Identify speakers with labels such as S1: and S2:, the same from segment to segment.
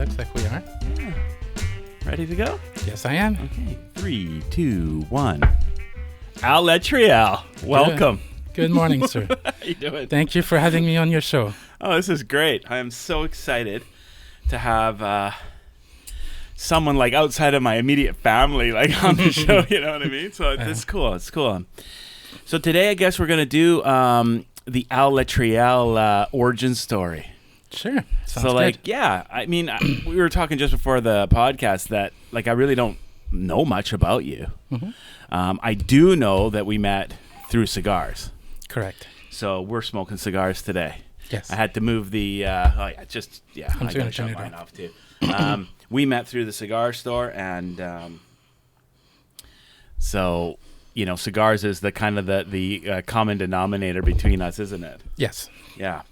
S1: looks like we are.
S2: Yeah. Ready to go?
S1: Yes, I am.
S2: Okay. 3, 2, 1. Latrielle, welcome.
S1: Good morning, sir.
S2: How you doing?
S1: Thank you for having me on your show.
S2: Oh, this is great. I am so excited to have someone like outside of my immediate family like on the show, you know what I mean? So it's cool. It's cool. So today I guess we're going to do the Latrielle origin story.
S1: Sure. Sounds
S2: So like,
S1: good.
S2: yeah, I mean, we were talking just before the podcast that like I really don't know much about you.
S1: Mhm.
S2: I do know that we met through cigars.
S1: Correct.
S2: So we're smoking cigars today.
S1: Yes.
S2: I had to move the.
S1: I'm
S2: I
S1: just
S2: got
S1: gonna
S2: to shut
S1: turn it
S2: mine
S1: off.
S2: off too. We met through the cigar store, and so you know, cigars is the kind of the common denominator between us, isn't it?
S1: Yes.
S2: Yeah.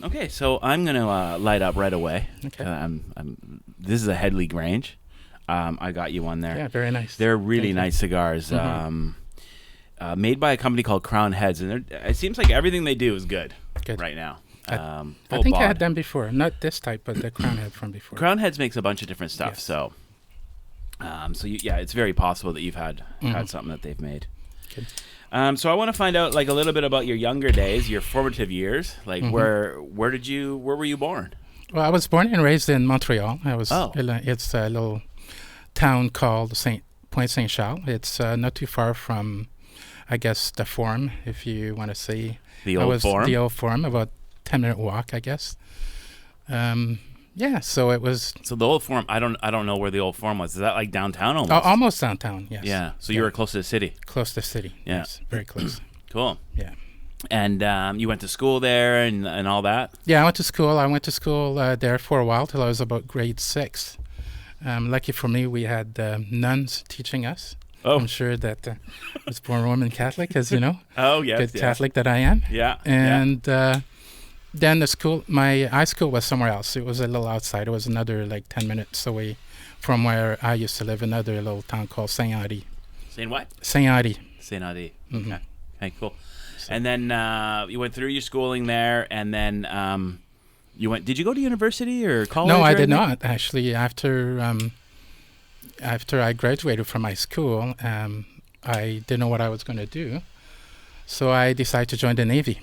S2: Okay, so I'm gonna light up right away.
S1: Okay.
S2: This is a Headley Grange. I got you one there.
S1: Yeah, very nice.
S2: They're really
S1: Thank you.
S2: nice cigars.
S1: Mhm.
S2: Made by a company called Crown Heads, and it seems like everything they do is good,
S1: Good.
S2: right now.
S1: I
S2: Full
S1: think I
S2: bod.
S1: had them before. Not this type, but the crown head from before.
S2: Crown Heads makes a bunch of different stuff,
S1: Yes.
S2: so it's very possible that you've had
S1: Mhm.
S2: something that they've made.
S1: Good.
S2: So I want to find out like a little bit about your younger days, your formative years. Like
S1: Mhm.
S2: where were you born?
S1: Well, I was born and raised in Montreal.
S2: Oh.
S1: It's a little town called Point Saint Charles. It's not too far from, I guess, the Forum, if you want to see.
S2: The old Forum?
S1: The old Forum, about 10-minute walk, I guess. Yeah, so it was
S2: So the old Forum, I don't know where the old Forum was. Is that like downtown almost?
S1: almost downtown, yes.
S2: Yeah. So you were close to the city.
S1: Close to the city.
S2: Yeah.
S1: Yes, very close.
S2: Cool.
S1: Yeah.
S2: And you went to school there and all that?
S1: Yeah, I went to school. There for a while till I was about grade 6. Lucky for me, we had nuns teaching us.
S2: Oh.
S1: I'm sure that I was born Roman Catholic, as you know.
S2: Oh, yes.
S1: Good
S2: Yeah.
S1: Catholic that I am.
S2: Yeah.
S1: And then my high school was somewhere else. It was a little outside. It was another like 10 minutes away from where I used to live, another little town called Saint-Henri.
S2: Saying what?
S1: Saint-Henri.
S2: Saint-Henri.
S1: Mhm.
S2: Okay. Okay, cool. And then you went through your schooling there, and then did you go to university or college?
S1: No,
S2: or
S1: I did
S2: anything?
S1: not. Actually, after I graduated from my school, I didn't know what I was going to do. So I decided to join the Navy.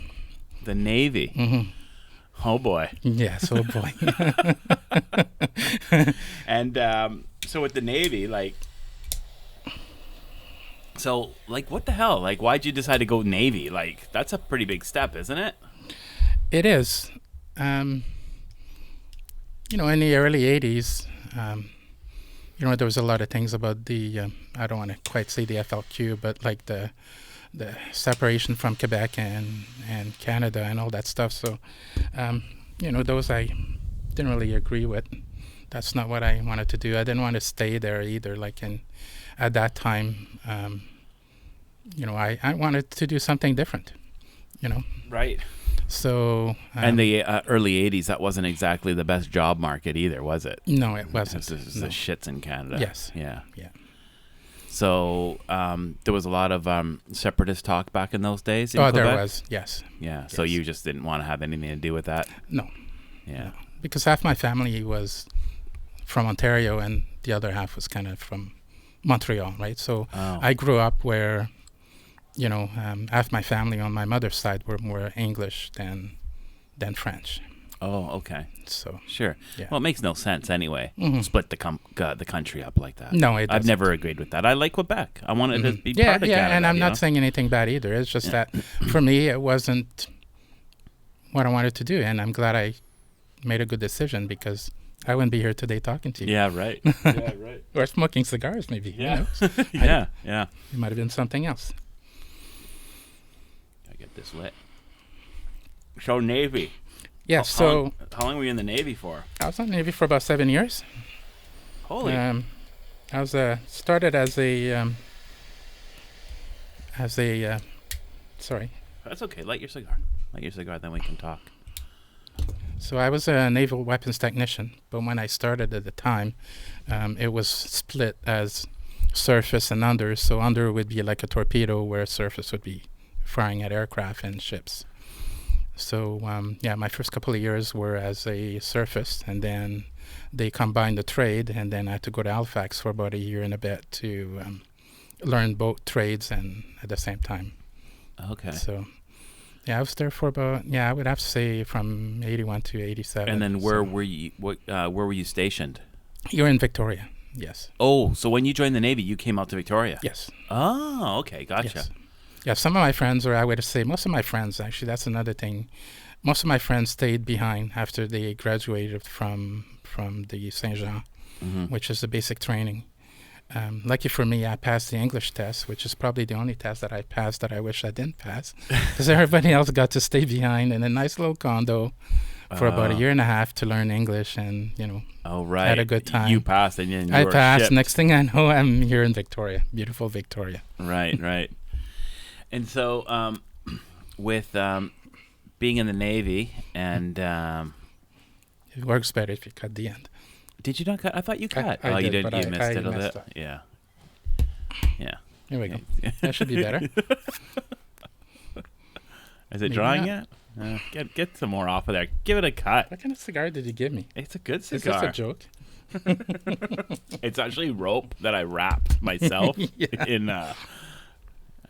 S2: The Navy.
S1: Mm-hmm.
S2: Oh, boy.
S1: Yes, oh boy.
S2: And so with the Navy, like, what the hell? Like, why'd you decide to go Navy? Like, that's a pretty big step, isn't it?
S1: It is. In the early 80s, there was a lot of things about the, I don't want to quite say the FLQ, but like the separation from Quebec and Canada and all that stuff. So, those I didn't really agree with. That's not what I wanted to do. I didn't want to stay there either. At that time, I wanted to do something different,
S2: Right.
S1: So.
S2: And the early 80s, that wasn't exactly the best job market either, was it?
S1: No, it wasn't.
S2: This is
S1: No.
S2: the shits in Canada.
S1: Yes.
S2: Yeah.
S1: Yeah.
S2: So there was a lot of separatist talk back in those days in
S1: Oh,
S2: Quebec?
S1: there was, yes.
S2: Yeah, so
S1: Yes.
S2: you just didn't want to have anything to do with that?
S1: No.
S2: Yeah.
S1: No. Because half my family was from Ontario and the other half was kind of from Montreal, right? So
S2: Oh.
S1: I grew up where, half my family on my mother's side were more English than French.
S2: Oh, okay.
S1: So
S2: Sure.
S1: Yeah.
S2: Well, it makes no sense anyway.
S1: Mhm.
S2: Split the country up like that.
S1: No, it
S2: I've
S1: doesn't.
S2: never agreed with that. I like Quebec. I want it to be
S1: yeah,
S2: part of
S1: yeah,
S2: Canada.
S1: and I'm
S2: you
S1: not
S2: know?
S1: saying anything bad either. It's just that for me it wasn't what I wanted to do, and I'm glad I made a good decision because I wouldn't be here today talking to you.
S2: Yeah, right. Yeah, right.
S1: Or smoking cigars, maybe.
S2: Yeah.
S1: Who knows?
S2: Yeah.
S1: It might have been something else.
S2: I get this lit. So Navy.
S1: Yes,
S2: How long were you in the Navy for?
S1: I was in the Navy for about 7 years.
S2: Holy.
S1: I was started as a sorry.
S2: That's okay. Light your cigar. Then we can talk.
S1: So I was a naval weapons technician, but when I started at the time, it was split as surface and under. So under would be like a torpedo, where surface would be firing at aircraft and ships. So yeah, my first couple of years were as a surfist, and then they combined the trade, and then I had to go to Halifax for about a year and a bit to learn both trades and at the same time.
S2: Okay.
S1: So yeah, I was there for about, I would have to say from 81 to 87.
S2: And then where were you? Where were you stationed?
S1: You're in Victoria, yes.
S2: Oh, so when you joined the Navy, you came out to Victoria?
S1: Yes.
S2: Oh, okay, gotcha.
S1: Yes. Yeah, some of my friends, or I would say most of my friends, actually, that's another thing. Most of my friends stayed behind after they graduated from the Saint Jean, which is the basic training. Lucky for me, I passed the English test, which is probably the only test that I passed that I wish I didn't pass, because everybody else got to stay behind in a nice little condo for about a year and a half to learn English, and had a good time.
S2: You passed, and then
S1: I passed. Next thing I know, I'm here in Victoria, beautiful Victoria.
S2: Right. And so, with being in the Navy, and
S1: it works better if you cut the end.
S2: Did you not cut? I thought you cut.
S1: I did,
S2: you did.
S1: but
S2: You missed it a
S1: messed
S2: bit.
S1: up.
S2: Yeah.
S1: Here we go. That should be better.
S2: Is it
S1: Maybe
S2: drying
S1: not.
S2: yet? Get some more off of there. Give it a cut.
S1: What kind of cigar did you give me?
S2: It's a good
S1: Is this
S2: cigar.
S1: a joke?
S2: It's actually rope that I wrapped myself in.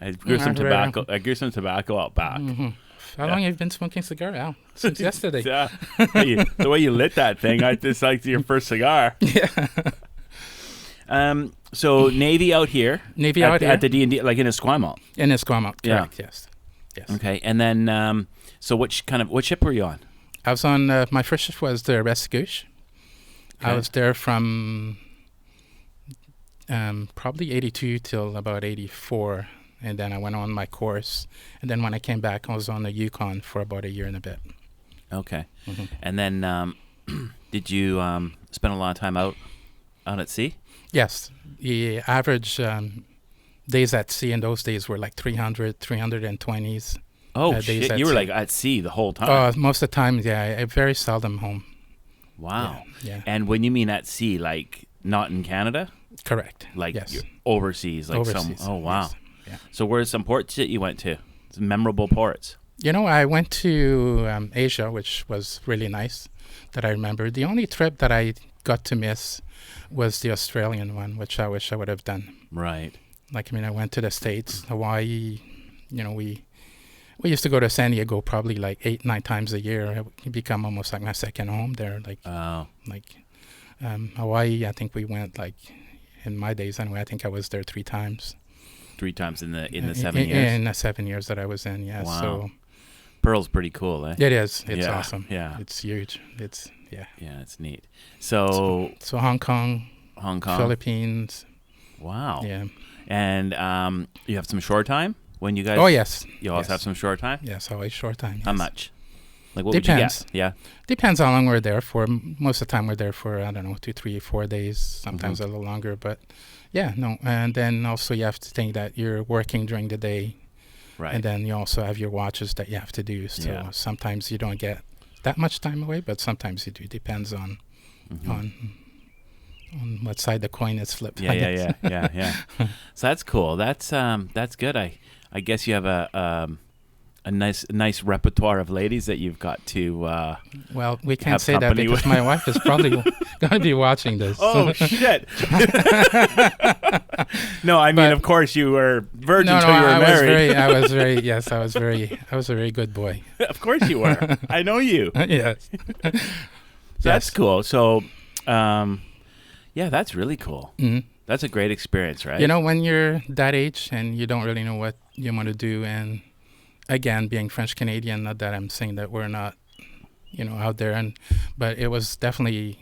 S2: I grew some tobacco. I grew some tobacco out back.
S1: Mm-hmm. How long have you been smoking cigar now? Since yesterday.
S2: Yeah. The way you lit that thing, it's like your first cigar.
S1: Yeah.
S2: So Navy out here.
S1: Navy out here
S2: at the D&D, like in Esquimalt.
S1: In Esquimalt, correct? Yes.
S2: Okay, and then so what ship were you on?
S1: I was on my first ship was the Rescouche. Okay. I was there from probably 82 till about 84. And then I went on my course. And then when I came back, I was on the Yukon for about a year and a bit.
S2: Okay. Mm-hmm. And then did you spend a lot of time out at sea? Yes.
S1: The average days at sea in those days were like 320s.
S2: Oh, shit. You were like at sea the whole time?
S1: Most of the time, yeah. I very seldom home.
S2: Wow.
S1: Yeah.
S2: And when you mean at sea, like not in Canada?
S1: Correct.
S2: Like
S1: yes.
S2: Overseas? Like
S1: overseas.
S2: Oh, wow.
S1: Yes. Yeah.
S2: So where's some ports that you went to? Some memorable ports?
S1: I went to Asia, which was really nice that I remember. The only trip that I got to miss was the Australian one, which I wish I would have done.
S2: Right.
S1: I went to the States, Hawaii. We used to go to San Diego probably like 8-9 times a year. It become almost like my second home there. Hawaii, I think we went in my days anyway. I think I was there 3 times.
S2: 3 times in the 7 years?
S1: In the 7 years that I was in, yeah.
S2: Wow.
S1: So
S2: Pearl's pretty cool, eh?
S1: It is. It's awesome.
S2: Yeah.
S1: It's huge. Yeah,
S2: it's neat. So
S1: Hong Kong, Philippines.
S2: Wow.
S1: Yeah.
S2: And you have some shore time when you guys?
S1: Oh, yes.
S2: You also have some shore time?
S1: Yes, always shore time. Yes.
S2: How much? Like what
S1: Depends.
S2: Would you get? Yeah.
S1: Depends how long we're there for. Most of the time we're there for, 2, 3, 4 days, sometimes a little longer, but yeah, no. And then also you have to think that you're working during the day.
S2: Right.
S1: And then you also have your watches that you have to do. So sometimes you don't get that much time away, but sometimes you do. Depends on what side the coin is flipped.
S2: Yeah. So that's cool. That's good. I guess you have a nice repertoire of ladies that you've got to.
S1: Well, we can't say that because my wife is probably going to be watching this.
S2: Oh shit! No, I mean, of course, you were virgin until you were married.
S1: I was a very good boy.
S2: Of course you were. I know you.
S1: Yes.
S2: That's cool. So, that's really cool.
S1: Mm-hmm.
S2: That's a great experience, right?
S1: When you're that age and you don't really know what you want to do, and again, being French Canadian, not that I'm saying that we're not, out there, but it was definitely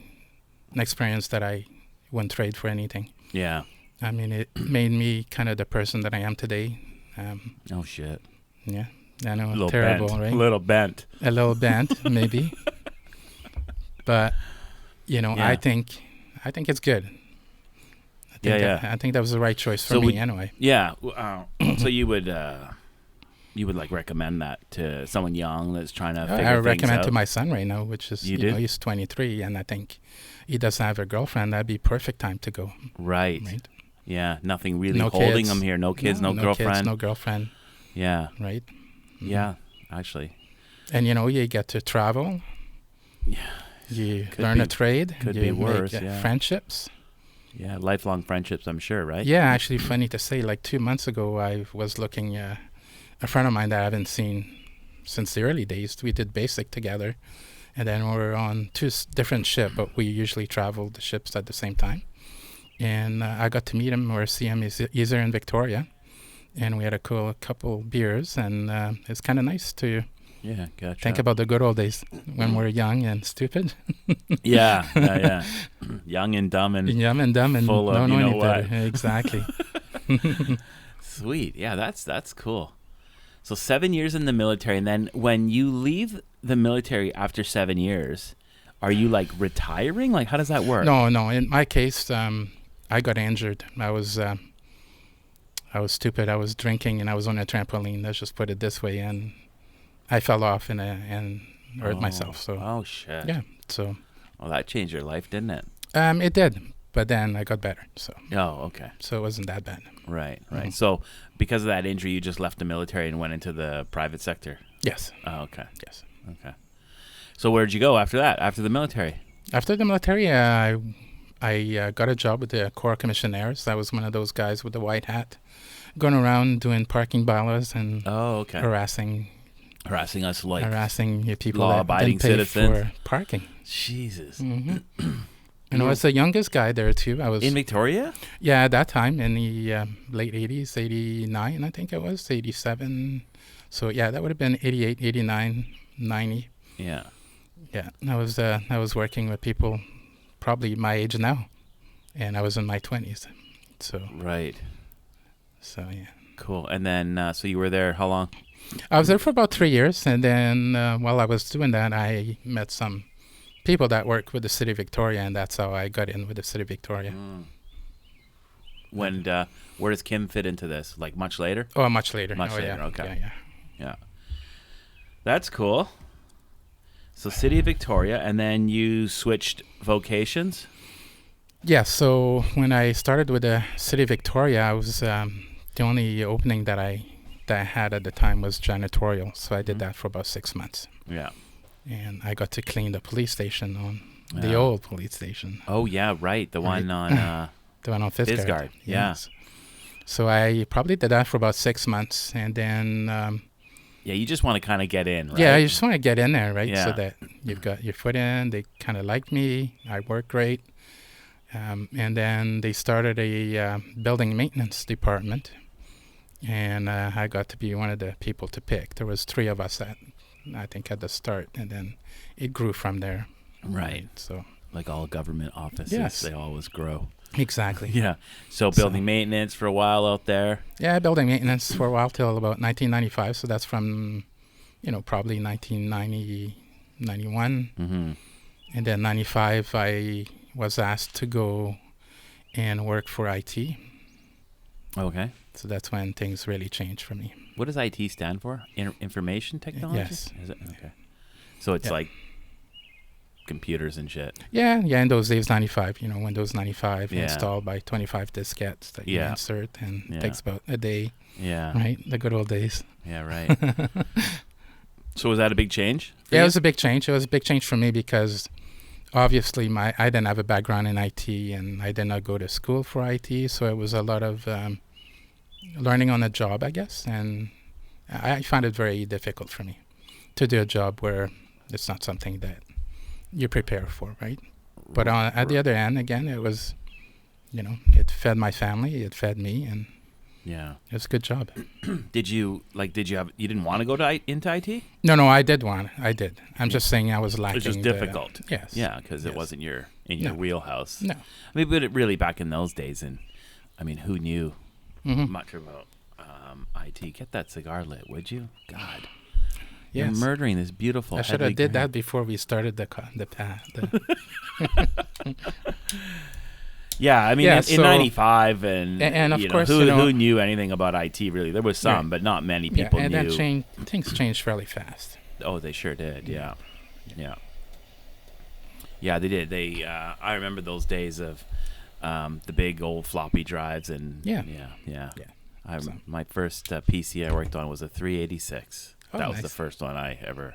S1: an experience that I wouldn't trade for anything.
S2: Yeah.
S1: I mean, it made me kind of the person that I am today.
S2: Oh shit.
S1: Yeah, I know, terrible,
S2: bent.
S1: right?
S2: A little bent,
S1: maybe. But I think it's good. I think that was the right choice for me anyway.
S2: Yeah. So you would like recommend that to someone young that's trying to figure things out?
S1: I recommend to my son right now, which is,
S2: he's
S1: 23, and I think he doesn't have a girlfriend. That'd be perfect time to go.
S2: Right. Yeah. Nothing really holding him here. No kids, no girlfriend.
S1: Kids, no girlfriend.
S2: Yeah.
S1: Right.
S2: Yeah. Actually.
S1: And you get to travel.
S2: Yeah.
S1: You learn a trade.
S2: Could
S1: you
S2: be worse.
S1: make,
S2: Yeah.
S1: friendships.
S2: Yeah, lifelong friendships, I'm sure, right?
S1: Yeah, actually, funny to say, like 2 months ago, I was looking, a friend of mine that I haven't seen since the early days. We did basic together, and then we were on two different ships, but we usually traveled the ships at the same time. And I got to meet him or see him. He's there in Victoria, and we had a cool couple beers, and it's kind of nice to
S2: Gotcha.
S1: think about the good old days when we're young and stupid.
S2: Yeah. Young and dumb and full of
S1: don't know
S2: you know
S1: any
S2: what.
S1: better. Exactly.
S2: Sweet. Yeah, that's cool. So 7 years in the military, and then when you leave the military after 7 years, are you like retiring? Like, how does that work?
S1: No. In my case, I got injured. I was stupid. I was drinking, and I was on a trampoline. Let's just put it this way, and I fell off and hurt myself. So
S2: shit.
S1: yeah. So.
S2: Well, that changed your life, didn't it?
S1: It did, but then I got better. So.
S2: Oh, okay.
S1: So it wasn't that bad.
S2: Right.
S1: Mm-hmm.
S2: So because of that injury, you just left the military and went into the private sector.
S1: Yes.
S2: Oh, okay.
S1: Yes.
S2: Okay. So where'd you go after that? After the military?
S1: After the military, I got a job with the Corps Commissionaires. I was one of those guys with the white hat, going around doing parking bylaws and harassing
S2: us like
S1: harassing people
S2: law-abiding
S1: that didn't pay
S2: citizens
S1: for parking.
S2: Jesus.
S1: Mm-hmm. And I was the youngest guy there too. I was
S2: in Victoria.
S1: Yeah, at that time in the late 80s, 89, I think it was 87. So yeah, that would have been 88, 89, 90.
S2: Yeah.
S1: Yeah, I was working with people probably my age now, and I was in my 20s. So
S2: right.
S1: So yeah.
S2: Cool. And then so you were there how long?
S1: I was there for about 3 years, and then while I was doing that, I met some people that work with the City of Victoria, and that's how I got in with the City of Victoria.
S2: When where does Kim fit into this? Like much later?
S1: Oh, much later.
S2: Much later.
S1: Yeah.
S2: Okay. Yeah. That's cool. So City of Victoria, and then you switched vocations?
S1: Yeah, so when I started with the City of Victoria, I was the only opening that I had at the time was janitorial. So I did that for about 6 months.
S2: Yeah.
S1: And I got to clean the police station on the old police station.
S2: Oh, yeah, right. The one on
S1: the one on Fisgard.
S2: Yeah.
S1: Yes. So I probably did that for about 6 months, and then
S2: yeah, you just want to kind of get in, right?
S1: Yeah, you just want to get in there, right?
S2: Yeah.
S1: So that you've got your foot in. They kind of like me. I work great. And then they started a building maintenance department, and I got to be one of the people to pick. There was 3 of us I think at the start, and then it grew from there.
S2: Right.
S1: So
S2: like all government offices,
S1: Yes.
S2: they always grow.
S1: Exactly.
S2: Yeah. So building maintenance for a while out there.
S1: Yeah, building maintenance for a while till about 1995. So that's from, probably 1990, 91.
S2: Mm-hmm.
S1: And then 95, I was asked to go and work for IT.
S2: Okay.
S1: So that's when things really changed for me.
S2: What does IT stand for? Information technology?
S1: Yes.
S2: Is it? Okay. So it's like computers and shit.
S1: Yeah, in those days, 95, Windows 95
S2: Yeah.
S1: installed by 25 diskettes that you insert, and it takes about a day,
S2: Yeah.
S1: right? The good old days.
S2: Yeah, right. So was that a big change for
S1: Yeah,
S2: you?
S1: it was a big change. It was a big change for me because obviously I didn't have a background in IT, and I did not go to school for IT, so it was a lot of learning on the job, I guess, and I found it very difficult for me to do a job where it's not something that you prepare for, right? But at the other end, again, it was, it fed my family, it fed me, and it was a good job.
S2: Did you didn't want to go into IT?
S1: No, I did. I'm just saying I was lacking.
S2: It was just difficult.
S1: Yes.
S2: Yeah, because it wasn't your wheelhouse.
S1: No.
S2: I mean, but it really back in those days, and I mean, who knew much about IT? Get that cigar lit, would you? God.
S1: Yes.
S2: You're murdering this beautiful.
S1: I should have did that before we started the path.
S2: Yeah, I mean, in '95, and
S1: of course,
S2: who knew anything about IT really? There was some, but not many people
S1: and
S2: knew.
S1: then things changed fairly fast.
S2: Oh, they sure did. Yeah, they did. They I remember those days of the big old floppy drives, and my first PC I worked on was a 386. That was the first one I ever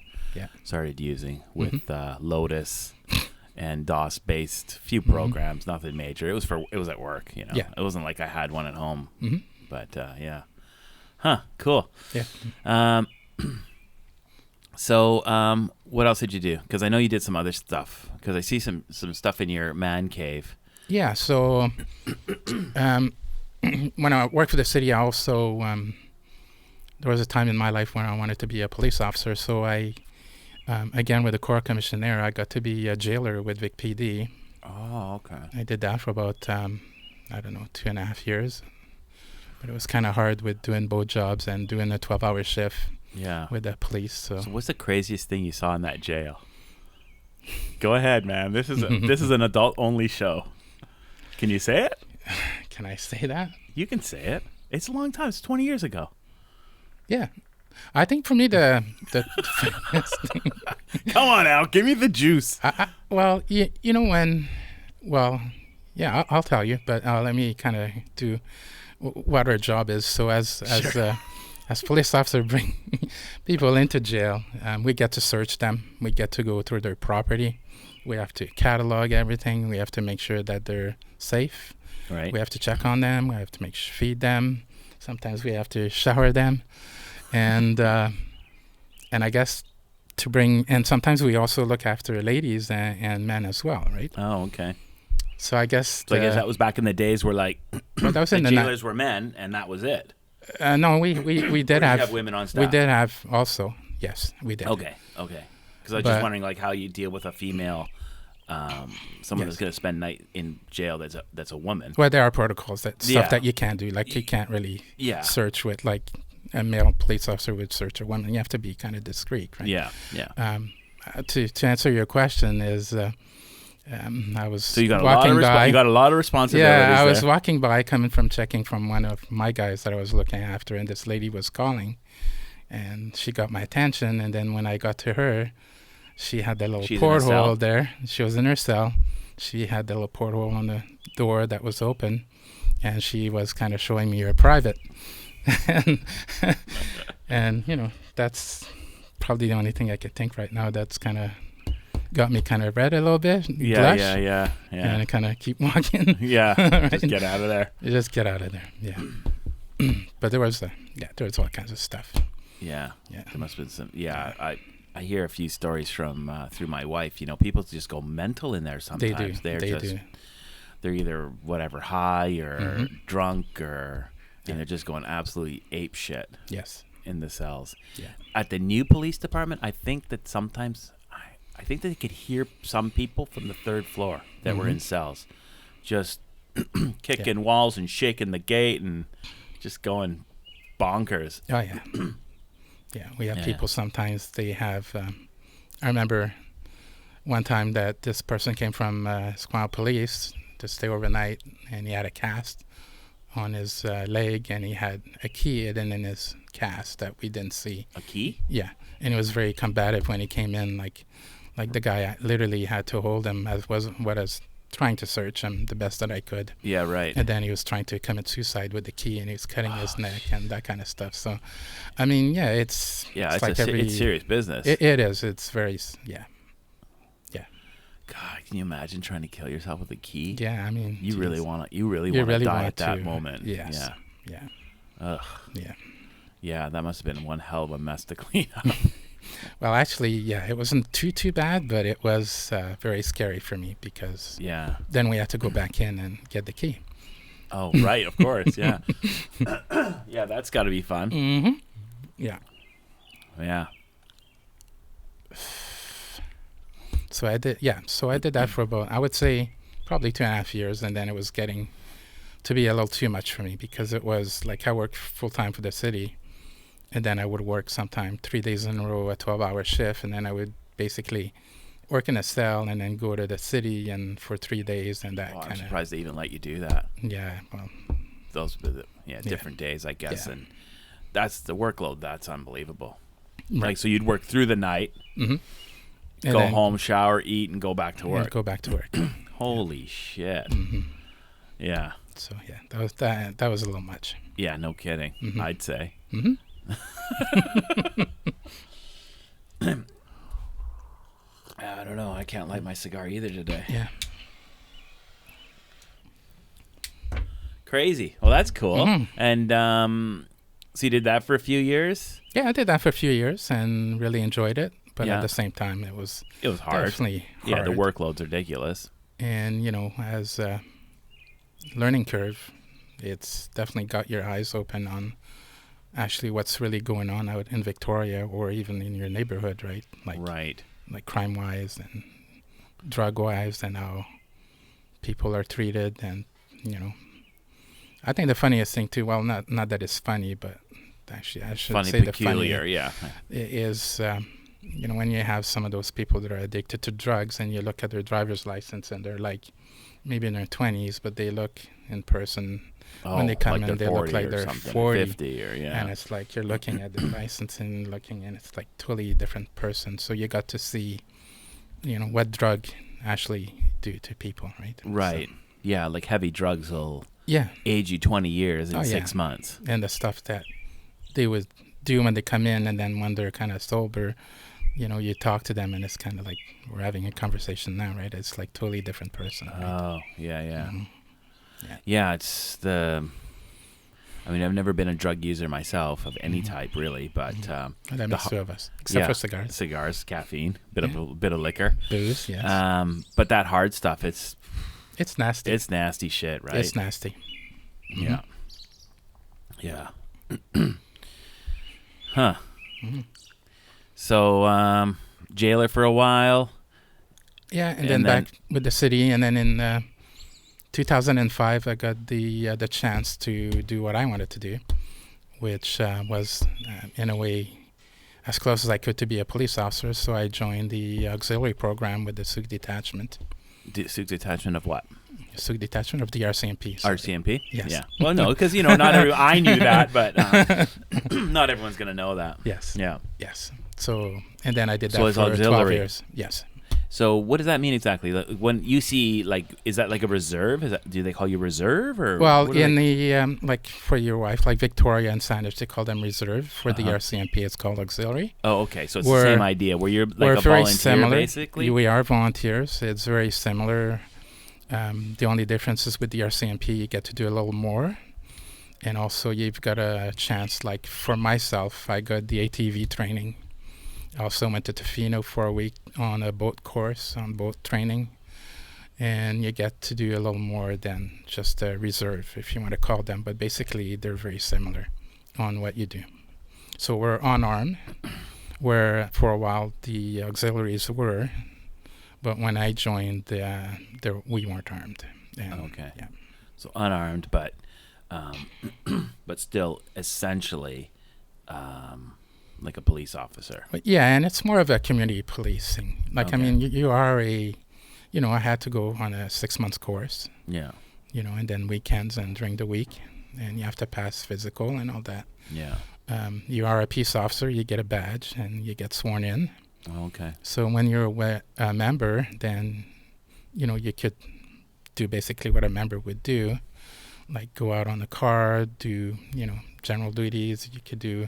S2: started using with Lotus and DOS-based few programs, nothing major. It was at work, you know.
S1: Yeah.
S2: It wasn't like I had one at home.
S1: Mm-hmm.
S2: But yeah. Huh, cool.
S1: Yeah.
S2: So what else did you do? Because I know you did some other stuff. Because I see some stuff in your man cave.
S1: Yeah. So when I worked for the city, I also there was a time in my life when I wanted to be a police officer. So I again with the Corps Commission there, I got to be a jailer with Vic PD.
S2: Oh, okay.
S1: I did that for about I don't know 2.5 years. But it was kind of hard with doing both jobs and doing a 12-hour shift.
S2: Yeah.
S1: With the police. So
S2: what's the craziest thing you saw in that jail? Go ahead, man. This is an adult-only show. Can you say it?
S1: Can I say that?
S2: You can say it. It's a long time. It's 20 years ago.
S1: Yeah. I think for me the
S2: Come on, Al. Give me the juice.
S1: Well, you know when. Well, yeah, I'll tell you. But let me kind of do what our job is. So as police officers bring people into jail, we get to search them. We get to go through their property. We have to catalog everything. We have to make sure that they're safe.
S2: Right.
S1: We have to check on them. We have to feed them. Sometimes we have to shower them, and I guess and sometimes we also look after ladies and men as well, right?
S2: Oh, okay.
S1: So I guess
S2: I guess that was back in the days where like
S1: that was
S2: the jailers were men and that was it.
S1: No, we did have
S2: women on staff.
S1: We did have also. Yes, we did.
S2: Okay. Because I was just wondering like how you deal with a female, someone that's going to spend night in jail that's a woman.
S1: Well, there are protocols stuff that you can't do. Like you can't really search with like a male police officer would search a woman. You have to be kind of discreet, right?
S2: Yeah.
S1: To answer your question is. I was
S2: so you got
S1: walking by.
S2: You got a lot of responsibilities.
S1: Yeah, I was walking by, checking from one of my guys that I was looking after, and this lady was calling, and she got my attention. And then when I got to her, she had that little porthole there. She was in her cell. She had the little porthole on the door that was open, and she was kind of showing me her private. And you know, that's probably the only thing I could think right now. That's kind of got me kind of red a little bit.
S2: Yeah.
S1: And I kind of keep walking.
S2: Yeah. Right? Just get out of there.
S1: Just get out of there. Yeah. But there was all kinds of stuff.
S2: Yeah. There must have been some. Yeah. I hear a few stories from through my wife. You know, people just go mental in there sometimes.
S1: They do.
S2: They're either whatever high or drunk and they're just going absolutely ape shit.
S1: Yes.
S2: In the cells.
S1: Yeah.
S2: At the new police department, I think that sometimes. I think they could hear some people from the third floor that were in cells just kicking walls and shaking the gate and just going bonkers.
S1: Oh, yeah. Yeah, we have people sometimes, they have... I remember one time that this person came from Squamish Police to stay overnight, and he had a cast on his leg, and he had a key hidden in his cast that we didn't see.
S2: A key?
S1: Yeah, and he was very combative when he came in, like the guy literally had to hold him as was what I was trying to search him the best that I could.
S2: Yeah, right.
S1: And then he was trying to commit suicide with the key, and he was cutting his neck and that kind of stuff. So, I mean, it's like
S2: it's serious business.
S1: It is. It's very yeah.
S2: God, can you imagine trying to kill yourself with a key?
S1: Yeah, I mean,
S2: you really want to die at that moment.
S1: Yes. Yeah.
S2: Ugh.
S1: Yeah.
S2: Yeah, that must have been one hell of a mess to clean up.
S1: Well, actually, yeah, it wasn't too bad, but it was very scary for me because then we had to go back in and get the key.
S2: Oh, right, of course, yeah. Yeah, that's got to be fun.
S1: Mm-hmm. Yeah.
S2: Yeah.
S1: So I did that for about, I would say, probably 2.5 years, and then it was getting to be a little too much for me because it was like I worked full-time for the city. And then I would work sometime 3 days in a row, a 12-hour shift, and then I would basically work in a cell and then go to the city and for 3 days and that kind of.
S2: I'm surprised they even let you do that.
S1: Yeah, well.
S2: Those different days, I guess, and that's the workload. That's unbelievable. Right. Like, so you'd work through the night, go home, shower, eat, and go back to work.
S1: Go back to work.
S2: Holy shit. Yeah.
S1: So that was a little much.
S2: Yeah, no kidding. I'd say. I don't know. I can't light my cigar either today.
S1: Yeah.
S2: Crazy. Well, that's cool.
S1: Mhm.
S2: And so you did that for a few years?
S1: Yeah, I did that for a few years and really enjoyed it. But
S2: Yeah.
S1: at the same time, it was
S2: hard.
S1: definitely hard.
S2: Yeah, the workload's ridiculous.
S1: And, as a learning curve, it's definitely got your eyes open on actually what's really going on out in Victoria or even in your neighborhood, right?
S2: Right.
S1: Like crime-wise and drug-wise and how people are treated. And, I think the funniest thing too, well, not that it's funny, but actually I should
S2: Funny,
S1: say
S2: peculiar, yeah.
S1: Is, when you have some of those people that are addicted to drugs and you look at their driver's license and they're like maybe in their 20s, but they look in person when they come in, they look like they're 40.
S2: 50 or, yeah.
S1: And it's like you're looking at the license and it's like totally different person. So you got to see, what drug actually do to people, right?
S2: Right.
S1: So,
S2: yeah, like heavy drugs will
S1: yeah,
S2: age you 20 years in 6 months.
S1: And the stuff that they would do when they come in, and then when they're kind of sober, you talk to them and it's kind of like we're having a conversation now, right? It's like totally different person. Right?
S2: Oh, yeah.
S1: Mm-hmm.
S2: Yeah, it's I've never been a drug user myself of any type, really, but
S1: that makes two of us, except for cigars.
S2: Cigars, caffeine, bit of liquor,
S1: booze, yes.
S2: But that hard stuff, it's
S1: nasty.
S2: It's nasty shit, right?
S1: It's nasty.
S2: Yeah. Yeah. Huh.
S1: Mm-hmm.
S2: So, jailer for a while.
S1: Yeah, and then back with the city, and then in 2005, I got the chance to do what I wanted to do, which was, in a way, as close as I could to be a police officer. So I joined the auxiliary program with the Souk detachment.
S2: Souk detachment of what?
S1: Souk detachment of the RCMP. So
S2: RCMP?
S1: Yes.
S2: Yeah. Well, no, because, not I knew that, but not everyone's going to know that.
S1: Yes.
S2: Yeah.
S1: Yes. So, and then I did that
S2: it's
S1: for
S2: auxiliary.
S1: 12 years. Yes.
S2: So what does that mean exactly? Like, when you see, is that like a reserve? Do they call you reserve? Or
S1: well, in the, like for your wife, like Victoria and Sandwich, they call them reserve. For the RCMP, it's called auxiliary.
S2: Oh, okay. So it's the same idea, where you're like a volunteer,
S1: similar.
S2: Basically?
S1: We are volunteers. It's very similar. The only difference is with the RCMP, you get to do a little more. And also you've got a chance, like for myself, I got the ATV training. I also went to Tofino for a week on a boat course, on boat training. And you get to do a little more than just a reserve, if you want to call them. But basically, they're very similar on what you do. So we're unarmed, where for a while the auxiliaries were. But when I joined, we weren't armed. And,
S2: okay.
S1: Yeah.
S2: So unarmed, but still essentially like a police officer.
S1: But yeah, and it's more of a community policing. Like,
S2: Okay.
S1: I mean, you are I had to go on a 6-month course.
S2: Yeah.
S1: And then weekends and during the week. And you have to pass physical and all that.
S2: Yeah.
S1: You are a peace officer, you get a badge, and you get sworn in.
S2: Okay.
S1: So when you're a member, then, you could do basically what a member would do, like go out on the car, do, general duties. You could do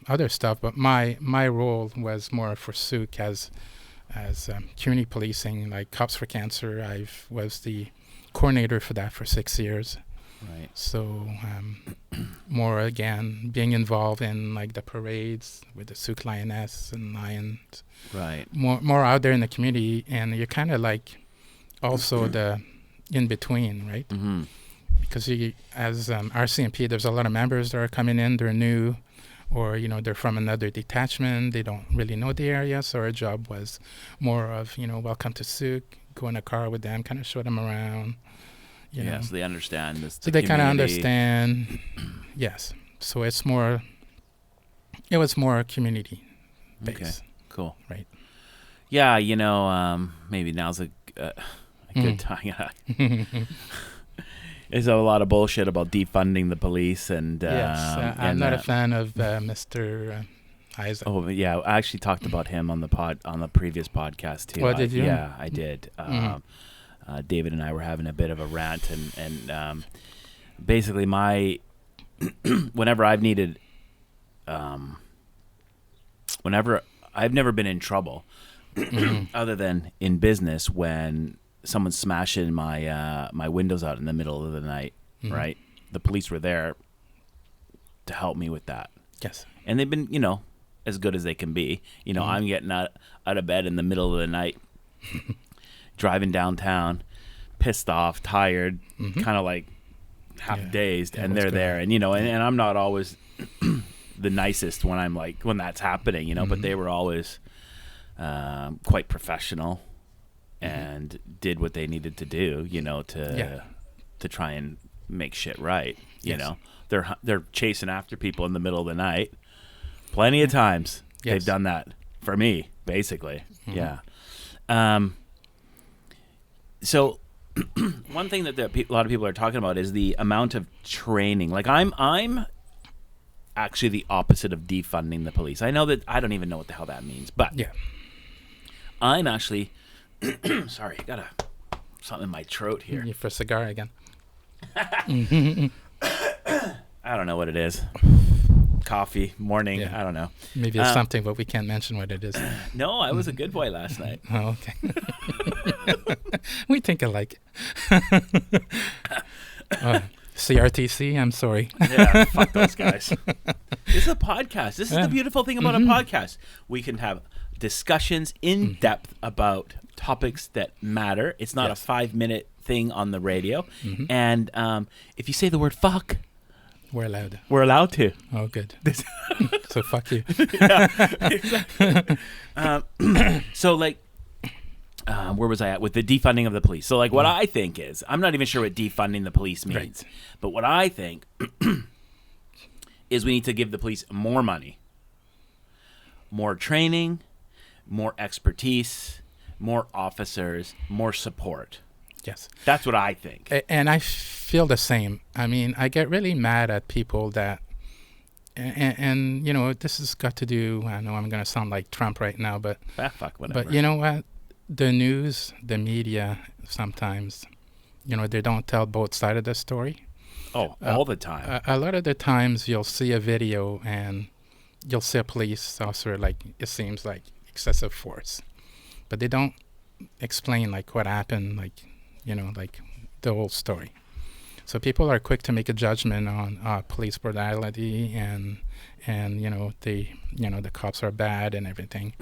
S1: other stuff. But my role was more for Souk as community policing, like Cops for Cancer. I was the coordinator for that for 6 years.
S2: Right.
S1: So more, again, being involved in like the parades with the Souk Lioness and Lions.
S2: Right.
S1: More out there in the community, and you're kind of like also the in-between, right?
S2: Mm-hmm.
S1: Because as RCMP, there's a lot of members that are coming in, they're new, or, they're from another detachment, they don't really know the area, so our job was more of, welcome to Souk, go in a car with them, kind of show them around.
S2: So they understand this.
S1: So they kind of understand. Yes. So it was more community based.
S2: Okay. Cool.
S1: Right.
S2: Yeah, maybe now's a good time. There's a lot of bullshit about defunding the police, and
S1: yes, I'm not a fan of Mr. Isaac.
S2: Oh yeah, I actually talked about him on the previous podcast too.
S1: Oh, did you?
S2: Yeah, I did. David and I were having a bit of a rant, and basically whenever I've needed, whenever I've never been in trouble, other than in business when someone's smashing my windows out in the middle of the night, right? The police were there to help me with that.
S1: Yes.
S2: And they've been, as good as they can be. I'm getting out of bed in the middle of the night, driving downtown, pissed off, tired, kind of like half dazed, and they're there. And, and I'm not always the nicest when that's happening, but they were always quite professional and did what they needed to do, to try and make shit right. They're chasing after people in the middle of the night. Plenty of times they've done that for me, basically. Yeah. So one thing that a lot of people are talking about is the amount of training. Like I'm actually the opposite of defunding the police. I know that I don't even know what the hell that means, but I'm actually sorry, I got something in my throat here.
S1: You for a cigar again?
S2: I don't know what it is. Coffee, morning, I don't know.
S1: Maybe it's something, but we can't mention what it is.
S2: No, I was a good boy last night.
S1: Oh, okay. We think alike. CRTC, I'm sorry.
S2: Yeah, fuck those guys. This is a podcast. This is the beautiful thing about a podcast. We can have discussions in depth about topics that matter. It's not a 5-minute thing on the radio. And if you say the word fuck,
S1: we're allowed.
S2: We're allowed to.
S1: Oh, good. So fuck you.
S2: Yeah, exactly. So, like, where was I at with the defunding of the police? So, like, what I think is, I'm not even sure what defunding the police means. Right. But what I think is we need to give the police more money, more training, more expertise, more officers, more support.
S1: Yes.
S2: That's what I think.
S1: And I feel the same. I mean, I get really mad at people that, and this has got to do, I know I'm going to sound like Trump right now, but
S2: fuck, whatever.
S1: But you know what? The news, the media, sometimes, they don't tell both sides of the story.
S2: Oh, all the time.
S1: A lot of the times you'll see a video and you'll see a police officer, like, it seems like excessive force. But they don't explain, like, what happened, like, like the whole story. So people are quick to make a judgment on police brutality and the cops are bad and everything.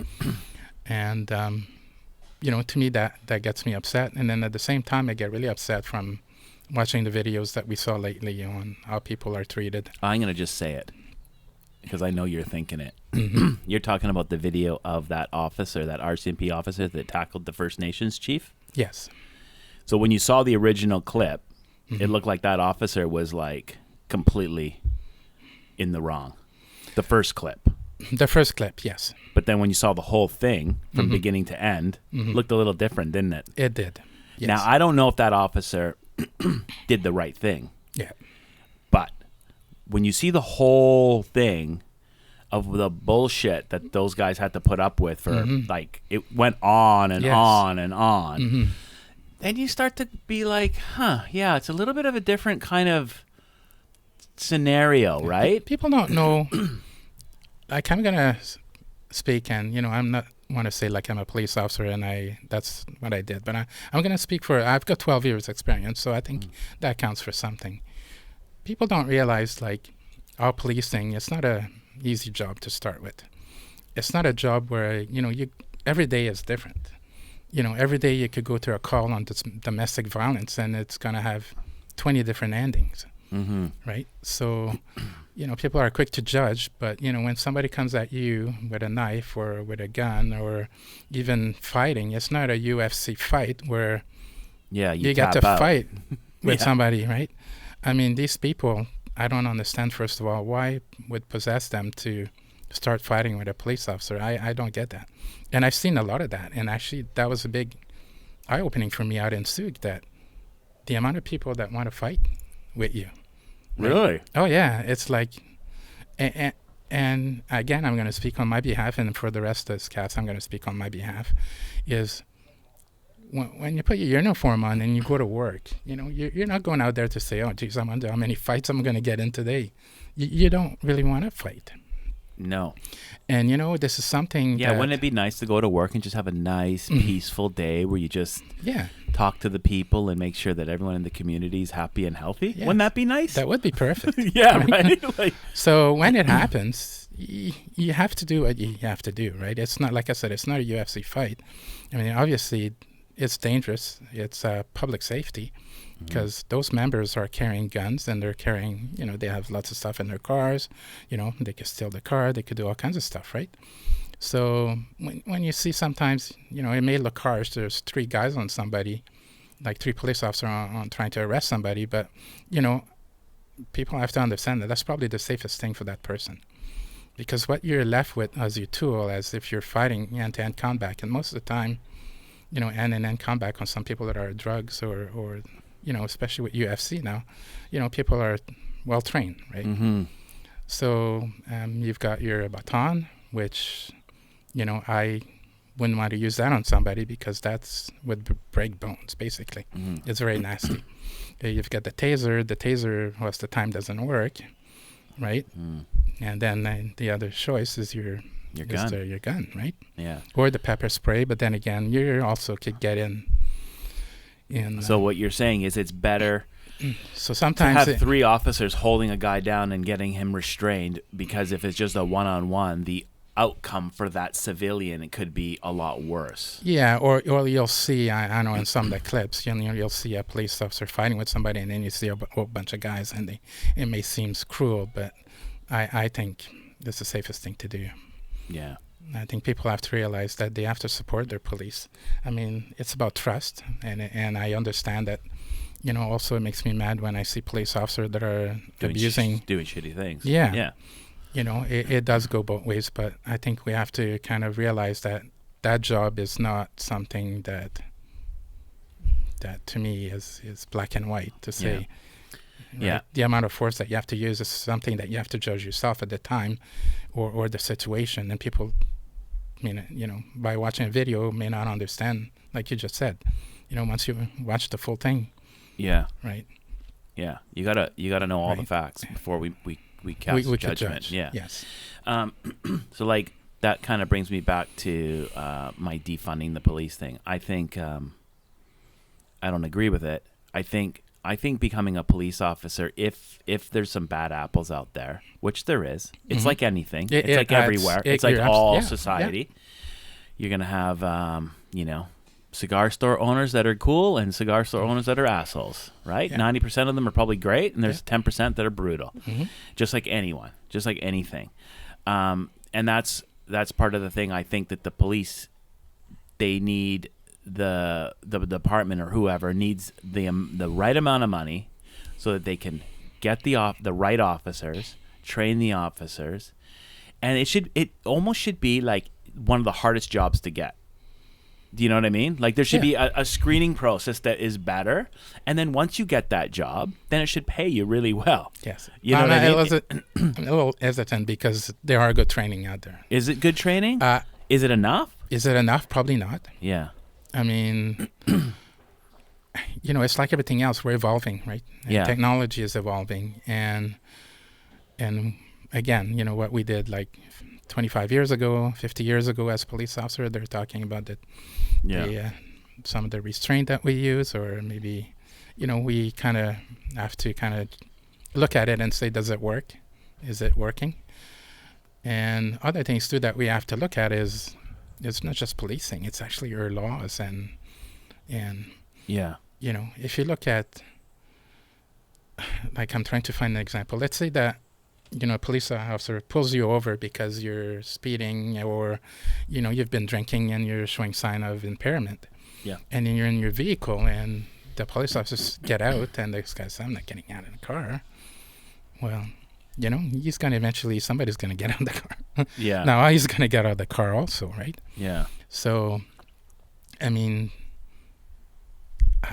S1: And, to me that gets me upset. And then at the same time, I get really upset from watching the videos that we saw lately on how people are treated.
S2: I'm going to just say it because I know you're thinking it. You're talking about the video of that officer, that RCMP officer that tackled the First Nations chief?
S1: Yes.
S2: So when you saw the original clip, it looked like that officer was like completely in the wrong. The first clip.
S1: The first clip, yes.
S2: But then when you saw the whole thing from beginning to end, looked a little different, didn't it?
S1: It did. Yes.
S2: Now, I don't know if that officer did the right thing.
S1: Yeah.
S2: But when you see the whole thing of the bullshit that those guys had to put up with for, like, it went on and on and on. Then you start to be like, yeah, it's a little bit of a different kind of scenario, right?
S1: People don't know. Like, I'm going to speak, and, I'm not want to say like I'm a police officer and that's what I did. But I'm going to speak I've got 12 years experience, so I think that counts for something. People don't realize, like, our policing, it's not a easy job to start with. It's not a job where, every day is different. Every day you could go to a call on domestic violence and it's going to have 20 different endings, right? So, people are quick to judge, but, when somebody comes at you with a knife or with a gun or even fighting, it's not a UFC fight where you get to fight with somebody, right? I mean, these people, I don't understand, first of all, why would possess them to start fighting with a police officer. I don't get that. And I've seen a lot of that. And actually, that was a big eye-opening for me out in Souk, that the amount of people that want to fight with you. Right?
S2: Really?
S1: Oh, yeah. It's like, and again, I'm going to speak on my behalf, and for the rest of us cats, I'm going to speak on my behalf, is when you put your uniform on and you go to work, you're not going out there to say, oh, geez, I wonder how many fights I'm going to get in today. You don't really want to fight.
S2: No.
S1: And this is something
S2: Yeah,
S1: that,
S2: wouldn't it be nice to go to work and just have a nice, peaceful day where you just
S1: yeah,
S2: talk to the people and make sure that everyone in the community is happy and healthy?
S1: yes,
S2: Wouldn't that be nice?
S1: that would be perfect.
S2: Yeah, right? Like,
S1: So when it happens, you have to do what you have to do, right? It's not, like I said, it's not a UFC fight. I mean, obviously, it's dangerous. It's public safety, because those members are carrying guns, and they're carrying, they have lots of stuff in their cars. They could steal the car. They could do all kinds of stuff, right? So when you see sometimes, it may look harsh. There's 3 guys on somebody, like 3 police officers on trying to arrest somebody, but, people have to understand that that's probably the safest thing for that person. Because what you're left with as your tool, as if you're fighting hand-to-hand combat, and most of the time, hand-to-hand combat on some people that are drugs or especially with UFC now, people are well trained, right?
S2: mm-hmm.
S1: So you've got your baton, which, I wouldn't want to use that on somebody, because that's would break bones, basically.
S2: Mm-hmm.
S1: It's very nasty. You've got the taser. The taser, most of the time, doesn't work, right? And then the other choice is your
S2: gun.
S1: Your gun, right?
S2: Yeah.
S1: Or the pepper spray, but then again, you also could get in.
S2: So what you're saying is it's better
S1: So
S2: to
S1: sometimes
S2: have 3 officers holding a guy down and getting him restrained, because if it's just a one-on-one, the outcome for that civilian, it could be a lot worse.
S1: yeah, or you'll see, I know in some of the clips, you'll see a police officer fighting with somebody, and then you see a whole bunch of guys, and it may seem cruel, but I think that's the safest thing to do.
S2: Yeah.
S1: I think people have to realize that they have to support their police. I mean, it's about trust, and I understand that. Also it makes me mad when I see police officers that are
S2: Doing shitty things.
S1: Yeah.
S2: Yeah.
S1: It does go both ways, but I think we have to kind of realize that job is not something that to me is black and white to say.
S2: Yeah.
S1: Right?
S2: Yeah.
S1: The amount of force that you have to use is something that you have to judge yourself at the time, or the situation. And people, by watching a video, may not understand, like you just said. Once you watch the full thing.
S2: Yeah.
S1: Right.
S2: Yeah. You gotta know all the facts before we cast
S1: we
S2: judgment.
S1: Judge.
S2: Yeah.
S1: Yes.
S2: So like that kind of brings me back to my defunding the police thing. I think I don't agree with it. I think becoming a police officer, if there's some bad apples out there, which there is, it's like anything. It's like everywhere. It's like all society. Yeah. You're gonna have cigar store owners that are cool and cigar store owners that are assholes, right?
S1: Yeah.
S2: 90% of them are probably great, and there's 10% that are brutal.
S1: Mm-hmm.
S2: Just like anyone, just like anything. And that's part of the thing. I think that the police, they need the department or whoever needs the right amount of money so that they can get the right officers, train the officers, and it almost should be like one of the hardest jobs to get. Do you know what I mean? Like there should be a screening process that is better, and then once you get that job, then it should pay you really well.
S1: Yes.
S2: You know what I mean?
S1: I'm a little hesitant because there are good training out there.
S2: Is it good training? Is it enough?
S1: Is it enough? Probably not.
S2: Yeah.
S1: I mean, it's like everything else. We're evolving, right? And
S2: yeah.
S1: Technology is evolving, and again, what we did like 25 years ago, 50 years ago as a police officer, they're talking about that.
S2: Yeah.
S1: Some of the restraint that we use, or maybe, we kind of have to kind of look at it and say, does it work? Is it working? And other things too that we have to look at is, it's not just policing; it's actually your laws and
S2: yeah.
S1: If you look at, like, I'm trying to find an example. Let's say that a police officer pulls you over because you're speeding, or you've been drinking and you're showing sign of impairment.
S2: Yeah.
S1: And then you're in your vehicle, and the police officers get out, and this guy says, "I'm not getting out of the car." Well, he's going to eventually, somebody's going to get out of the car.
S2: Yeah.
S1: Now he's going to get out of the car also, right?
S2: Yeah.
S1: So, I mean,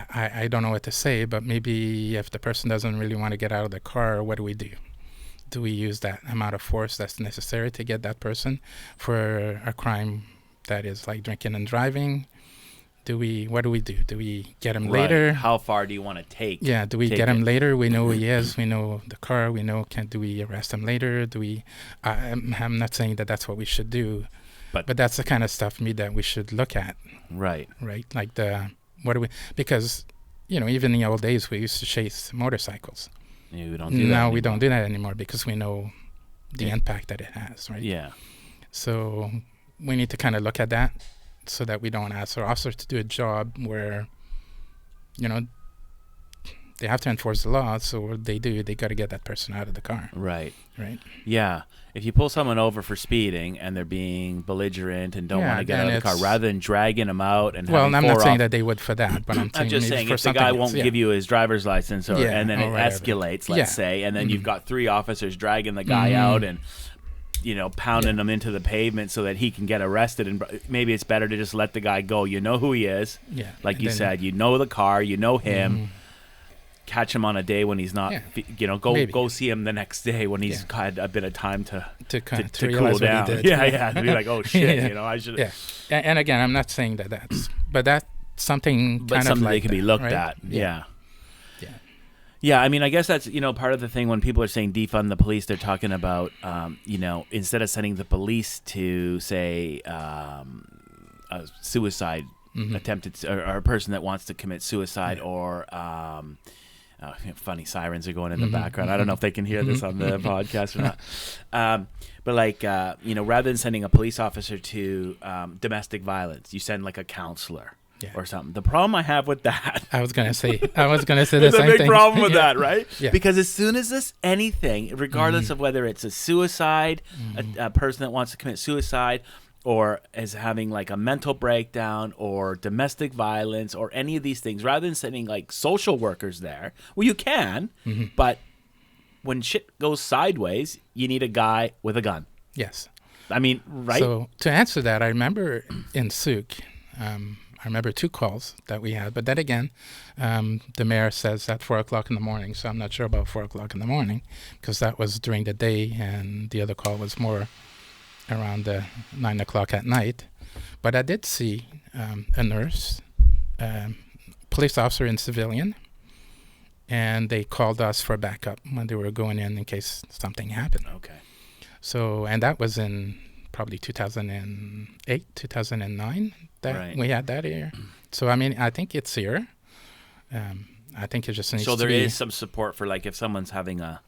S1: I don't know what to say, but maybe if the person doesn't really want to get out of the car, what do we do? Do we use that amount of force that's necessary to get that person for a crime that is like drinking and driving? What do we do? Do we get him
S2: Right.
S1: later?
S2: How far do you want to take?
S1: Yeah, do we
S2: take
S1: get him
S2: it?
S1: later? We know who he is. We know the car. We know. Do we arrest him later? Do we? I'm not saying that that's what we should do,
S2: But-
S1: but that's the kind of stuff that we should look at,
S2: Right.
S1: right? Like what do we? Because even in the old days we used to chase motorcycles.
S2: Yeah, we don't do that
S1: Now
S2: anymore.
S1: we don't do that anymore because we know the
S2: Yeah.
S1: impact that it has, right?
S2: Yeah.
S1: So we need to kind of look at that so that we don't ask our officers to do a job where, they have to enforce the law. So what they got to get that person out of the car,
S2: Right.
S1: right?
S2: Yeah. If you pull someone over for speeding and they're being belligerent and don't
S1: Yeah,
S2: want to get out
S1: then
S2: of the car,
S1: it's-
S2: rather than dragging them out and
S1: Well,
S2: having
S1: I'm
S2: four
S1: not saying
S2: off-
S1: that they would for that, but I'm
S2: I'm just
S1: maybe
S2: saying
S1: for
S2: if the
S1: something
S2: guy
S1: else,
S2: won't
S1: yeah.
S2: give you his driver's license
S1: Yeah,
S2: and then
S1: or
S2: it
S1: whatever.
S2: escalates, let's
S1: Yeah.
S2: say, and then you've
S1: Mhm.
S2: got 3 officers dragging the guy out and pounding him into the pavement so that he can get arrested, and maybe it's better to just let the guy go. You know who he is,
S1: Yeah,
S2: like
S1: and
S2: you
S1: then-
S2: said. You know the car, you know him.
S1: Mhm.
S2: Catch him on a day when he's not.
S1: Yeah.
S2: Go
S1: Maybe.
S2: see him the next day when he's had a bit of time to
S1: to
S2: cool
S1: realize
S2: down.
S1: what he did.
S2: Yeah, to be like, oh shit,
S1: Yeah.
S2: I should.
S1: Yeah, and again, I'm not saying but that's something
S2: But
S1: kind
S2: something
S1: of like
S2: they can be
S1: that,
S2: looked
S1: right?
S2: at.
S1: Yeah.
S2: Yeah, I mean, I guess that's, part of the thing when people are saying defund the police, they're talking about, instead of sending the police to, say, a suicide attempted, or a person that wants to commit suicide, or, funny sirens are going in the background. I don't know if they can hear this on the podcast or not. But rather than sending a police officer to domestic violence, you send like a counselor.
S1: Yeah.
S2: Or something. The problem I have with that,
S1: I was gonna say the
S2: there's
S1: same
S2: a big
S1: thing.
S2: problem with
S1: Yeah.
S2: that, right?
S1: Yeah.
S2: Because as soon as this anything, regardless of whether it's a suicide, a person that wants to commit suicide, or is having like a mental breakdown, or domestic violence, or any of these things, rather than sending like social workers there, well, you can, but when shit goes sideways, you need a guy with a gun.
S1: Yes.
S2: I mean, right?
S1: So to answer that, I remember in Souk, I remember 2 calls that we had, but then again, the mayor says at 4:00 in the morning, so I'm not sure about 4:00 in the morning, because that was during the day, and the other call was more around 9:00 at night. But I did see a nurse, police officer and civilian, and they called us for backup when they were going in case something happened.
S2: Okay.
S1: So, and that was in probably 2008, 2009 that
S2: Right.
S1: we had that here. So, I mean, I think it's here. I think it just needs
S2: So
S1: to
S2: there
S1: be.
S2: is some support for like if someone's having a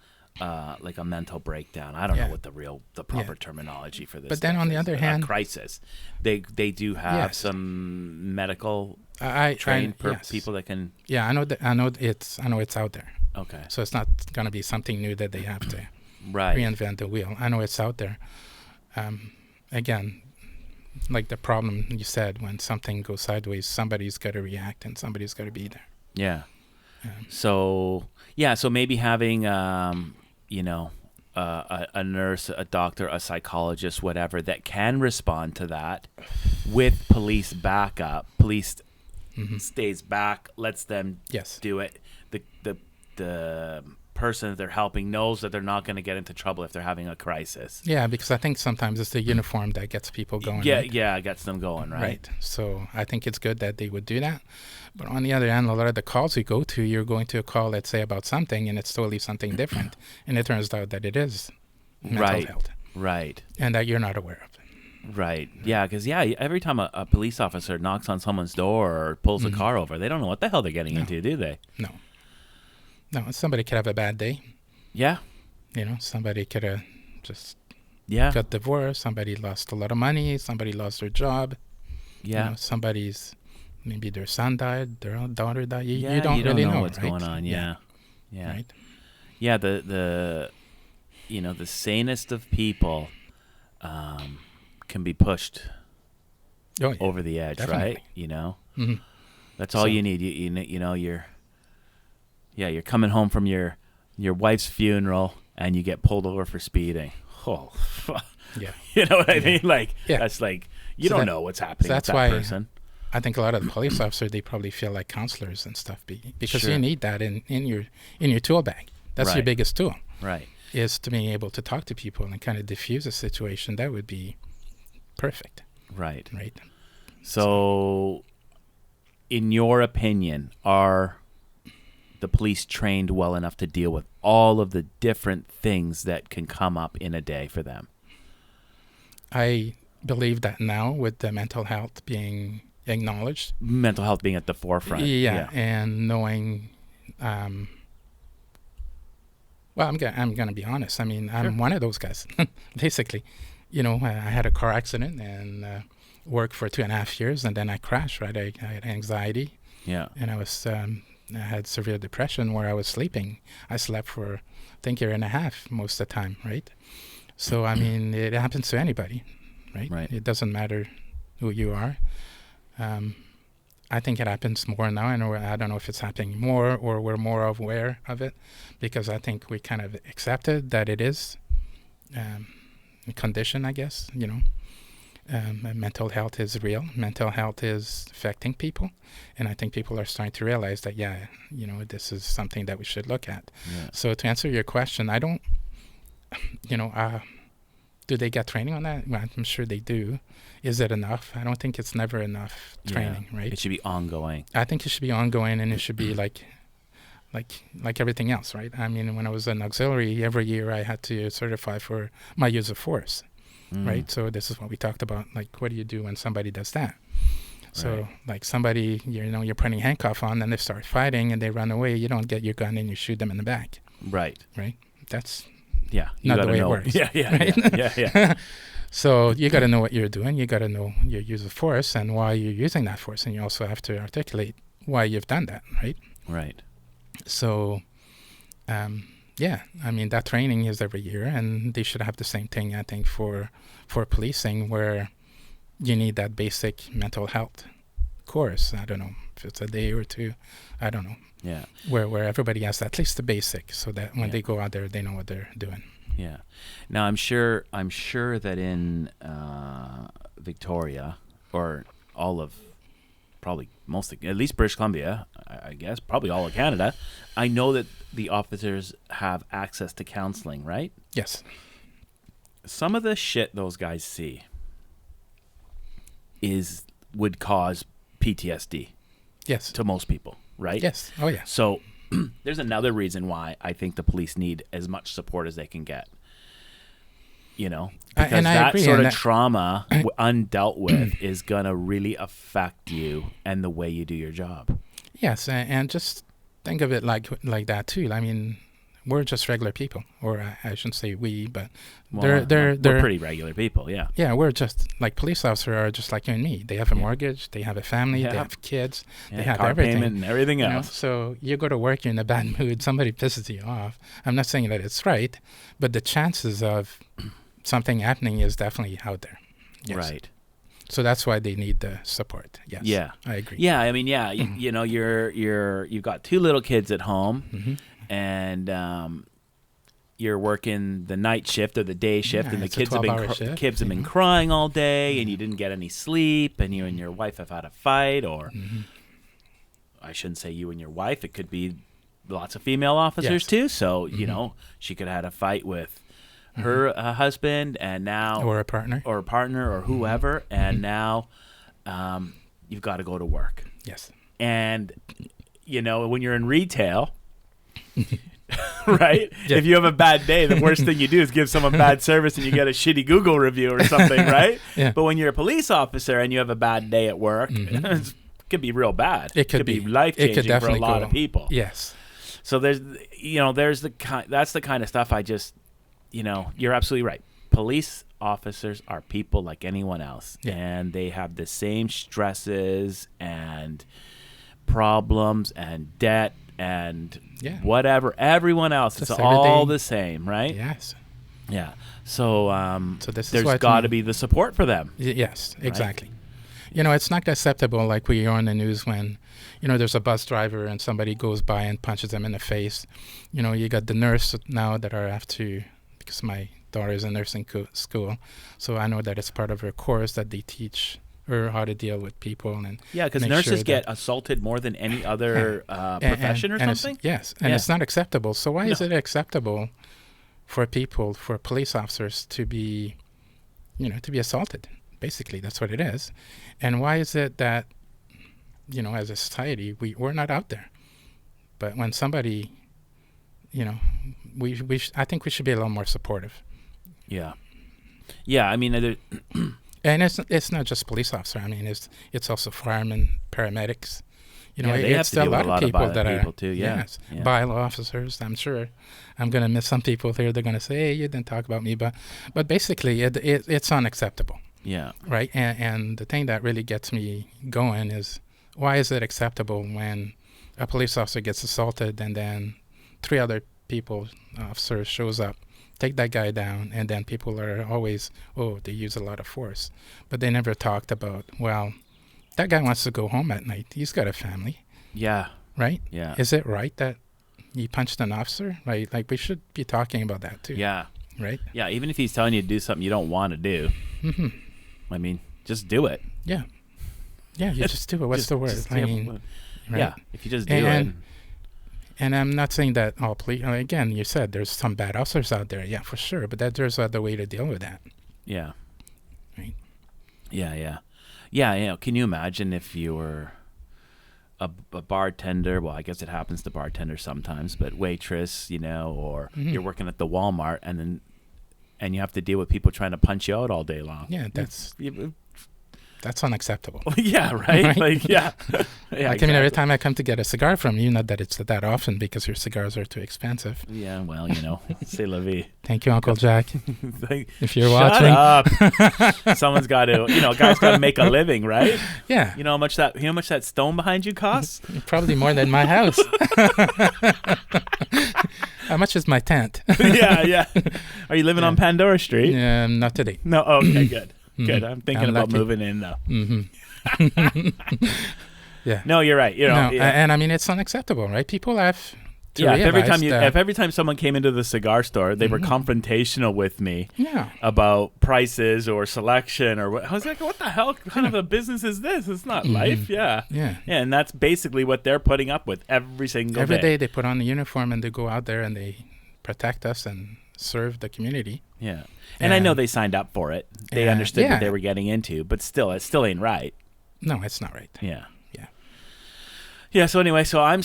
S2: like a mental breakdown. I don't know
S1: Yeah.
S2: what the proper terminology for this.
S1: But then
S2: stuff
S1: on the
S2: is.
S1: other
S2: A
S1: hand-
S2: crisis. They do have
S1: Yes.
S2: some medical
S1: I
S2: trained
S1: yes.
S2: people that can.
S1: Yeah, I know it's out there.
S2: Okay.
S1: So it's not going to be something new that they have to
S2: Right.
S1: reinvent the wheel. I know it's out there. Again, like the problem you said, when something goes sideways, somebody's got to react and somebody's got to be there.
S2: Yeah. So maybe having a nurse, a doctor, a psychologist, whatever that can respond to that with police backup. Police stays back, lets them
S1: Yes.
S2: do it. The person that they're helping knows that they're not going to get into trouble if they're having a crisis.
S1: Yeah, because I think sometimes it's the uniform that gets people going.
S2: Yeah,
S1: right?
S2: yeah, it gets them going, right?
S1: So I think it's good that they would do that. But on the other hand, a lot of the calls you go to, you're going to a call, let's say, about something, and it's totally something different. And it turns out that it is mental
S2: Right.
S1: health,
S2: Right.
S1: and that you're not aware of.
S2: Right. Yeah, because every time a police officer knocks on someone's door or pulls a car over, they don't know what the hell they're getting into, do they?
S1: No, somebody could have a bad day.
S2: Yeah.
S1: Somebody could have just
S2: Yeah.
S1: got divorced. Somebody lost a lot of money. Somebody lost their job.
S2: Yeah.
S1: Maybe their son died, their daughter died.
S2: Yeah,
S1: You don't really know
S2: what's
S1: right?
S2: going on. Yeah. Yeah.
S1: Right.
S2: Yeah, the sanest of people can be pushed
S1: Oh, yeah.
S2: over the edge,
S1: Definitely.
S2: right?
S1: Mhm.
S2: That's all
S1: So-
S2: you need. You're coming home from your wife's funeral and you get pulled over for speeding. Oh,
S1: Yeah.
S2: you know what I mean? Like
S1: Yeah.
S2: that's like you
S1: So
S2: don't
S1: that-
S2: know what's happening
S1: that's
S2: with that
S1: why
S2: person.
S1: I think a lot of the police officers, they probably feel like counselors and stuff because
S2: Sure.
S1: you need that in your tool bag. That's your
S2: Right.
S1: biggest tool,
S2: Right.
S1: is to be able to talk to people and kind of diffuse a situation. That would be perfect,
S2: Right.
S1: right?
S2: So, in your opinion, are the police trained well enough to deal with all of the different things that can come up in a day for them?
S1: I believe that now, with the mental health being acknowledged,
S2: mental health being at the forefront.
S1: Yeah. And knowing, well, I'm gonna be honest. I mean, I'm one of those guys, basically. You know, I had a car accident and worked for 2.5 years, and then I crashed. Right, I had anxiety.
S2: Yeah.
S1: And I had severe depression where I was sleeping. I slept for, I think, a year and a half most of the time. Right. So I mean, it happens to anybody. Right.
S2: Right.
S1: It doesn't matter who you are. I think it happens more now, and I don't know if it's happening more or we're more aware of it, because I think we kind of accepted that it is a condition, I guess, you know. Mental health is real. Mental health is affecting people, and I think people are starting to realize that, yeah, you know, this is something that we should look at.
S2: Yeah.
S1: So to answer your question, I don't, you know, do they get training on that? Well, I'm sure they do. Is it enough? I don't think it's never enough training, right?
S2: It should be ongoing.
S1: I think it should be ongoing, and it should be like everything else, right? I mean, when I was an auxiliary, every year I had to certify for my use of force, right? So this is what we talked about. Like, what do you do when somebody does that? So, like, somebody, you know, you're putting handcuff on, and they start fighting, and they run away. You don't get your gun and you shoot them in the back.
S2: Right.
S1: Right? That's
S2: not
S1: the way it works.
S2: Yeah.
S1: So you got to know what you're doing. You got to know your use of force and why you're using that force, and you also have to articulate why you've done that, right?
S2: Right.
S1: So, yeah, I mean, that training is every year, and they should have the same thing, I think, for policing, where you need that basic mental health course. I don't know if it's a day or two. I don't know.
S2: Yeah.
S1: Where everybody has at least the basic, so that when they go out there, they know what they're doing.
S2: Yeah. Now I'm sure that in Victoria, or all of, probably most, at least British Columbia, I guess, probably all of Canada, I know that the officers have access to counseling, right?
S1: Yes.
S2: Some of the shit those guys see would cause PTSD.
S1: Yes.
S2: To most people, right?
S1: Yes. Oh, yeah.
S2: So there's another reason why I think the police need as much support as they can get. You know, because that sort of trauma undealt with is going to really affect you and the way you do your job.
S1: Yes, and just think of it like that too. I mean, we're just regular people, or I shouldn't say we, but they're
S2: pretty regular people, yeah.
S1: Yeah, we're just like police officers are just like you and me. They have a mortgage, they have a family, they have kids, they have
S2: car
S1: everything,
S2: payment and everything else.
S1: You know? So you go to work, you're in a bad mood, somebody pisses you off. I'm not saying that it's right, but the chances of something happening is definitely out there. Yes.
S2: Right.
S1: So that's why they need the support. Yes. Yeah, I agree.
S2: Yeah, I mean, yeah, you know, you've got 2 little kids at home, and you're working the night shift or the day shift, and the kids have been crying all day, and you didn't get any sleep, and you and your wife have had a fight, or I shouldn't say you and your wife. It could be lots of female officers too. So you know, she could have had a fight with her husband, and now
S1: or a partner
S2: or whoever, and now you've got to go to work.
S1: Yes. And
S2: you know, when you're in retail, right? Yeah. If you have a bad day, the worst thing you do is give someone bad service and you get a shitty Google review or something, right?
S1: Yeah.
S2: But when you're a police officer and you have a bad day at work, it could be real bad.
S1: It could
S2: be life-changing for a lot of people.
S1: Yes.
S2: So that's the kind of stuff I just, you know, you're absolutely right. Police officers are people like anyone else, and they have the same stresses and problems and debt and whatever everyone else. It's all the same, right?
S1: Yes.
S2: Yeah. So
S1: this
S2: there's got to be the support for them.
S1: Yes, exactly. Right? You know, it's not acceptable like we hear on the news when, you know, there's a bus driver and somebody goes by and punches them in the face. You know, you got the nurse now that are because my daughter is in nursing school, so I know that it's part of her course that they teach her how to deal with people. And
S2: because nurses get assaulted more than any other profession or something.
S1: It's not acceptable. So why is it acceptable for police officers to be, you know, to be assaulted? Basically, that's what it is. And why is it that as a society, we're not out there. But when somebody, I think we should be a little more supportive.
S2: Yeah. Yeah, I mean,
S1: and it's not just police officer. I mean, it's also firemen, paramedics.
S2: they have to deal with a lot of
S1: people that
S2: people
S1: are
S2: too. Yeah.
S1: Yes, bylaw officers. I'm sure I'm going to miss some people here. They're going to say, "Hey, you didn't talk about me," but basically, it's unacceptable.
S2: Yeah.
S1: Right. And the thing that really gets me going is, why is it acceptable when a police officer gets assaulted and then 3 other officers shows up, take that guy down, and then people are always, they use a lot of force, but they never talked about, well, that guy wants to go home at night. He's got a family.
S2: Yeah.
S1: Right?
S2: Yeah.
S1: Is it right that he punched an officer? Right? Like, we should be talking about that too.
S2: Yeah.
S1: Right?
S2: Yeah, even if he's telling you to do something you don't want to do.
S1: Mm-hmm.
S2: I mean, just do it.
S1: Yeah. Yeah, you just do it. What's the word?
S2: Right? Yeah, if you just do it.
S1: And I'm not saying that all police, again, you said there's some bad officers out there. Yeah, for sure. But there's other way to deal with that.
S2: Yeah.
S1: Right.
S2: Yeah. Yeah, can you imagine if you were a bartender? Well, I guess it happens to bartenders sometimes, but waitress, or you're working at the Walmart and you have to deal with people trying to punch you out all day long.
S1: Yeah, that's unacceptable.
S2: Yeah, right? Like, yeah. Yeah,
S1: I mean, every time I come to get a cigar from you, not that it's that often because your cigars are too expensive.
S2: Yeah, well, c'est la vie.
S1: Thank you, Uncle Jack. If you're
S2: Shut
S1: watching.
S2: up. Someone's got to, a guy's got to make a living, right?
S1: Yeah.
S2: You know how much that stone behind you costs?
S1: Probably more than my house. How much is my tent?
S2: Yeah. Are you living on Pandora Street?
S1: Not today.
S2: No, okay, good. Good. I'm thinking about moving in though.
S1: Mm-hmm. Yeah.
S2: No, you're right.
S1: And I mean, it's unacceptable, right? People have to realize
S2: if every time someone came into the cigar store, they were confrontational with me
S1: Yeah.
S2: about prices or selection or what. I was like, what the hell kind of a business is this? It's not life. Yeah. And that's basically what they're putting up with every single
S1: Every day they put on the uniform and they go out there and they protect us and serve the community.
S2: Yeah. And I know they signed up for it. They understood what they were getting into, but still, it still ain't right.
S1: No, it's not right.
S2: Yeah.
S1: Yeah.
S2: Yeah. So anyway, I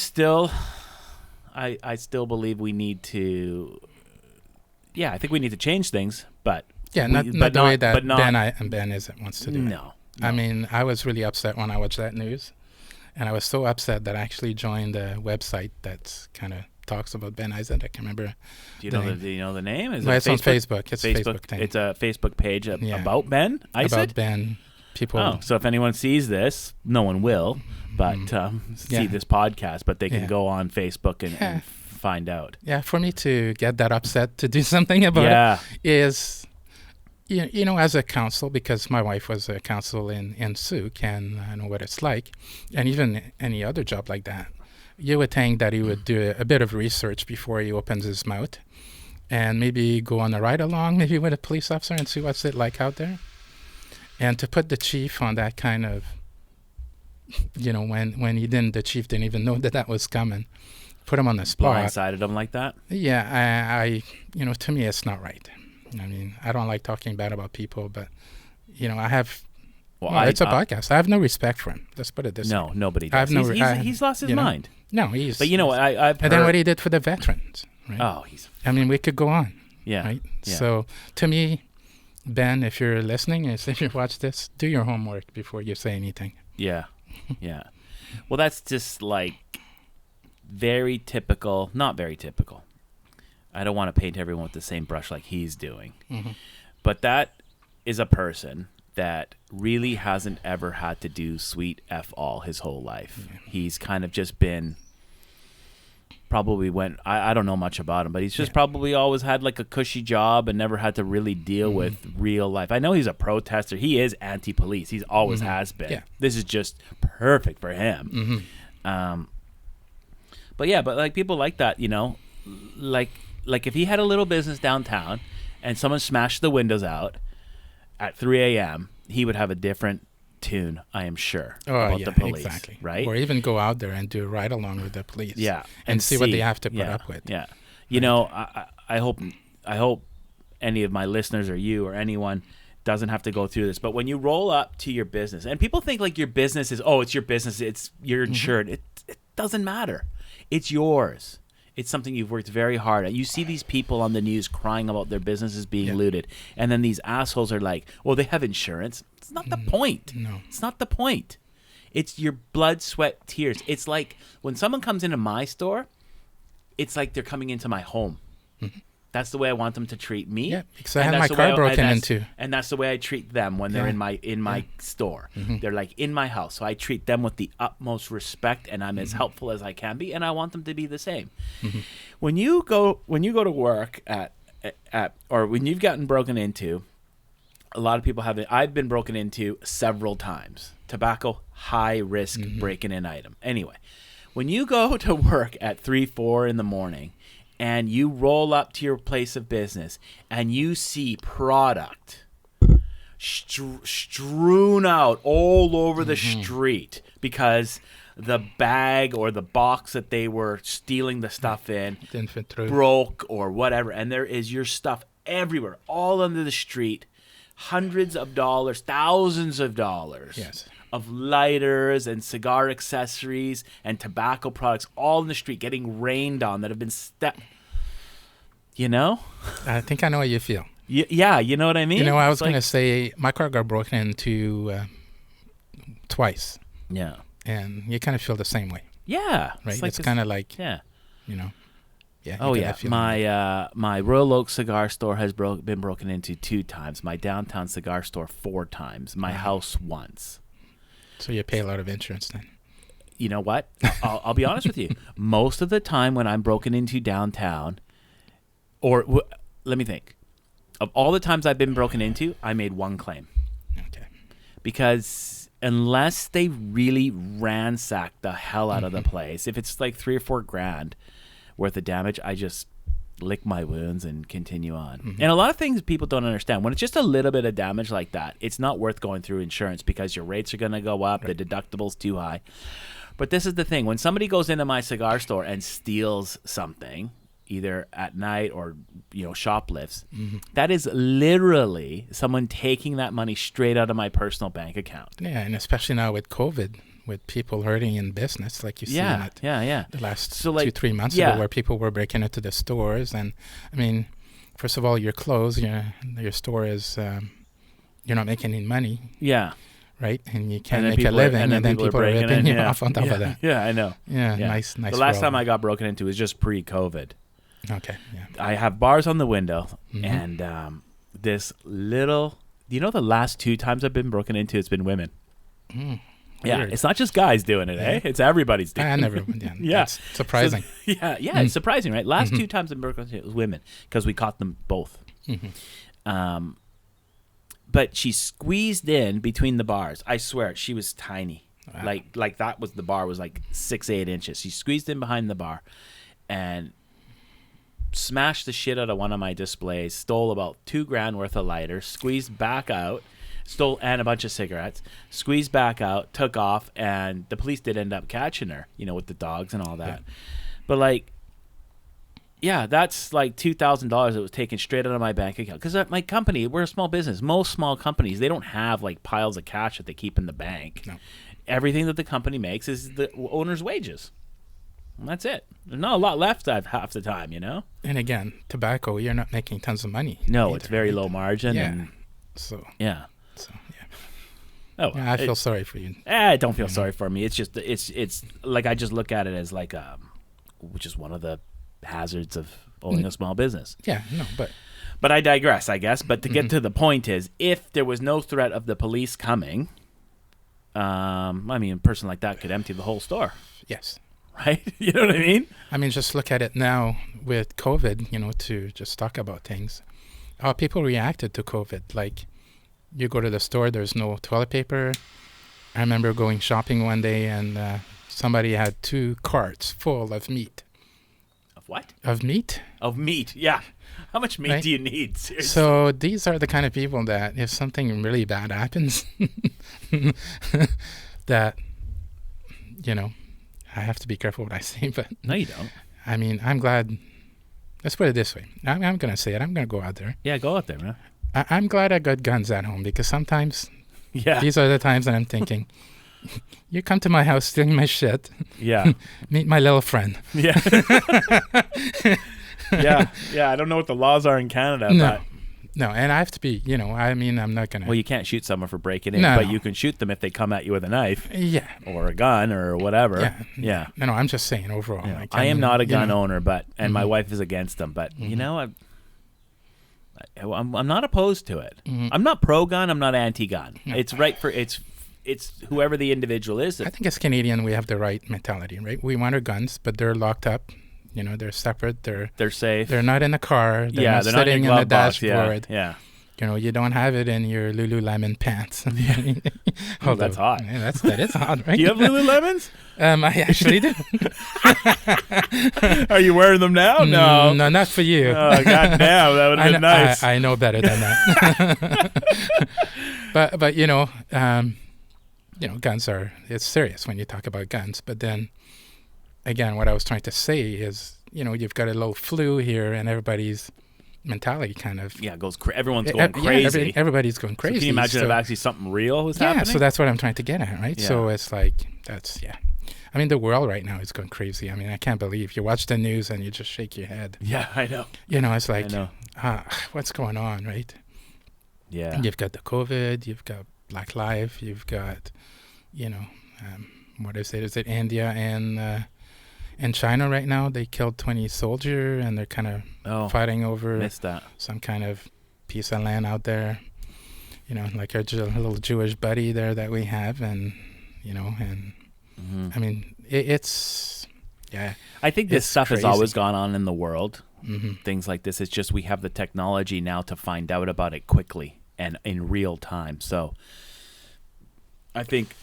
S2: still believe we need to. Yeah, I think we need to change things, but
S1: not the way that Ben wants to do it.
S2: No.
S1: I mean, I was really upset when I watched that news, and I was so upset that I actually joined a website that's kind of talks about Ben Isaac. I can remember.
S2: Do you know the name?
S1: It's on Facebook. It's a Facebook thing.
S2: It's a Facebook page about Ben Isaac?
S1: About Ben. People.
S2: Oh, so if anyone sees this, no one will, but see this podcast, but they can go on Facebook and find out.
S1: Yeah, for me to get that upset to do something about it is, as a counsel, because my wife was a counsel in Souk, and I know what it's like, and even any other job like that. You would think that he would do a bit of research before he opens his mouth and maybe go on a ride along, maybe with a police officer and see what's it like out there. And to put the chief on that kind of, when the chief didn't even know that was coming, put him on the spot.
S2: Blindsided him like that?
S1: Yeah, I to me, it's not right. I mean, I don't like talking bad about people, but, I have... Well, it's a podcast. I have no respect for him. Let's put it this way.
S2: No, nobody does. He's lost his mind.
S1: No, he's...
S2: But I've heard...
S1: And then what he did for the veterans, right?
S2: Oh,
S1: I mean, we could go on.
S2: Yeah.
S1: Right?
S2: Yeah.
S1: So, to me, Ben, if you're listening, if you watch this, do your homework before you say anything.
S2: Yeah. Yeah. Well, that's just like very typical... Not very typical. I don't want to paint everyone with the same brush like he's doing.
S1: Mm-hmm.
S2: But that is a person that really hasn't ever had to do sweet F all his whole life. Yeah. He's kind of just been I don't know much about him, but he's just probably always had like a cushy job and never had to really deal with real life. I know he's a protester. He is anti-police. He's always has been. Yeah. This is just perfect for him. Mm-hmm. But like people like that, like if he had a little business downtown and someone smashed the windows out at 3 a.m., he would have a different tune, I am sure, about the police. Exactly. Right? Or
S1: even go out there and do a ride along with the police.
S2: Yeah.
S1: And see what they have to put up with.
S2: Yeah. I hope any of my listeners or you or anyone doesn't have to go through this. But when you roll up to your business, and people think like your business is, it's your business, you're insured. It doesn't matter. It's yours. It's something you've worked very hard at. You see these people on the news crying about their businesses being looted. And then these assholes are like, well, they have insurance. It's not the point.
S1: No.
S2: It's not the point. It's your blood, sweat, tears. It's like when someone comes into my store, it's like they're coming into my home. That's the way I want them to treat me.
S1: Yeah, because I had my car broken into.
S2: And that's the way I treat them when they're in my store. They're like in my house. So I treat them with the utmost respect, and I'm as helpful as I can be, and I want them to be the same. When you go to work at or when you've gotten broken into, a lot of people have it. I've been broken into several times. Tobacco, high risk breaking in item. Anyway, when you go to work at 3-4 in the morning, and you roll up to your place of business and you see product strewn out all over the street because the bag or the box that they were stealing the stuff in broke or whatever, and there is your stuff everywhere, all under the street, hundreds of dollars, thousands of dollars of lighters and cigar accessories and tobacco products all in the street getting rained on that have been you know?
S1: I think I know how you feel.
S2: Yeah, you know what I mean?
S1: You know, I was going to say my car got broken into twice.
S2: Yeah.
S1: And you kind of feel the same way.
S2: Yeah.
S1: Right? It's kind of like, you know. Yeah.
S2: Oh, yeah. My Royal Oak cigar store has been broken into 2 times. My downtown cigar store 4 times. My house once.
S1: So you pay a lot of insurance then.
S2: You know what? I'll be honest with you. Most of the time when I'm broken into downtown, let me think. Of all the times I've been broken into, I made 1 claim.
S1: Okay.
S2: Because unless they really ransack the hell out of the place, if it's like $3 or $4 grand worth of damage, I just lick my wounds and continue on. And a lot of things people don't understand. When it's just a little bit of damage like that, it's not worth going through insurance because your rates are going to go up, the deductible's too high. But this is the thing. When somebody goes into my cigar store and steals something, either at night or, shoplifts, that is literally someone taking that money straight out of my personal bank account.
S1: Yeah, and especially now with COVID, with people hurting in business, like you see in it the last 2-3 months ago, where people were breaking into the stores. And, I mean, first of all, you're closed. Your store is, you're not making any money.
S2: Yeah.
S1: Right? And you can't make a living, and then people are ripping you off on top of that.
S2: Yeah, I know.
S1: Yeah, nice.
S2: The last time I got broken into was just pre-COVID.
S1: Okay, yeah.
S2: I have bars on the window, and this little... the last 2 times I've been broken into, it's been women. Yeah, it's not just guys doing it, eh? It's everybody's doing it.
S1: And everyone, yeah. It's surprising.
S2: So, it's surprising, right? Last 2 times I've been broken into, it was women, because we caught them both. But she squeezed in between the bars. I swear, she was tiny. Wow. Like that was the bar was like 6-8 inches. She squeezed in behind the bar and smashed the shit out of one of my displays, stole about $2 grand worth of lighters, squeezed back out, and a bunch of cigarettes, squeezed back out, took off, and the police did end up catching her, with the dogs and all that. But that's like $2,000 that was taken straight out of my bank account. Because my company, we're a small business. Most small companies, they don't have like piles of cash that they keep in the bank. No. Everything that the company makes is the owner's wages. And that's it. There's not a lot left half the time,
S1: And again, tobacco, you're not making tons of money.
S2: No,
S1: either,
S2: it's very low margin.
S1: Yeah.
S2: And
S1: yeah.
S2: Oh,
S1: I feel sorry for you.
S2: Don't feel sorry for me. It's just it's like I just look at it as like which is one of the hazards of owning a small business.
S1: Yeah, no,
S2: but I digress, I guess. But to get to the point is, if there was no threat of the police coming, a person like that could empty the whole store.
S1: Yes.
S2: Right? You know what I mean?
S1: I mean, just look at it now with COVID, to just talk about things. How people reacted to COVID. Like, you go to the store, there's no toilet paper. I remember going shopping one day, and somebody had 2 carts full of meat.
S2: Of what?
S1: Of meat.
S2: Of meat, yeah. How much meat do you need? Seriously?
S1: So these are the kind of people that if something really bad happens, that, I have to be careful what I say, but...
S2: No, you don't.
S1: I mean, I'm glad... Let's put it this way. I'm going to say it. I'm going to go out there.
S2: Yeah, go out there, man.
S1: I'm glad I got guns at home because sometimes
S2: Yeah.
S1: these are the times that I'm thinking, you come to my house stealing my shit.
S2: Yeah.
S1: Meet my little friend.
S2: Yeah. Yeah. I don't know what the laws are in Canada,
S1: No.
S2: but
S1: No, and I have to be, I mean, I'm not going to.
S2: well, you can't shoot someone for breaking in,
S1: No.
S2: but you can shoot them if they come at you with a knife
S1: Yeah.
S2: or a gun or whatever.
S1: Yeah.
S2: Yeah.
S1: No, I'm just saying overall.
S2: Yeah.
S1: Like,
S2: I am
S1: mean,
S2: not a
S1: you
S2: gun
S1: know,
S2: owner, and my
S1: Mhm.
S2: wife is against them. But
S1: Mhm.
S2: I'm not opposed to it.
S1: Mhm.
S2: I'm not pro-gun. I'm not anti-gun.
S1: No.
S2: It's right for it's whoever the individual is.
S1: I think as Canadian, we have the right mentality, right? We want our guns, but they're locked up. They're separate.
S2: They're safe.
S1: They're not in the car. They're not
S2: they're not
S1: sitting
S2: in
S1: in
S2: your
S1: the
S2: glove box.
S1: dashboard.
S2: Yeah.
S1: You don't have it in your Lululemon pants.
S2: That's hot.
S1: Yeah, that is hot, right?
S2: Do you have Lululemons?
S1: I actually do.
S2: Are you wearing them now? No.
S1: No, not for you.
S2: Oh, goddamn, that would have been nice.
S1: I know better than that. but guns it's serious when you talk about guns. But then, again, what I was trying to say is, you've got a little flu here, and everybody's mentality kind of
S2: everyone's going crazy.
S1: Everybody's going crazy.
S2: So can you imagine if actually something real was happening?
S1: Yeah, so that's what I'm trying to get at, right?
S2: Yeah.
S1: So it's like I mean, the world right now is going crazy. I mean, I can't believe you watch the news and you just shake your head.
S2: Yeah, I know.
S1: It's like,
S2: I know.
S1: what's going on, right?
S2: Yeah.
S1: You've got the COVID, you've got Black Lives, you've got, what is it? Is it India and China right now? They killed 20 soldiers and they're kind of fighting over
S2: Missed that.
S1: some kind of piece of land out there. Like our little Jewish buddy there that we have, and I mean, it's
S2: I think this stuff
S1: crazy.
S2: has always gone on in the world.
S1: Mm-hmm.
S2: Things like this. It's just we have the technology now to find out about it quickly and in real time. So I think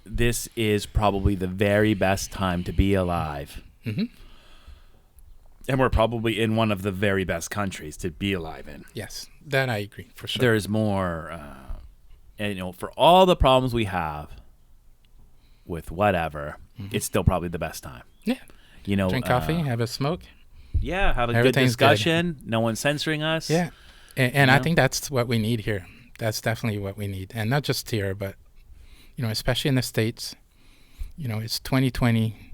S2: this is probably the very best time to be alive.
S1: Mm-hmm.
S2: And we're probably in one of the very best countries to be alive in.
S1: Yes, that I agree for sure.
S2: There's more, and for all the problems we have with whatever, it's still probably the best time.
S1: Yeah. Drink coffee, have a smoke.
S2: Yeah, have a good discussion. No one's censoring us.
S1: Yeah, and I think that's what we need here. That's definitely what we need, and not just here, but especially in the States. It's 2020.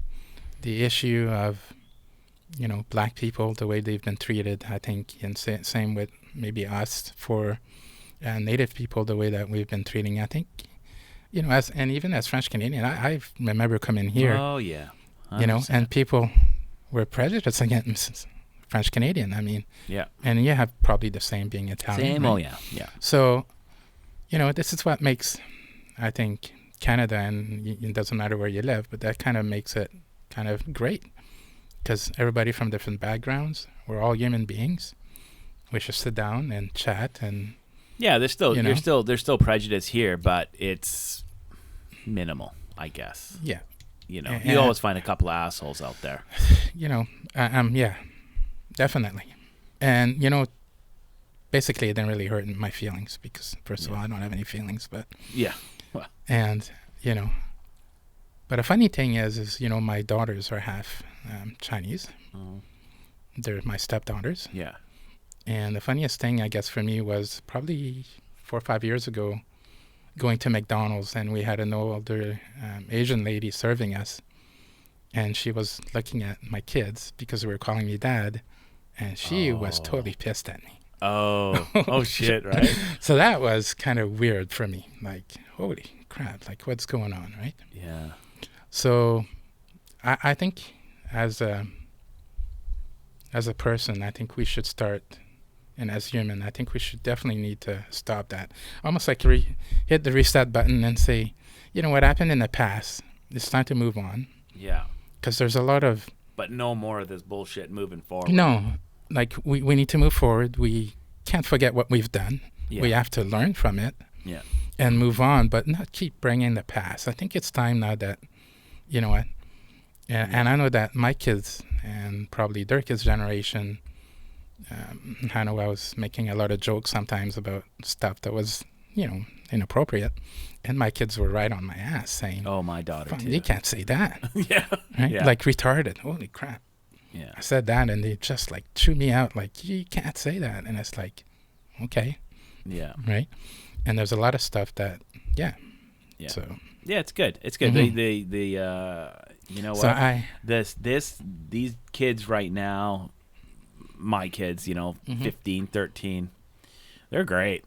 S1: The issue of Black people, the way they've been treated, I think, and same with maybe us for Native people, the way that we've been treating. I think, even as French Canadian, I remember coming here.
S2: Oh yeah. 100%.
S1: And people were prejudiced against French Canadian. I mean,
S2: yeah.
S1: And you have probably the same being Italian.
S2: Same.
S1: Right?
S2: Oh yeah. Yeah.
S1: So, this is what makes, I think, Canada, and it doesn't matter where you live, but that kind of makes it kind of great. Because everybody from different backgrounds, we're all human beings. We should sit down and chat and.
S2: Yeah, there's still prejudice here, but it's minimal, I guess.
S1: Yeah.
S2: You always find a couple of assholes out there.
S1: Yeah, definitely. And basically, it didn't really hurt my feelings because first of all, I don't have any feelings, but.
S2: Yeah. Well.
S1: And but a funny thing is my daughters are half Chinese.
S2: Oh.
S1: They're my stepdaughters.
S2: Yeah.
S1: And the funniest thing, I guess, for me was probably 4 or 5 years ago, going to McDonald's, and we had an older Asian lady serving us, and she was looking at my kids because they were calling me dad, and she was totally pissed at me.
S2: Oh shit, right?
S1: So that was kind of weird for me. Like, holy crap, like what's going on, right?
S2: Yeah.
S1: So I think as a person, I think we should start, and as human, I think we should definitely need to stop that. Almost like hit the reset button and say, what happened in the past, it's time to move on.
S2: Yeah.
S1: Because there's a lot of...
S2: But no more of this bullshit moving forward.
S1: No. Like, we need to move forward. We can't forget what we've done. Yeah. We have to learn from it.
S2: Yeah.
S1: And move on, but not keep bringing the past. I think it's time now that, and I know that my kids and probably their kids' generation, I know I was making a lot of jokes sometimes about stuff that was, inappropriate. And my kids were right on my ass saying,
S2: oh, my daughter too.
S1: You can't say that.
S2: Yeah.
S1: Right?
S2: Yeah.
S1: Like retarded. Holy crap.
S2: Yeah.
S1: I said that, and they just like threw me out. Like, you can't say that. And it's like, okay,
S2: Yeah.
S1: right. And there's a lot of stuff that, yeah.
S2: Yeah.
S1: So
S2: yeah, it's good. It's good. You know
S1: so
S2: what? These kids right now, my kids, 15, 13, they're great.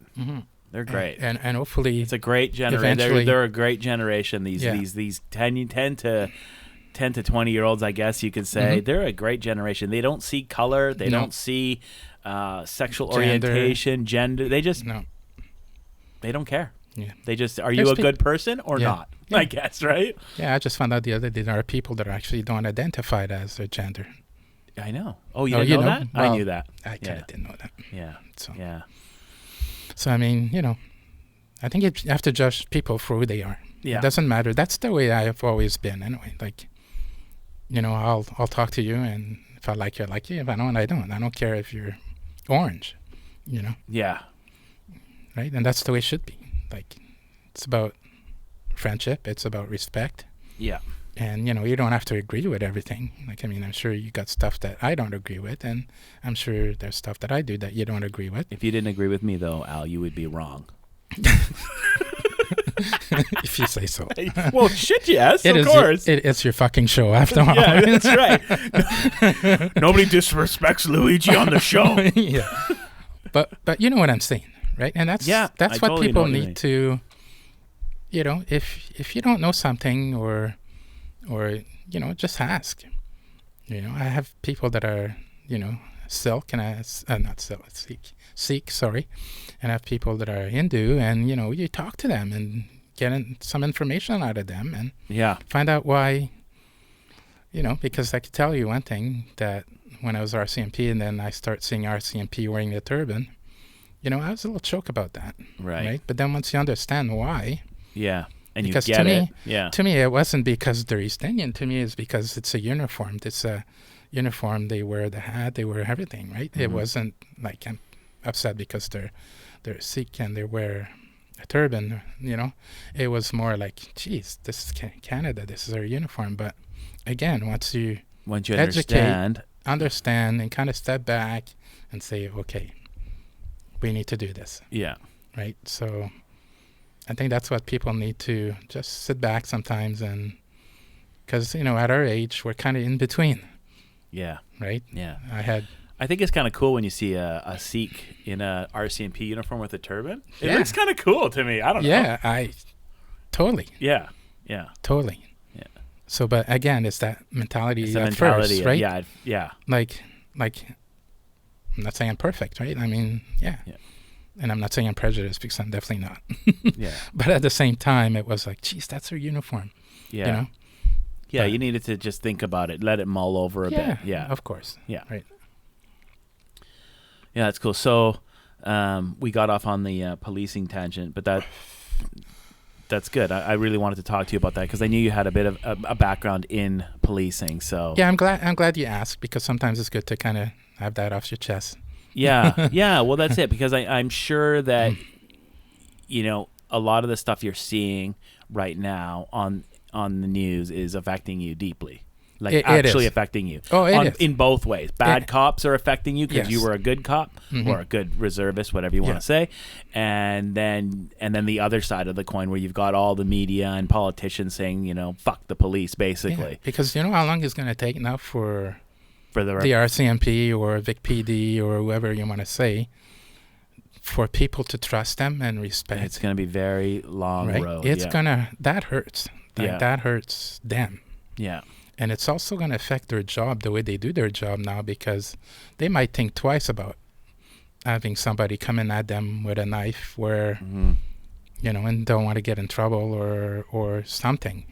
S2: They're great.
S1: And hopefully
S2: it's a great generation. They're a great generation. These 10 to 20-year-olds, I guess you could say, they're a great generation. They don't see color. They don't see sexual orientation, gender. They just they don't care.
S1: Yeah.
S2: They just, are you a good person or not?
S1: Yeah.
S2: I guess, right?
S1: Yeah, I just found out the other day there are people that actually don't identify as their gender.
S2: I know. Oh, you didn't know that?
S1: Well,
S2: I knew that.
S1: I kind of didn't know that.
S2: Yeah.
S1: So,
S2: yeah.
S1: So, I mean, I think you have to judge people for who they are.
S2: Yeah.
S1: It doesn't matter. That's the way I've always been anyway. Like, I'll talk to you, and if I like you, I like you. If I don't, I don't. I don't care if you're orange,
S2: Yeah.
S1: Right? And that's the way it should be. Like, it's about friendship. It's about respect.
S2: Yeah.
S1: And, you don't have to agree with everything. Like, I mean, I'm sure you got stuff that I don't agree with, and I'm sure there's stuff that I do that you don't agree with.
S2: If you didn't agree with me, though, Al, you would be wrong.
S1: If you say so.
S2: Well, shit, yes, of course.
S1: It's your fucking show after all.
S2: Yeah, that's right. Nobody disrespects Luigi on the show.
S1: Yeah. But you know what I'm saying, right? And that's what
S2: totally
S1: people need to, if you don't know something or just ask. I have people that are, Sikh, sorry, and I have people that are Hindu, and you talk to them and get some information out of them and find out why. Because I could tell you one thing, that when I was RCMP and then I start seeing RCMP wearing the turban, I was a little choked about that. Right. But then once you understand why.
S2: Yeah. And
S1: because
S2: you get it. Yeah.
S1: To me, it wasn't because they're East Indian. To me, it's because it's a uniform. It's a uniform. They wear the hat. They wear everything, right? It wasn't like I'm upset because they're Sikh and they wear a turban, It was more like, geez, this is Canada. This is our uniform. But again, once you
S2: educate,
S1: understand, and kind of step back and say, okay, we need to do this.
S2: Yeah.
S1: Right? So I think that's what people need to just sit back sometimes, and because, at our age, we're kind of in between.
S2: Yeah.
S1: Right?
S2: Yeah.
S1: I
S2: think it's kind of cool when you see a Sikh in a RCMP uniform with a turban. It looks kind of cool to me. I don't know.
S1: Yeah, totally.
S2: Yeah. Yeah.
S1: Totally.
S2: Yeah.
S1: So, but again, it's that mentality
S2: first,
S1: right?
S2: Yeah. Yeah.
S1: Like, I'm not saying I'm perfect, right? I mean, yeah. And I'm not saying I'm prejudiced, because I'm definitely not.
S2: Yeah.
S1: But at the same time, it was like, geez, that's her uniform.
S2: Yeah. Yeah, but you needed to just think about it, let it mull over a bit. Yeah.
S1: Of course.
S2: Yeah.
S1: Right.
S2: Yeah, that's cool. So we got off on the policing tangent, but that's good. I really wanted to talk to you about that because I knew you had a bit of a background in policing. So
S1: yeah, I'm glad you asked, because sometimes it's good to kind of have that off your chest.
S2: Yeah, yeah. Well, that's it, because I'm sure that a lot of the stuff you're seeing right now on the news is affecting you deeply. Like actually affecting you.
S1: Oh, it is.
S2: In both ways. Bad cops are affecting you because you were a good cop or a good reservist, whatever you want to say. And then the other side of the coin, where you've got all the media and politicians saying, fuck the police, basically.
S1: Yeah, because you know how long it's going to take now for the RCMP or Vic PD or whoever you want to say, for people to trust them and respect.
S2: It's going to be very long road.
S1: It's that hurts. That hurts them.
S2: Yeah.
S1: And it's also going to affect their job, the way they do their job now, because they might think twice about having somebody coming at them with a knife where, and don't want to get in trouble or something.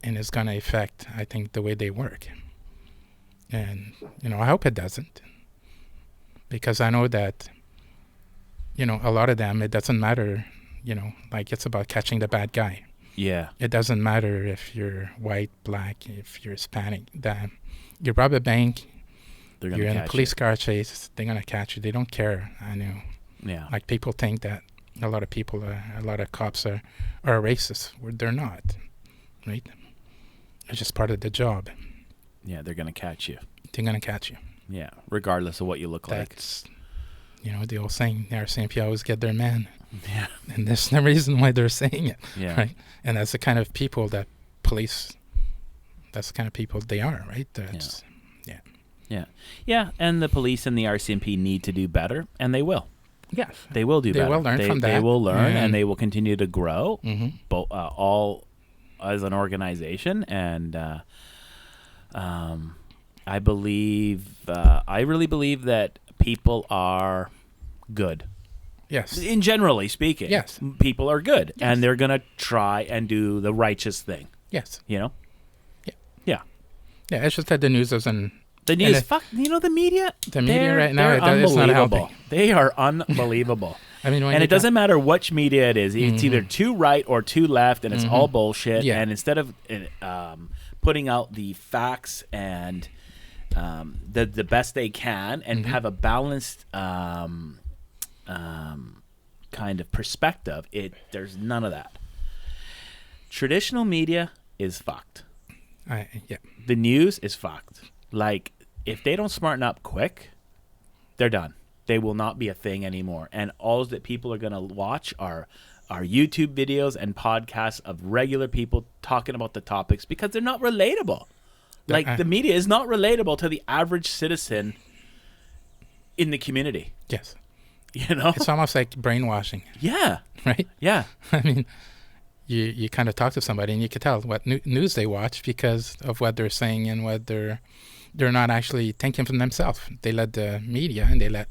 S1: And it's going to affect, I think, the way they work. And, I hope it doesn't. Because I know that, a lot of them, it doesn't matter, it's about catching the bad guy.
S2: Yeah.
S1: It doesn't matter if you're white, black, if you're Hispanic. You rob a bank, you're in a police car chase, they're going to catch you. They don't care. I know.
S2: Yeah.
S1: Like, people think that a lot of cops are racist. They're not, right? It's just part of the job.
S2: Yeah, they're going to catch you.
S1: they're gonna catch you.
S2: Yeah, regardless of what you look like.
S1: That's, the old saying, the RCMP always get their man.
S2: Yeah.
S1: And there's no reason why they're saying it.
S2: Yeah.
S1: Right? And that's the kind of people that police, that's the kind of people they are, right? That's,
S2: Yeah, and the police and the RCMP need to do better, and they will.
S1: Yes.
S2: They will do better.
S1: They will learn from that.
S2: They will learn, and they will continue to grow,
S1: Mm-hmm.
S2: all as an organization. And I really believe that people are good.
S1: Yes.
S2: In generally speaking,
S1: Yes.
S2: people are good,
S1: Yes.
S2: and they're going to try and do the righteous thing.
S1: Yes.
S2: Yeah.
S1: Yeah, it's just that the news doesn't.
S2: The news, the media.
S1: The media right now,
S2: they're
S1: it's not
S2: unbelievable.
S1: helping.
S2: They are unbelievable.
S1: I mean,
S2: and it doesn't matter which media it is. It's either too right or too left, and it's all bullshit.
S1: Yeah.
S2: And instead of putting out the facts and the best they can, and have a balanced kind of perspective, there's none of that. Traditional media is fucked.
S1: Yeah.
S2: The news is fucked. Like, if they don't smarten up quick, they're done. They will not be a thing anymore. And all that people are going to watch are YouTube videos and podcasts of regular people talking about the topics because they're not relatable. Like, the media is not relatable to the average citizen in the community.
S1: Yes.
S2: It's
S1: almost like brainwashing.
S2: Yeah.
S1: Right?
S2: Yeah.
S1: I mean, you kind of talk to somebody and you can tell what news they watch because of what they're saying and what they're not actually thinking from themselves. They let the media and they let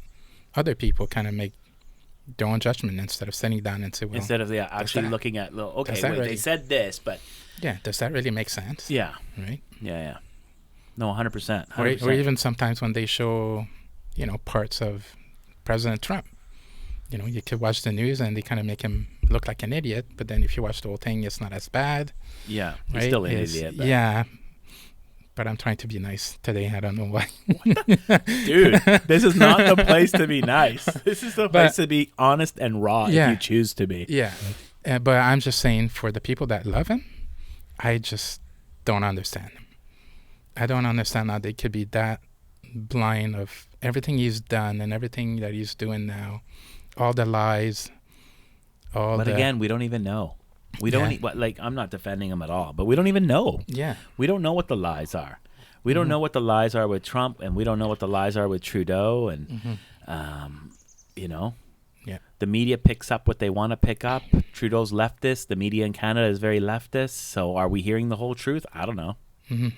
S1: other people kind of make their own judgment instead of sitting down and say, well,
S2: instead of actually looking at, they said this, but
S1: yeah, does that really make sense?
S2: Yeah.
S1: Right?
S2: Yeah. No, 100%.
S1: Or even sometimes when they show, parts of President Trump, you could watch the news and they kind of make him look like an idiot, but then if you watch the whole thing, it's not as bad.
S2: Yeah, he's
S1: right?
S2: still an idiot. But.
S1: Yeah, but I'm trying to be nice today. I don't know why.
S2: Dude, this is not the place to be nice. This is the place to be honest and raw if you choose to be.
S1: Yeah, but I'm just saying for the people that love him, I just don't understand him. I don't understand how they could be that blind of everything he's done and everything that he's doing now. All the lies.
S2: But again, we don't even know. We don't I'm not defending him at all, but we don't even know.
S1: Yeah.
S2: We don't know what the lies are. We don't know what the lies are with Trump, and we don't know what the lies are with Trudeau, and
S1: Yeah.
S2: The media picks up what they want to pick up. Trudeau's leftist. The media in Canada is very leftist. So are we hearing the whole truth? I don't know.
S1: Mm-hmm.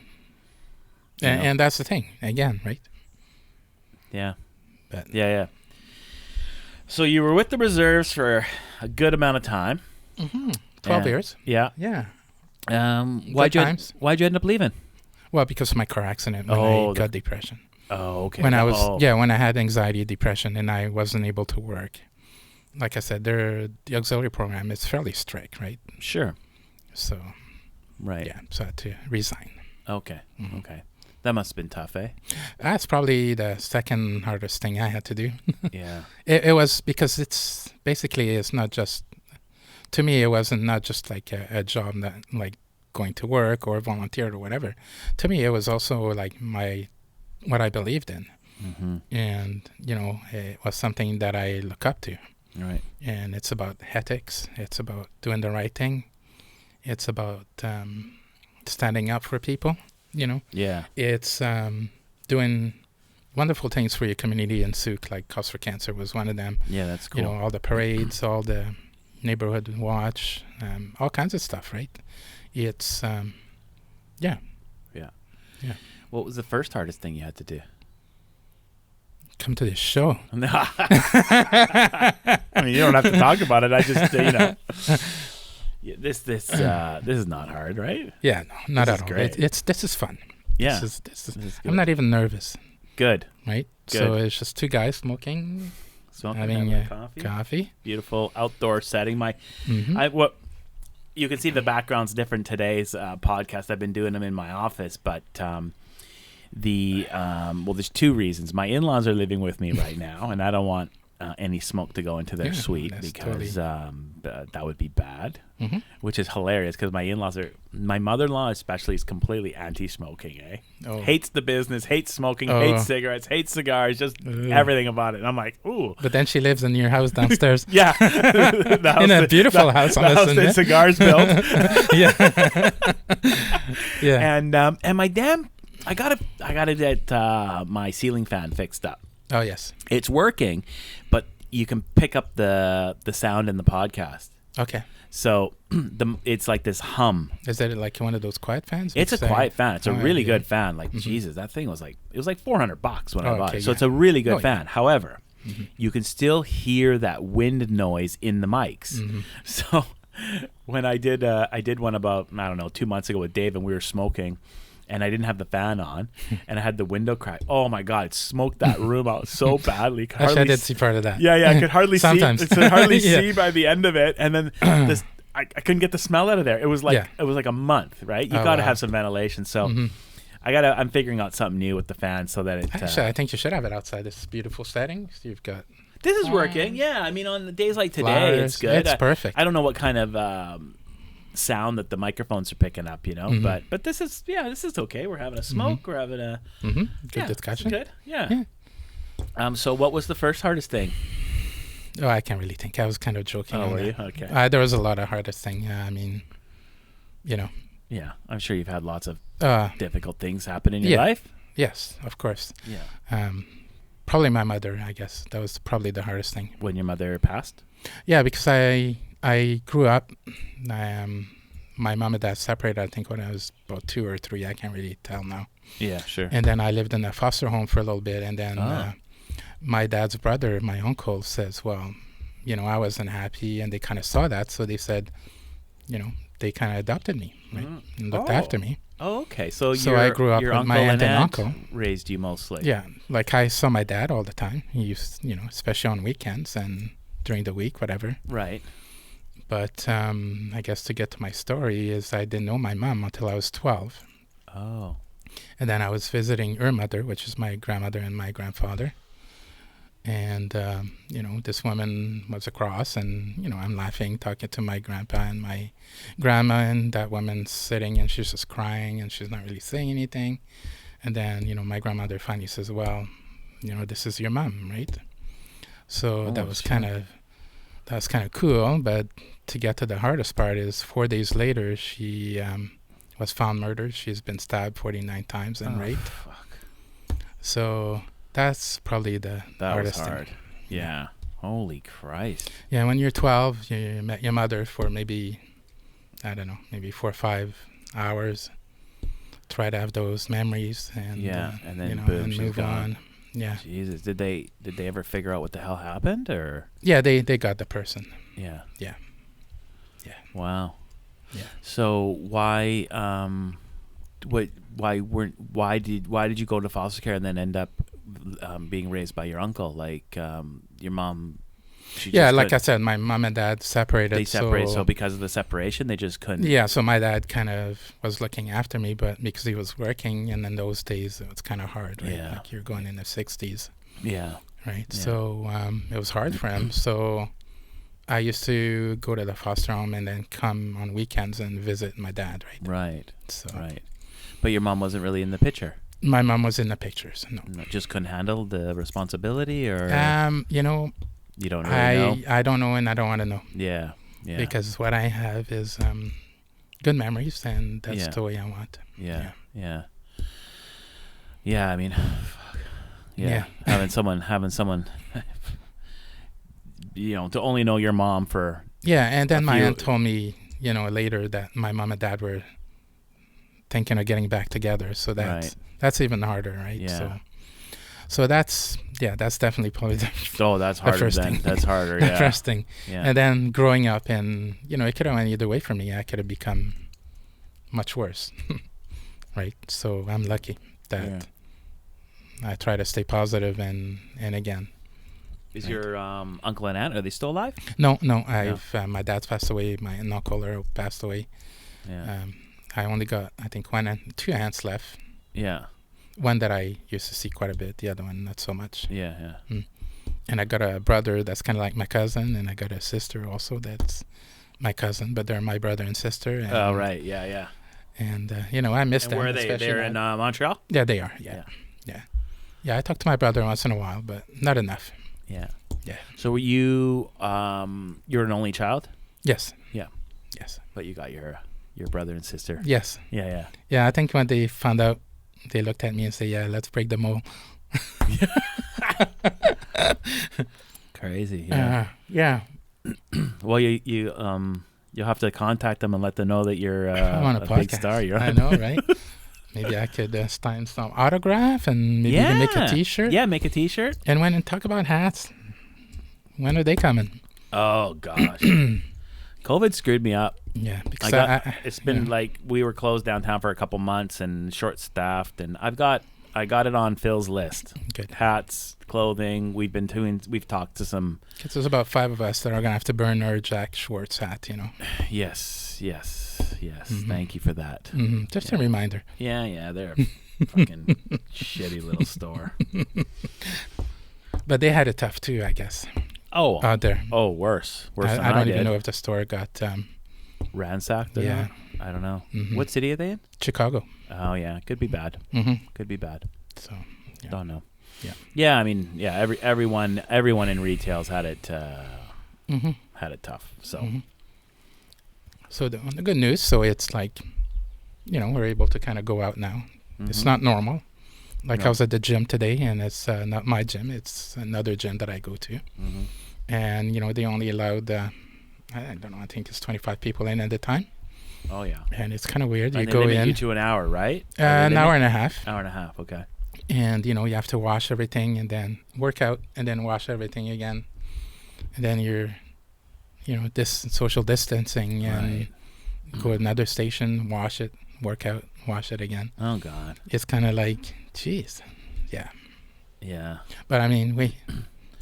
S1: And that's the thing again, right?
S2: Yeah.
S1: But
S2: yeah. So you were with the reserves for a good amount of time.
S1: 12 years.
S2: Yeah.
S1: Yeah.
S2: Why'd you end up leaving?
S1: Well, because of my car accident when I got depression.
S2: Oh, okay.
S1: When when I had anxiety, depression, and I wasn't able to work. Like I said, the auxiliary program is fairly strict, right?
S2: Sure.
S1: So,
S2: right.
S1: Yeah, so I had to resign.
S2: Okay. Okay. That must have been tough, eh?
S1: That's probably the second hardest thing I had to do.
S2: Yeah.
S1: It was because it's not just, to me, it wasn't not just like a job that like going to work or volunteer or whatever. To me, it was also like what I believed in.
S2: Mm-hmm.
S1: And, it was something that I look up to.
S2: Right.
S1: And it's about ethics. It's about doing the right thing. It's about standing up for people.
S2: Yeah.
S1: It's doing wonderful things for your community in Souk, like Cause for Cancer was one of them.
S2: Yeah, that's cool.
S1: All the parades, all the neighborhood watch, all kinds of stuff, right? It's, yeah.
S2: Yeah. Yeah. What was the first hardest thing you had to do?
S1: Come to this show.
S2: I mean, you don't have to talk about it. I just, This is not hard, right?
S1: Yeah, no, not at all.
S2: Great.
S1: This is fun.
S2: Yeah,
S1: this is I'm not even nervous.
S2: Good.
S1: Right.
S2: Good.
S1: So it's just two guys smoking, having coffee.
S2: Beautiful outdoor setting.
S1: Mm-hmm.
S2: You can see the background's different today's podcast. I've been doing them in my office, but there's two reasons. My in-laws are living with me right now, and I don't want any smoke to go into their suite because that would be bad. Which is hilarious because my mother-in-law especially is completely anti-smoking. Hates the business, hates smoking, hates cigarettes, hates cigars, just everything about it. And I'm like, ooh.
S1: But then she lives in your house downstairs.
S2: Yeah,
S1: in a beautiful house.
S2: The house that cigars built.
S1: Yeah, yeah.
S2: And my damn, I gotta get my ceiling fan fixed up.
S1: Oh yes,
S2: it's working, but you can pick up the sound in the podcast.
S1: Okay.
S2: So it's like this hum.
S1: Is it like one of those quiet fans?
S2: It's a quiet fan. It's a really good fan. Like Jesus, that thing was like $400 when I bought it. So it's a really good fan. However, you can still hear that wind noise in the mics. So when I did one about 2 months ago with Dave, and we were smoking. And I didn't have the fan on, and I had the window crack. Oh my God, it smoked that room out so badly.
S1: Actually, I did see part of that.
S2: Yeah, I could hardly
S1: Sometimes.
S2: see. Could hardly see by the end of it, and then I couldn't get the smell out of there. It was like a month, right? You got to have some ventilation. So I'm figuring out something new with the fan so that it.
S1: Actually, I think you should have it outside. This beautiful setting. You've got.
S2: This is working. Yeah, I mean, on the days like today,
S1: flowers.
S2: It's good.
S1: It's perfect.
S2: I don't know what kind of. Sound that the microphones are picking up, but this is okay. We're having a smoke. We're having a
S1: good discussion.
S2: Good, yeah. So what was the first hardest thing?
S1: Oh, I can't really think. I was kind of joking.
S2: Oh, were you? Okay.
S1: There was a lot of hardest thing. I mean,
S2: Yeah, I'm sure you've had lots of difficult things happen in your life.
S1: Yes, of course.
S2: Yeah.
S1: Probably my mother. I guess that was probably the hardest thing.
S2: When your mother passed?
S1: Yeah, because I grew up. My mom and dad separated, I think, when I was about 2 or 3. I can't really tell now.
S2: Yeah, sure.
S1: And then I lived in a foster home for a little bit. And then my dad's brother, my uncle, says, well, I wasn't happy. And they kind of saw that. So they said, they kind of adopted me, right? And looked after me.
S2: Oh, okay. So
S1: I grew up
S2: your
S1: with my aunt and uncle.
S2: Raised you mostly.
S1: Yeah. Like I saw my dad all the time. He used, especially on weekends and during the week, whatever.
S2: Right.
S1: But I guess to get to my story is I didn't know my mom until I was 12.
S2: Oh.
S1: And then I was visiting her mother, which is my grandmother and my grandfather. And, this woman was across and, I'm laughing, talking to my grandpa and my grandma, and that woman's sitting and she's just crying and she's not really saying anything. And then, my grandmother finally says, well, this is your mom, right? So that was kind of cool, but to get to the hardest part is 4 days later, she was found murdered. She's been stabbed 49 times and raped.
S2: Fuck.
S1: So that's probably the hardest
S2: was hard.
S1: thing.
S2: Yeah. Holy Christ.
S1: Yeah, when you're 12, you met your mother for maybe 4 or 5 hours. Try to have those memories and
S2: and then boom,
S1: and move on. Yeah.
S2: Jesus, did they ever figure out what the hell happened, or?
S1: Yeah, they got the person.
S2: Yeah.
S1: Yeah.
S2: Wow.
S1: Yeah.
S2: So why why did you go to foster care and then end up being raised by your uncle? Like your mom.
S1: Like I said, my mom and dad separated.
S2: They separated, so because of the separation, they just couldn't.
S1: Yeah, so my dad kind of was looking after me, but because he was working, and in those days it was kind of hard, right?
S2: Yeah.
S1: Like you're going in the 60s.
S2: Yeah.
S1: Right.
S2: Yeah.
S1: So it was hard for him. So I used to go to the foster home and then come on weekends and visit my dad, right?
S2: Right.
S1: So
S2: Right. But your mom wasn't really in the picture.
S1: My mom was in the pictures. No.
S2: Just couldn't handle the responsibility, or you don't really know.
S1: I don't know, and I don't want to know.
S2: Yeah. Yeah.
S1: Because what I have is good memories, and that's the way I want.
S2: Yeah. Yeah. Yeah. I mean, fuck. Yeah. Having someone, to only know your mom for. Yeah,
S1: and then my aunt told me, later that my mom and dad were thinking of getting back together. So that's even harder, right?
S2: Yeah.
S1: So that's definitely probably
S2: that's harder.
S1: First thing.
S2: That's harder. Yeah.
S1: The first thing.
S2: Yeah.
S1: And then growing up, and it could have went either way for me. I could have become much worse, right? So I'm lucky that I try to stay positive, and again.
S2: Is your uncle and aunt, are they still alive?
S1: No. I've my dad's passed away. My uncle passed away.
S2: Yeah.
S1: I only got, I think, 1 and 2 aunts left.
S2: Yeah.
S1: One that I used to see quite a bit. The other one, not so much.
S2: Yeah.
S1: And I got a brother that's kind of like my cousin, and I got a sister also that's my cousin, but they're my brother and sister. And,
S2: Oh, right. Yeah, yeah.
S1: And, I miss
S2: And
S1: them.
S2: where are they?
S1: especially
S2: They're in Montreal?
S1: Yeah, they are. Yeah. Yeah, I talk to my brother once in a while, but not enough.
S2: Yeah.
S1: Yeah.
S2: So were you, you're an only child?
S1: Yes.
S2: Yeah.
S1: Yes.
S2: But you got your brother and sister.
S1: Yes.
S2: Yeah, yeah.
S1: Yeah, I think when they found out, they looked at me and said, yeah, let's break the mold.
S2: Crazy. Yeah.
S1: Yeah.
S2: Well, you'll have to contact them and let them know that you're
S1: I'm on a
S2: big
S1: podcast.
S2: star. You're
S1: I know, right? Maybe I could sign some autograph and maybe even make a T-shirt.
S2: Yeah, make a T-shirt.
S1: And when and talk about hats, when are they coming?
S2: Oh gosh, COVID screwed me up.
S1: Yeah, because
S2: it's been like we were closed downtown for a couple months and short-staffed, and I got it on Phil's list.
S1: Good.
S2: Hats, clothing. We've talked to some.
S1: Because there's about 5 of us that are gonna have to burn our Jack Schwartz hat.
S2: Yes.
S1: Mm-hmm.
S2: Thank you for that.
S1: Mm-hmm. Just a reminder.
S2: Yeah. They're a fucking shitty little store.
S1: But they had it tough too, I guess.
S2: Oh,
S1: out there.
S2: Oh, worse than
S1: I don't even know if the store got
S2: ransacked.
S1: Yeah,
S2: I don't know.
S1: Mm-hmm.
S2: What city are they in?
S1: Chicago.
S2: Oh yeah, could be bad.
S1: Mm-hmm.
S2: Could be bad.
S1: So
S2: don't know.
S1: Yeah.
S2: Yeah, I mean, yeah. Everyone in retail's had it. Had it tough. So.
S1: Mm-hmm. So the good news, so it's like, we're able to kind of go out now. Mm-hmm. It's not normal. Like I was at the gym today, and it's not my gym. It's another gym that I go to.
S2: Mm-hmm.
S1: And, they only allowed, I don't know, I think it's 25 people in at the time.
S2: Oh, yeah.
S1: And it's kind of weird.
S2: And
S1: you go in.
S2: You to an hour, right?
S1: An hour and a half.
S2: Hour and a half, okay.
S1: And, you have to wash everything and then work out and then wash everything again. And then you're, this social distancing and go to another station, wash it, work out, wash it again.
S2: Oh, God.
S1: It's kind of like, geez. Yeah.
S2: Yeah.
S1: But, I mean,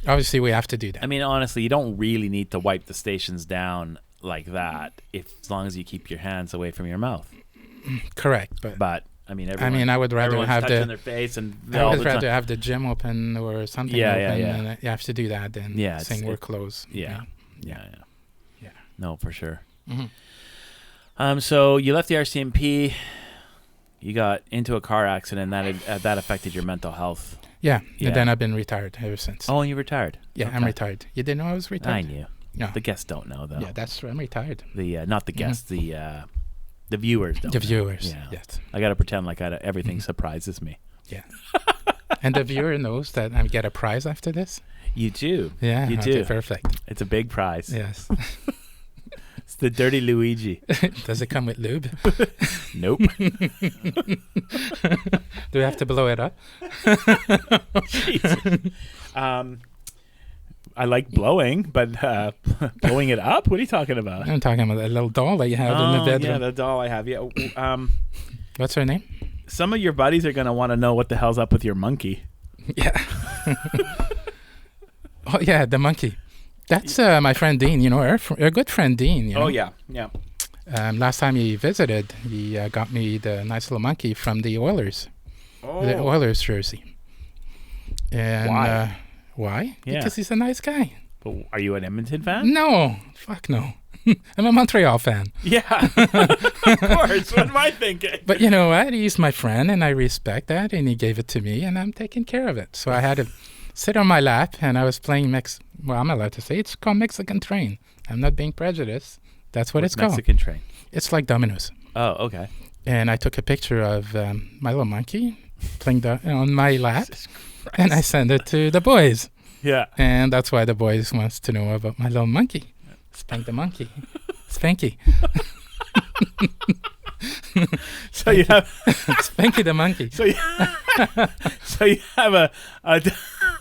S1: obviously we have to do that.
S2: I mean, honestly, you don't really need to wipe the stations down like that as long as you keep your hands away from your mouth.
S1: Correct. But I mean, I would rather have
S2: their face and
S1: I would rather have the gym open or something open. And you have to do that than saying we're closed.
S2: Yeah. No, for sure.
S1: Mm-hmm.
S2: So you left the RCMP. You got into a car accident that affected your mental health.
S1: Yeah. And then I've been retired ever since.
S2: Oh, and you retired?
S1: Yeah, okay. I'm retired. You didn't know I was retired?
S2: I knew. No. The guests don't know, though.
S1: Yeah, that's true. I'm retired.
S2: Not the guests, the viewers don't.
S1: The viewers,
S2: yeah.
S1: Yes.
S2: I got to pretend like everything surprises me.
S1: Yeah. And the viewer knows that I get a prize after this?
S2: You do.
S1: Yeah.
S2: You do.
S1: Perfect.
S2: It's a big prize.
S1: Yes.
S2: It's the Dirty Luigi.
S1: Does it come with lube?
S2: Nope.
S1: Do we have to blow it up?
S2: Jesus. I like blowing, but blowing it up? What are you talking about?
S1: I'm talking about that little doll that you have in the bedroom.
S2: Yeah, the doll I have. Yeah.
S1: What's her name?
S2: Some of your buddies are going to want to know what the hell's up with your monkey.
S1: Yeah. Oh, yeah, the monkey. That's my friend Dean, our good friend Dean.
S2: Oh, yeah, yeah.
S1: Last time he visited, he got me the nice little monkey from the Oilers.
S2: Oh.
S1: The Oilers jersey. And
S2: why?
S1: Why?
S2: Yeah.
S1: Because he's a nice guy.
S2: But are you an Edmonton fan?
S1: No. Fuck no. I'm a Montreal fan.
S2: Yeah. Of course. What am I thinking?
S1: But you know what? He's my friend, and I respect that, and he gave it to me, and I'm taking care of it. So I had to sit on my lap, and I was playing I'm allowed to say it's called Mexican Train. I'm not being prejudiced. That's what it's called.
S2: Mexican Train.
S1: It's like dominoes.
S2: Oh, okay.
S1: And I took a picture of my little monkey playing on my lap, and I sent it to the boys.
S2: Yeah.
S1: And that's why the boys wants to know about my little monkey. Spank the monkey. Spanky.
S2: So you have
S1: Spanky the monkey.
S2: So you have a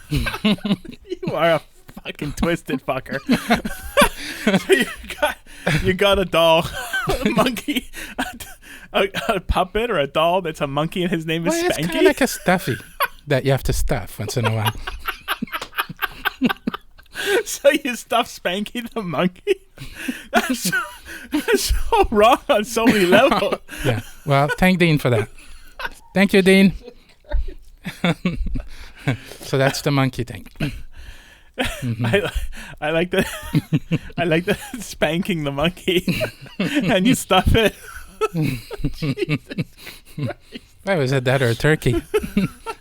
S2: you are a fucking twisted fucker. So you got a doll, a monkey, a puppet or a doll that's a monkey and his name is Spanky.
S1: It's kind of like a stuffy that you have to stuff once in a while.
S2: So you stuff Spanky the monkey? That's so wrong on so many levels.
S1: Yeah. Well, thank Dean for that. Thank you, Dean. So that's the monkey thing.
S2: I like the I like the spanking the monkey and you stuff it. Jesus Christ.
S1: Why was it that or a turkey?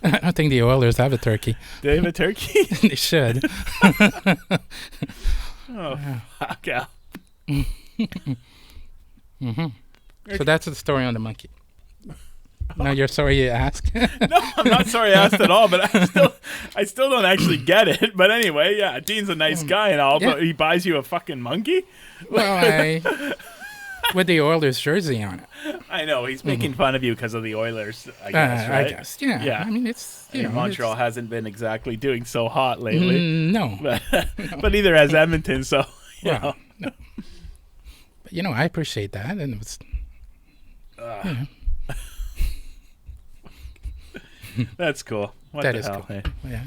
S1: I don't think the Oilers have a turkey.
S2: Do they have a turkey?
S1: They should.
S2: Oh, fuck Al.
S1: So that's the story on the monkey. Now you're sorry you asked.
S2: No, I'm not sorry I asked at all, but I still don't actually get it. But anyway, yeah, Dean's a nice guy and all, but he buys you a fucking monkey?
S1: Well, with the Oilers jersey on it.
S2: I know, he's making fun of you because of the Oilers, I guess, right?
S1: I guess, yeah. I mean, it's,
S2: Montreal hasn't been exactly doing so hot lately.
S1: No.
S2: But neither has Edmonton, so, you know.
S1: No. But, I appreciate that, and it was,
S2: That's cool. What
S1: that
S2: the
S1: is
S2: hell,
S1: cool.
S2: hey?
S1: Yeah.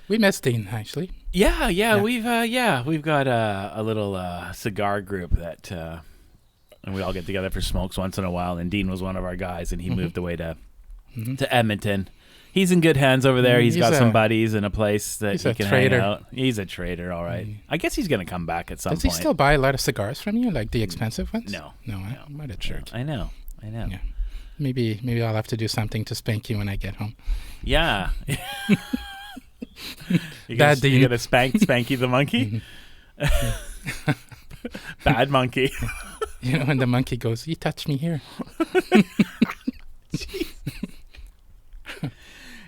S1: We missed Dean, actually.
S2: Yeah. We've got a little cigar group that, and we all get together for smokes once in a while. And Dean was one of our guys, and he moved away to Edmonton. He's in good hands over there. He's got some buddies in a place that he can hang out. He's a trader, all right. I guess he's gonna come back at some point.
S1: Does he still buy a lot of cigars from you, like the expensive ones?
S2: No.
S1: What a jerk.
S2: I know.
S1: Yeah. Maybe I'll have to do something to spank you when I get home.
S2: Yeah. You gonna Spanky the monkey? Bad monkey.
S1: When the monkey goes, "You touch me here."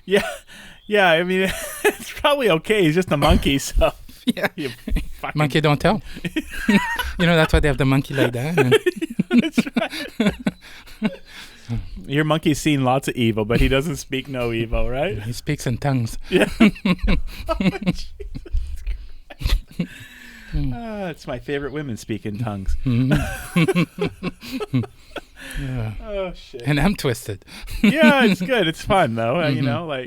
S2: Yeah. I mean, it's probably okay. He's just a monkey, so
S1: yeah.
S2: You fucking
S1: Monkey don't tell. That's why they have the monkey like that.
S2: That's right. Your monkey's seen lots of evil, but he doesn't speak no evil, right?
S1: He speaks in tongues.
S2: Yeah. Jesus Christ. It's my favorite women speak in tongues. Oh shit!
S1: And I'm twisted.
S2: Yeah, it's good. It's fun though. I know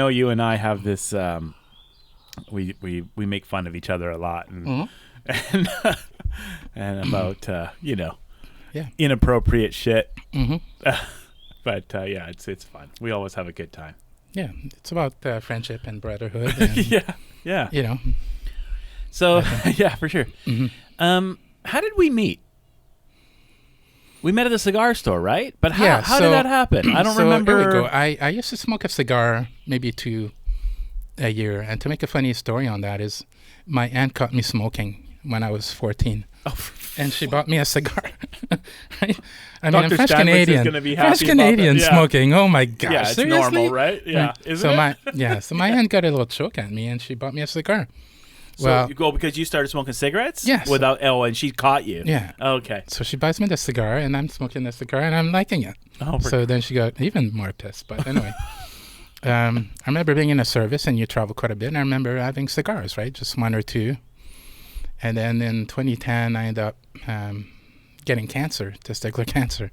S2: you and I have this. We make fun of each other a lot, and about inappropriate shit. But it's fun. We always have a good time.
S1: Yeah, it's about friendship and brotherhood. And,
S2: yeah. So yeah, for sure. How did we meet? We met at the cigar store, right? But how did that happen? I don't remember.
S1: Here we go. I used to smoke a cigar maybe 2 a year. And to make a funny story on that is my aunt caught me smoking when I was 14. And she bought me a cigar. Right? I mean, I'm French Canadian. French Canadian smoking. Oh my gosh.
S2: Yeah, it's
S1: seriously?
S2: normal, right? Yeah.
S1: So my aunt got a little choke at me and she bought me a cigar.
S2: So you go because you started smoking cigarettes?
S1: Yes.
S2: And she caught you.
S1: Yeah.
S2: Okay.
S1: So she buys me the cigar, and I'm smoking the cigar, and I'm liking it. So then she got even more pissed. But anyway, I remember being in a service, and you travel quite a bit, and I remember having cigars, right? Just 1 or 2. And then in 2010, I ended up getting cancer, testicular cancer.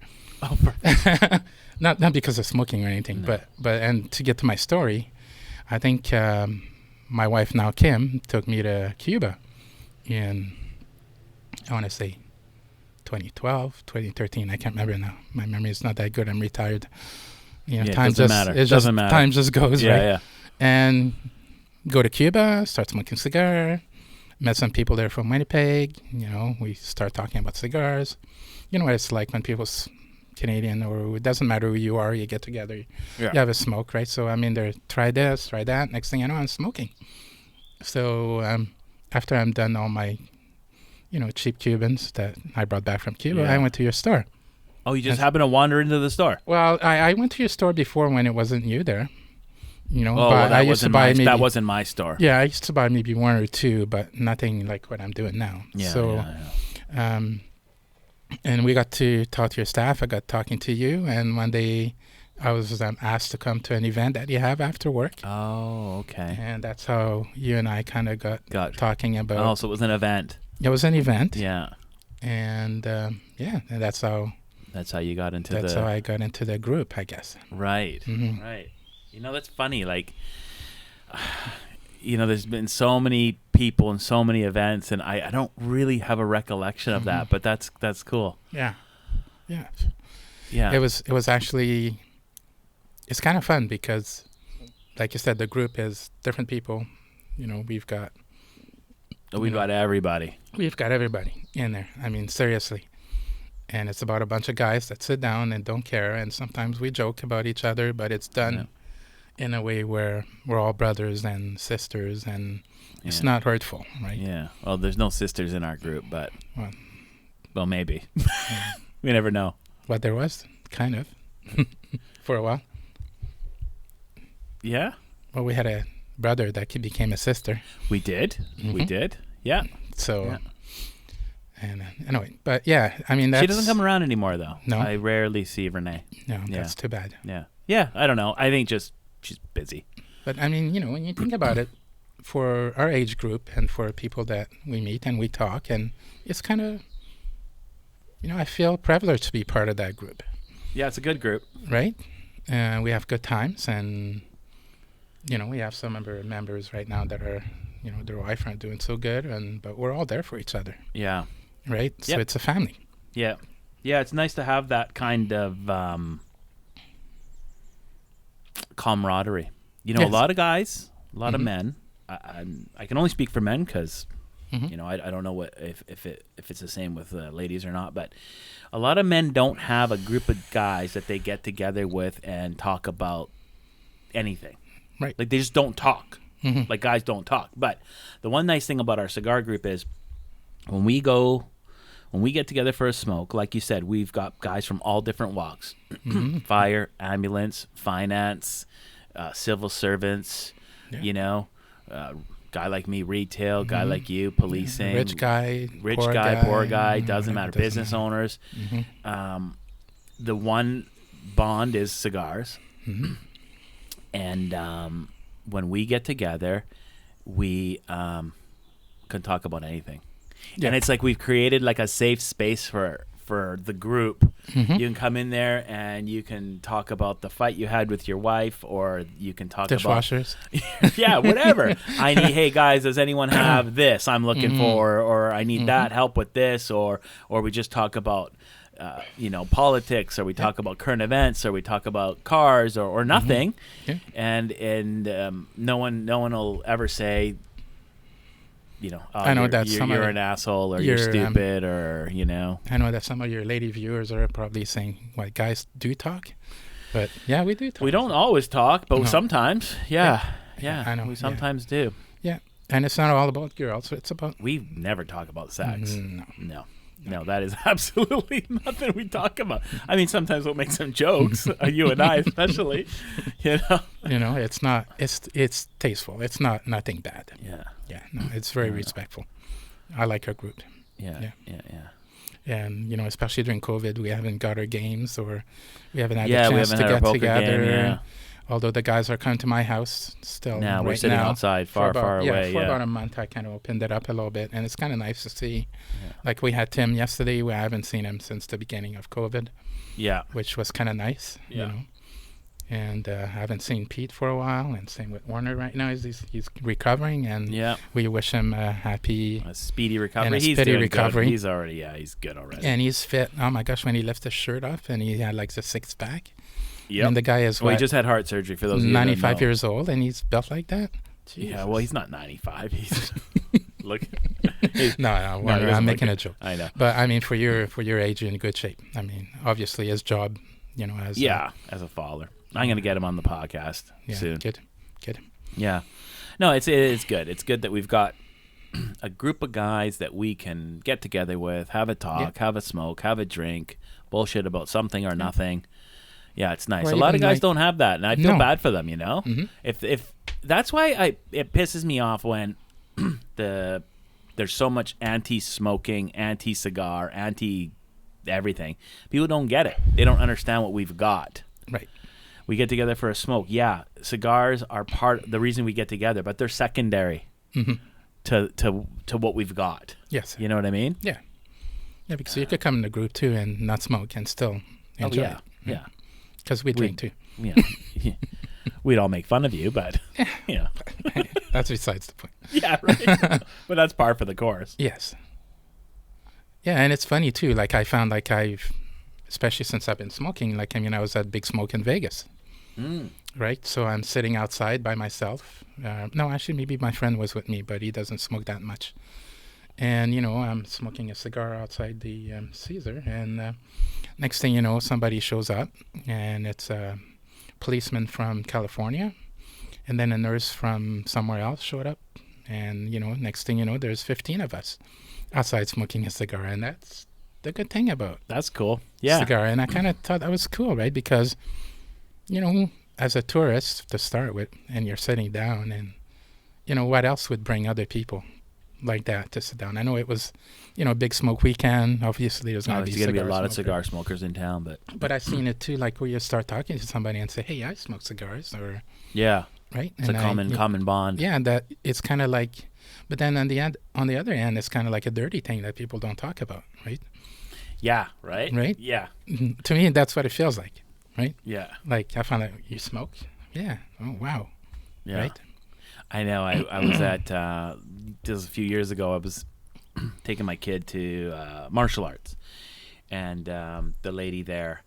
S1: Not because of smoking or anything, but and to get to my story, I think... my wife now, Kim, took me to Cuba in, I want to say, 2012, 2013. I can't remember now. My memory is not that good. I'm retired.
S2: Time doesn't matter. It doesn't matter.
S1: Time just goes, right?
S2: Yeah.
S1: And go to Cuba, start smoking cigar. Met some people there from Winnipeg. We start talking about cigars. You know what it's like when people's Canadian, or it doesn't matter who you are, you get together, you have a smoke, right? So they're try this, try that. Next thing I know, I'm smoking. So after I'm done all my cheap Cubans that I brought back from Cuba, I went to your store.
S2: Oh, you just happened to wander into the store?
S1: Well, I went to your store before when it wasn't you there.
S2: That wasn't my store.
S1: Yeah, I used to buy maybe 1 or 2, but nothing like what I'm doing now. And we got to talk to your staff. I got talking to you, and one day I was asked to come to an event that you have after work.
S2: Oh, okay.
S1: And that's how you and I kind of got talking about.
S2: Oh, so it was an event.
S1: It was an event.
S2: Yeah.
S1: And and that's how.
S2: That's how you got into.
S1: That's how I got into the group, I guess.
S2: Right. Right. That's funny. Like, there's been so many people and so many events, and I don't really have a recollection of that, but that's cool.
S1: Yeah. It was actually, it's kind of fun because, like you said, the group is different people, we've got
S2: We got everybody.
S1: we've got everybody in there. I mean, seriously. And it's about a bunch of guys that sit down and don't care. And sometimes we joke about each other, but it's done in a way where we're all brothers and sisters, and it's not hurtful, right?
S2: Yeah. Well, there's no sisters in our group, but well, maybe.
S1: Yeah.
S2: We never know.
S1: But there was, kind of, for a while.
S2: Yeah.
S1: Well, we had a brother that became a sister.
S2: We did. We did. Yeah.
S1: So, and anyway, but yeah, I mean,
S2: she doesn't come around anymore, though.
S1: No.
S2: I rarely see Renee.
S1: No, that's too bad.
S2: Yeah. Yeah. I don't know. I think just she's busy.
S1: But I mean, when you think about it, for our age group and for people that we meet and we talk, and it's kind of, I feel privileged to be part of that group.
S2: Yeah, it's a good group.
S1: Right? We have good times, and, we have some of our members right now that are, their wife aren't doing so good, but we're all there for each other. Yeah. Right? So it's a family.
S2: Yeah. Yeah, it's nice to have that kind of camaraderie. A lot of guys, a lot of men. I can only speak for men because, I don't know what if it's the same with ladies or not. But a lot of men don't have a group of guys that they get together with and talk about anything.
S1: Right.
S2: Like they just don't talk. Like guys don't talk. But the one nice thing about our cigar group is when we get together for a smoke, like you said, we've got guys from all different walks: fire, ambulance, finance, civil servants. Yeah. Guy like me, retail. Guy like you, policing.
S1: Rich guy,
S2: poor guy. Doesn't matter. Business owners. The one bond is cigars, and when we get together, we can talk about anything. Yeah. And it's like we've created like a safe space for the group. You can come in there and you can talk about the fight you had with your wife, or you can talk
S1: dishwashers.
S2: About yeah, whatever. Hey guys, does anyone have this I'm looking for, or I need that help with this, or we just talk about politics, or we talk about current events, or we talk about cars, or nothing. And no one will ever say,
S1: I know that
S2: you're an asshole, or you're stupid, or
S1: I know that some of your lady viewers are probably saying, "What, guys do talk?" But yeah, we do talk.
S2: We don't always talk, but sometimes, yeah,
S1: I know.
S2: We sometimes do.
S1: Yeah, and it's not all about girls. It's about.
S2: We never talk about sex. No, that is absolutely nothing we talk about. I mean, sometimes we'll make some jokes, you and I especially.
S1: It's not. It's tasteful. It's not nothing bad.
S2: Yeah.
S1: Yeah. No, it's very respectful. I like our group.
S2: Yeah.
S1: And especially during COVID, we haven't got our games, or we haven't had a chance to get together.
S2: Game,
S1: although the guys are coming to my house still.
S2: Now we're sitting outside, far away.
S1: For about a month, I kind of opened it up a little bit, and it's kind of nice to see. Like we had Tim yesterday. I haven't seen him since the beginning of COVID. Yeah, which was kind of nice. And I haven't seen Pete for a while, and same with Warner right now. He's recovering, and we wish him a
S2: speedy recovery.
S1: He's doing recovery.
S2: Good. He's already, he's good already.
S1: And he's fit. Oh my gosh, when he lifted his shirt off and he had like the 6-pack. Yeah. And the guy is
S2: he just had heart surgery, for those of you
S1: 95 years old, and he's built like that.
S2: Jesus. Yeah, well, he's not 95. He's look.
S1: No, I'm making a joke.
S2: I know.
S1: But I mean, for your age, you're in good shape. I mean, obviously his job, as
S2: a father. I'm going to get him on the podcast soon.
S1: Good.
S2: Yeah. No, it's good. It's good that we've got a group of guys that we can get together with, have a talk, have a smoke, have a drink, bullshit about something or nothing. Yeah, it's nice. A lot of guys don't have that, and I feel bad for them, If that's why it pisses me off when there's so much anti-smoking, anti-cigar, anti-everything. People don't get it. They don't understand what we've got.
S1: Right.
S2: We get together for a smoke. Yeah, cigars are part the reason we get together, but they're secondary to what we've got.
S1: Yes.
S2: You know what I mean?
S1: Yeah. Yeah, because you could come in the group too and not smoke and still enjoy it.
S2: Yeah.
S1: Because we drink too.
S2: Yeah. We'd all make fun of you, but
S1: that's besides the point.
S2: Yeah, right. But that's par for the course.
S1: Yes. Yeah, and it's funny too. Like I found especially since I've been smoking, I was at Big Smoke in Vegas. right? So I'm sitting outside by myself. No, actually, maybe my friend was with me, but he doesn't smoke that much. And, I'm smoking a cigar outside the Caesar. And next thing you know, somebody shows up, and it's a policeman from California. And then a nurse from somewhere else showed up. And, next thing you know, there's 15 of us outside smoking a cigar. And that's the good thing about
S2: That's cool. Yeah.
S1: cigar. And I kind of thought that was cool, right? Because, as a tourist to start with, and you're sitting down, and, what else would bring other people like that to sit down? I know it was, a big smoke weekend. Obviously, there's going to be
S2: a lot of cigar smokers in town,
S1: but I've seen it too, like where you start talking to somebody and say, "Hey, I smoke cigars," or
S2: yeah,
S1: right.
S2: it's
S1: and
S2: a common bond.
S1: Yeah, and that it's kind of like, but then on the other end, it's kind of like a dirty thing that people don't talk about, right?
S2: Yeah. Right.
S1: Right.
S2: Yeah.
S1: To me, that's what it feels like, right?
S2: Yeah.
S1: Like I found out you smoke. Yeah. Oh wow.
S2: Yeah.
S1: Right.
S2: I know. I was at just a few years ago. I was taking my kid to martial arts, and the lady there,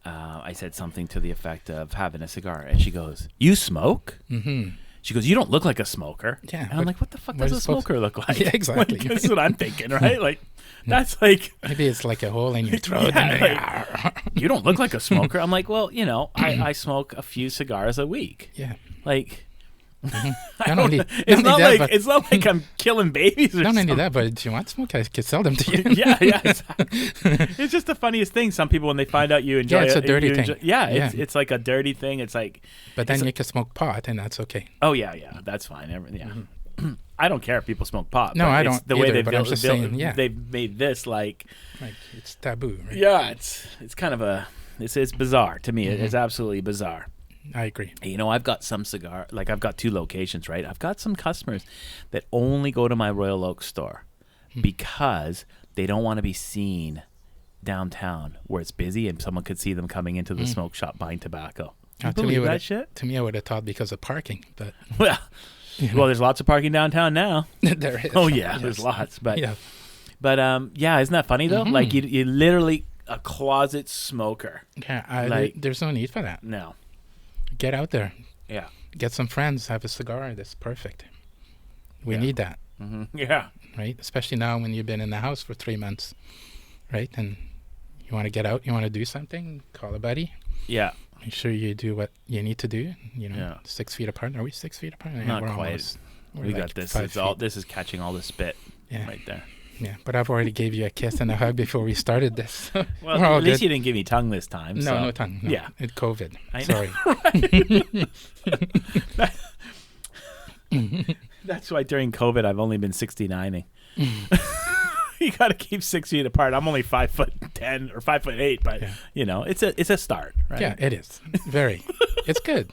S2: I said something to the effect of having a cigar, and she goes, "You smoke?"
S1: Mm-hmm.
S2: She goes, "You don't look like a smoker."
S1: Yeah.
S2: And I'm like, "What the fuck does a smoker look like?"
S1: Yeah, exactly.
S2: Like, that's what I'm thinking, right? Like, that's like,
S1: Maybe it's like a hole in your throat.
S2: Yeah, you don't look like a smoker. I'm like, well, I smoke a few cigars a week.
S1: Yeah.
S2: Like,
S1: It's
S2: it's not like I'm killing babies or
S1: not
S2: something.
S1: only that, but if you want smoke, I could sell them to you.
S2: Yeah, exactly. It's just the funniest thing. Some people, when they find out you enjoy
S1: it's
S2: it,
S1: a dirty thing.
S2: It's like a dirty thing. It's like,
S1: But then you can smoke pot, and that's okay.
S2: oh yeah, that's fine. I don't care if people smoke pot.
S1: No,
S2: but
S1: I
S2: it's
S1: don't
S2: the way
S1: either,
S2: they've
S1: but I'm just saying, yeah.
S2: they've made this like
S1: It's taboo, right?
S2: yeah, it's kind of it's bizarre to me. It's absolutely bizarre.
S1: I agree.
S2: I've got some cigar, like I've got 2 locations, right? I've got some customers that only go to my Royal Oak store because they don't want to be seen downtown where it's busy and someone could see them coming into the smoke shop buying tobacco. Can you believe that shit?
S1: To me, I would have thought because of parking, but
S2: Well, there's lots of parking downtown now.
S1: there is.
S2: Oh yeah,
S1: Yes.
S2: there's lots. But
S1: Yeah.
S2: yeah, isn't that funny though? Like you literally a closet smoker.
S1: Yeah, there's no need for that.
S2: No.
S1: Get out there.
S2: Yeah.
S1: Get some friends. Have a cigar. That's perfect. We need that,
S2: Yeah.
S1: right? Especially now when you've been in the house for 3 months, right? And you want to get out. You want to do something. Call a buddy.
S2: Yeah.
S1: Make sure you do what you need to do. 6 feet apart. Are we 6 feet apart? Yeah,
S2: Not
S1: we're
S2: quite.
S1: almost.
S2: We
S1: like
S2: got this.
S1: 5
S2: It's all.
S1: feet.
S2: This is catching all the spit
S1: Yeah.
S2: right there.
S1: Yeah, but I've already gave you a kiss and a hug before we started this.
S2: Well,
S1: We're all
S2: at least
S1: good.
S2: you didn't give me tongue this time.
S1: No,
S2: so.
S1: no tongue. No.
S2: Yeah.
S1: It's COVID.
S2: I know.
S1: Sorry.
S2: That's why during COVID I've only been 69ing. You got to keep 6 feet apart. I'm only 5'10" or 5'8", but it's a start, right?
S1: Yeah, it is. Very. It's good.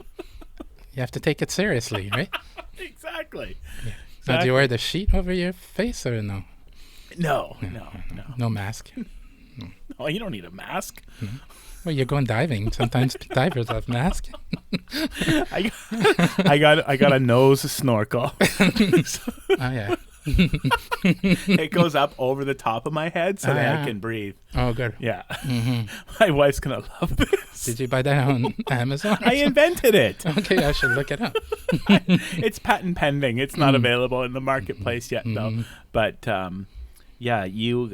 S1: You have to take it seriously, right?
S2: Exactly.
S1: Yeah. Now, do you wear the sheet over your face or no?
S2: No.
S1: No mask?
S2: Oh, you don't need a mask.
S1: Well, you're going diving. Sometimes divers have masks.
S2: I got a nose snorkel.
S1: Oh, yeah.
S2: It goes up over the top of my head so that
S1: yeah.
S2: I can breathe.
S1: Oh, good.
S2: Yeah. My wife's going to love this.
S1: Did you buy that on Amazon?
S2: I invented it.
S1: Okay, I should look it up.
S2: It's patent pending. It's not available in the marketplace yet, though. But, yeah, you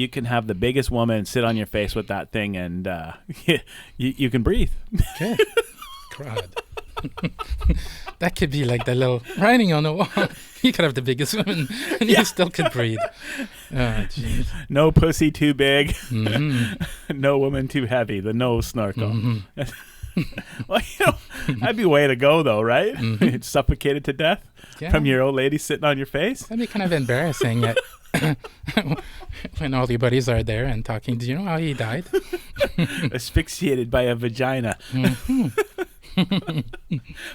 S2: can have the biggest woman sit on your face with that thing, and you can breathe.
S1: Okay. God. That could be like the little writing on the wall. You could have the biggest woman, and you still could breathe. Oh, jeez.
S2: No pussy too big. No woman too heavy. The no snorkel. Well, that'd be a way to go, though, right? It's suffocated to death from your old lady sitting on your face.
S1: That'd be kind of embarrassing when all your buddies are there and talking. Do you know how he died?
S2: Asphyxiated by a vagina.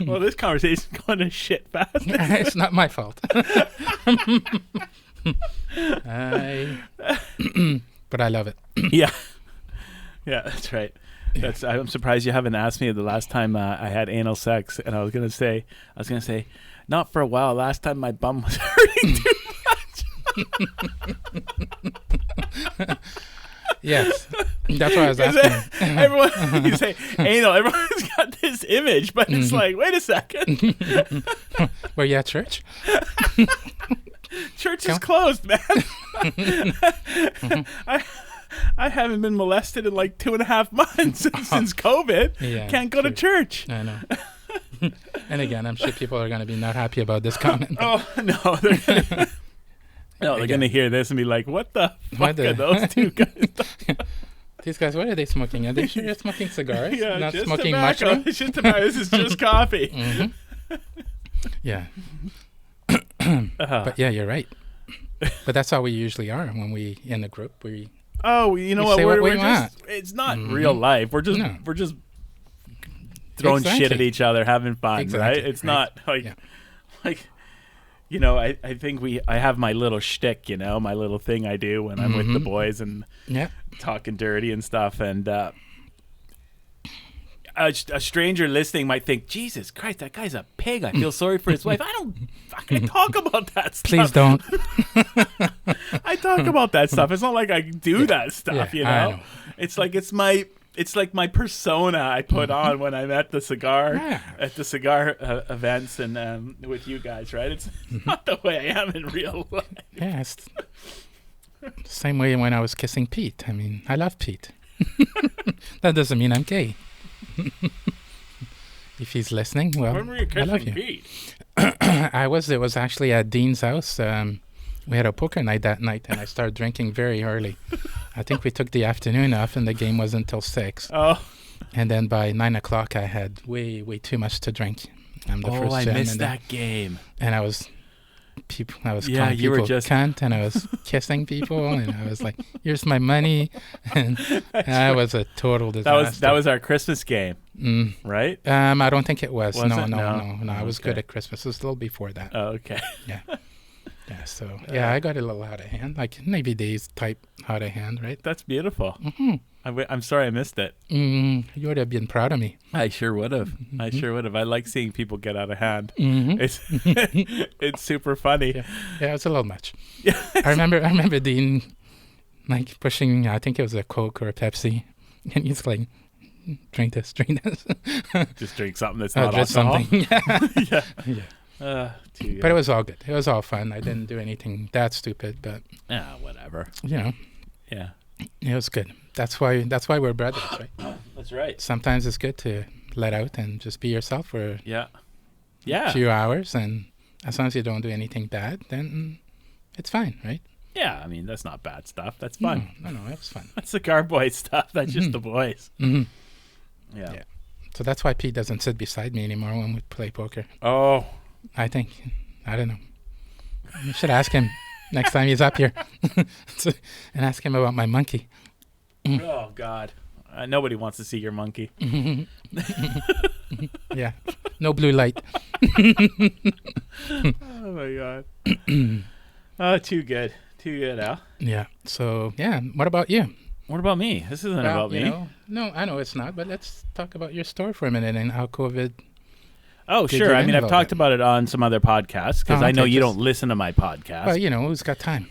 S2: Well, this conversation's going to shit fast.
S1: It's not my fault. But I love it.
S2: Yeah, that's right. I'm surprised you haven't asked me the last time I had anal sex, and I was gonna say, not for a while. Last time my bum was hurting too much.
S1: Yes, that's what I was asking.
S2: Everyone, you say anal. Everyone's got his image, but it's like, wait a second.
S1: Were you at church?
S2: Church is closed, man. I haven't been molested in like 2.5 months since COVID.
S1: Yeah,
S2: Can't go to church.
S1: I know. And again, I'm sure people are going to be not happy about this comment.
S2: Oh, no. They're going to hear this and be like, what the fuck are those two guys?
S1: These guys, what are they smoking? Are they sure you're smoking cigars?
S2: Yeah,
S1: not
S2: just
S1: smoking
S2: tobacco.
S1: mushroom?
S2: It's just tobacco. This is just coffee.
S1: Mm-hmm. Yeah. But yeah, you're right. But that's how we usually are when we in a group. You
S2: know what?
S1: say
S2: We're
S1: we
S2: just,
S1: want.
S2: it's not real life. We're just throwing shit at each other, having fun, right? It's not like you know, I think I have my little shtick, you know, my little thing I do when I'm with the boys and talking dirty and stuff. And a stranger listening might think, Jesus Christ, that guy's a pig. I feel sorry for his wife. I don't fucking talk about that stuff.
S1: Please don't.
S2: I talk about that stuff. It's not like I do that stuff, you know? It's like it's like my persona I put on when I'm at the cigar events and with you guys, right? It's not the way I am in real life.
S1: Yeah, it's the same way when I was kissing Pete. I mean, I love Pete. That doesn't mean I'm gay. If he's listening, well,
S2: when were you
S1: I love
S2: kissing
S1: you.
S2: Pete?
S1: It was actually at Dean's house. We had a poker night that night, and I started drinking very early. I think we took the afternoon off, and the game wasn't until 6.
S2: Oh.
S1: And then by 9 o'clock, I had way too much to drink. I'm the first
S2: I
S1: gen,
S2: missed that game.
S1: And I was calling
S2: you
S1: people
S2: were just
S1: cunt, and I was kissing people, and I was like, "Here's my money," and that was a total disaster.
S2: That was our Christmas game, right?
S1: I don't think it was.
S2: Was
S1: no.
S2: it? No.
S1: I was good at Christmas. It was a little before that.
S2: Oh, okay.
S1: Yeah. Yeah. So I got a little out of hand, like maybe days type out of hand, right?
S2: That's beautiful.
S1: Mm-hmm.
S2: I'm sorry I missed it.
S1: You would have been proud of me.
S2: I sure would have. I like seeing people get out of hand. It's super funny.
S1: Yeah, it's a little much. Yeah. I remember Dean like pushing, I think it was a Coke or a Pepsi, and he's like, drink this.
S2: Just drink something that's not
S1: just
S2: alcohol.
S1: Something. Yeah. But it was all good. It was all fun. I didn't do anything that stupid, but
S2: whatever.
S1: You know.
S2: Yeah.
S1: It was good. That's why we're brothers, right?
S2: That's right.
S1: Sometimes it's good to let out and just be yourself for a few hours, and as long as you don't do anything bad, then it's fine, right?
S2: Yeah, I mean, that's not bad stuff. That's fun.
S1: No, it was fun.
S2: That's cigar boy stuff. That's just the boys.
S1: Mm-hmm. Yeah. So that's why Pete doesn't sit beside me anymore when we play poker.
S2: Oh.
S1: I don't know. You should ask him next time he's up here and ask him about my monkey.
S2: Oh, God. Nobody wants to see your monkey.
S1: Yeah. No blue light.
S2: Oh, my God. Oh, too good. Too good, Al.
S1: Yeah. So, what about you?
S2: What about me? This isn't about me.
S1: No, I know it's not, but let's talk about your store for a minute and how COVID...
S2: Oh, sure. I mean, I've talked about it on some other podcasts because I know you don't listen to my podcast.
S1: Well, who's got time?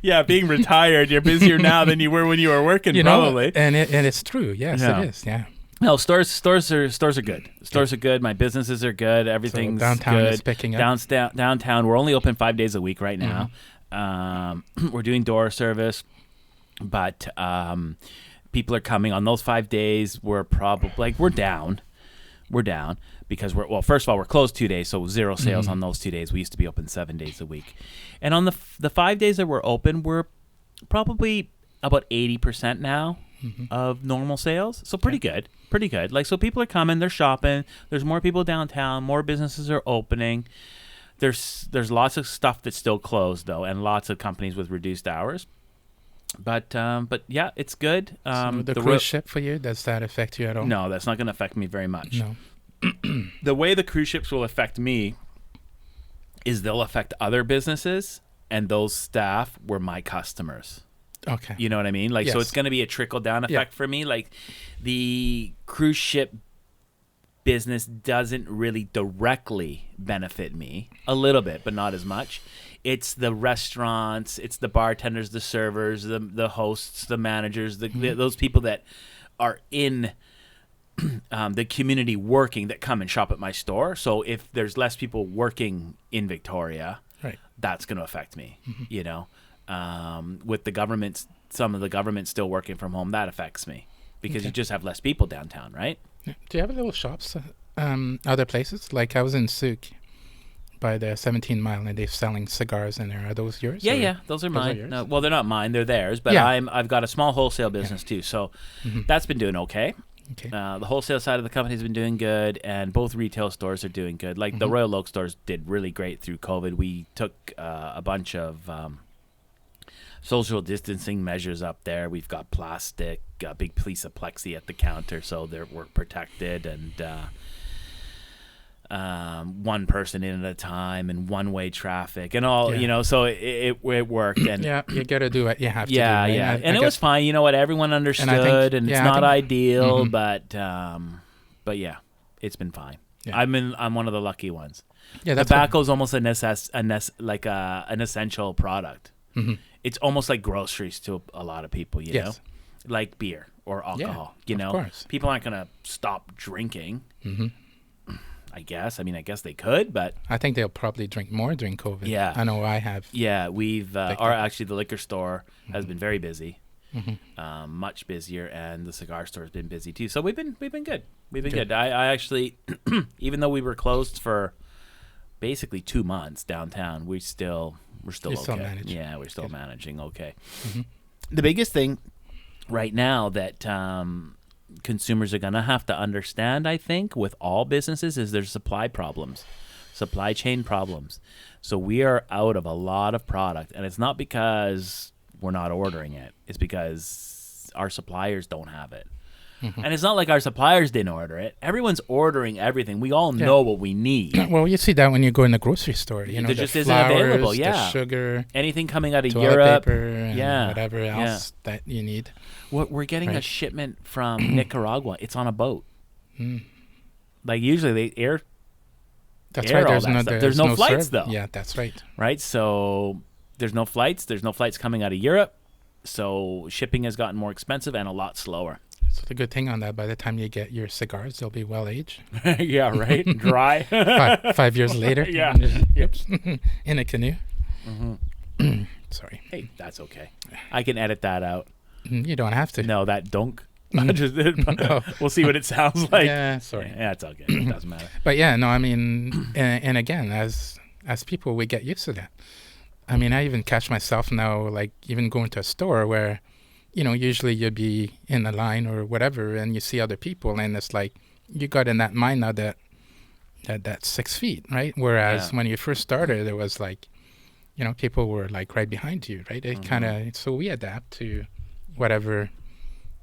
S2: Yeah, being retired, you're busier now than you were when you were working, probably.
S1: And it's true. Yes, it is. Yeah.
S2: No, stores are good. Stores are good. My businesses are good. Everything's
S1: downtown
S2: good.
S1: Is picking up.
S2: Downtown, we're only open 5 days a week right now. We're doing door service, but people are coming on those 5 days. We're probably we're down. We're down because first of all, we're closed 2 days, so 0 sales on those 2 days. We used to be open 7 days a week. And on the 5 days that we're open, we're probably about 80% now of normal sales. So pretty good. Like, so people are coming, they're shopping. There's more people downtown, more businesses are opening. There's lots of stuff that's still closed though, and lots of companies with reduced hours. But yeah, it's good.
S1: So the cruise ship for you, does that affect you at all?
S2: No, that's not going to affect me very much.
S1: No.
S2: The way the cruise ships will affect me is they'll affect other businesses, and those staff were my customers.
S1: Okay.
S2: You know what I mean? Like, so it's going to be a trickle-down effect for me. Like, the cruise ship business doesn't really directly benefit me. A little bit, but not as much. It's the restaurants, it's the bartenders, the servers, the hosts, the managers, those people that are in the community working that come and shop at my store. So if there's less people working in Victoria,
S1: Right.
S2: that's going to affect me, you know. With the government, some of the government still working from home, that affects me because you just have less people downtown, right?
S1: Yeah. Do you have little shops, other places? Like I was in Souk by the 17 Mile, and they're selling cigars in there. Are those yours?
S2: Yeah,
S1: or-
S2: yeah, those are mine.
S1: yours?
S2: No, well, they're not mine; they're theirs. But
S1: Yeah.
S2: I've got a small wholesale business too, so that's been doing okay.
S1: Okay.
S2: The wholesale side of the company's been doing good, and both retail stores are doing good. Like the Royal Oak stores did really great through COVID. We took a bunch of social distancing measures up there. We've got plastic, a big piece of plexi at the counter, so we're protected, and one person in at a time, and one-way traffic, and all,
S1: Yeah.
S2: you know. So it worked, and
S1: Yeah, you got to do what you have to do.
S2: yeah,
S1: Right?
S2: yeah,
S1: I
S2: and it was
S1: guess-
S2: fine. You know what? Everyone understood, and it's
S1: yeah, I
S2: not
S1: think-
S2: ideal, but yeah, it's been fine.
S1: Yeah.
S2: I'm one of the lucky ones.
S1: Yeah, that's what-
S2: Tobacco is almost an essential product. It's almost like groceries to a lot of people, you know,
S1: Yes.
S2: like beer or alcohol. You
S1: of
S2: know,
S1: course.
S2: people aren't gonna stop drinking. I guess. I mean, I guess they could, but
S1: I think they'll probably drink more during COVID.
S2: Yeah.
S1: I know I have.
S2: yeah, we've
S1: Like
S2: or
S1: that.
S2: actually the liquor store has been very busy, much busier, and the cigar store has been busy too. So we've been good. We've been good. I actually, even though we were closed for basically 2 months downtown, we're still
S1: You're
S2: okay.
S1: still managing.
S2: Yeah, we're still managing okay. The biggest thing right now that consumers are going to have to understand, I think, with all businesses is there's supply chain problems. So we are out of a lot of product, and it's not because we're not ordering it. It's because our suppliers don't have it. And it's not like our suppliers didn't order it. Everyone's ordering everything. We all know what we need.
S1: Well, you see that when you go in the grocery store. You know,
S2: There
S1: the
S2: just isn't
S1: flours,
S2: available,
S1: the
S2: yeah.
S1: sugar,
S2: Anything coming out of
S1: toilet
S2: Europe.
S1: paper, and
S2: yeah,
S1: whatever
S2: yeah.
S1: else that you need.
S2: We're getting a
S1: Right.
S2: shipment from Nicaragua. It's on a boat. Like usually they air,
S1: That's
S2: Air
S1: right.
S2: all
S1: There's
S2: that
S1: no,
S2: stuff. There's no flights, though.
S1: Yeah, that's right.
S2: right? So there's no flights. There's no flights coming out of Europe. So shipping has gotten more expensive and a lot slower.
S1: So the good thing on that, by the time you get your cigars, they'll be well aged.
S2: Yeah, right. Dry.
S1: 5 years later.
S2: Yeah.
S1: Oops. In a canoe. Sorry.
S2: Hey, that's okay. I can edit that out.
S1: You don't have to.
S2: No, that dunk. I just did.
S1: No.
S2: We'll see what it sounds like.
S1: Yeah, sorry.
S2: Yeah, it's okay. It doesn't matter.
S1: But yeah, no, I mean, and again, as people, we get used to that. I mean, I even catch myself now, like even going to a store where, you know, usually you'd be in the line or whatever, and you see other people, and it's like you got in that mind now that 6 feet, right? Whereas
S2: Yeah.
S1: when you first started, it was like, you know, people were like right behind you, right? It kind of, so we adapt to whatever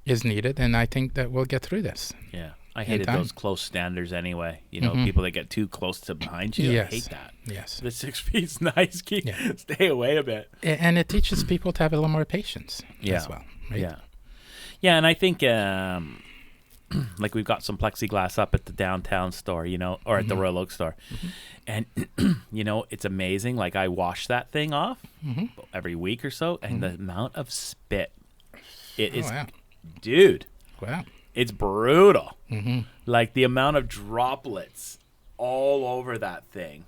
S1: is needed, and I think that we'll get through this.
S2: Yeah. I hated
S1: time.
S2: those close standards anyway. You know, people that get too close to behind you.
S1: Yes.
S2: I hate that.
S1: Yes.
S2: The 6 feet's nice.
S1: Yeah.
S2: Stay away a bit.
S1: And it teaches people to have a little more patience as well, right?
S2: Yeah. Yeah, and I think like we've got some plexiglass up at the downtown store, you know, or at the Royal Oak store. And you know, it's amazing. Like I wash that thing off every week or so, and the amount of spit it is,
S1: wow.
S2: dude,
S1: Wow.
S2: it's brutal. Like the amount of droplets all over that thing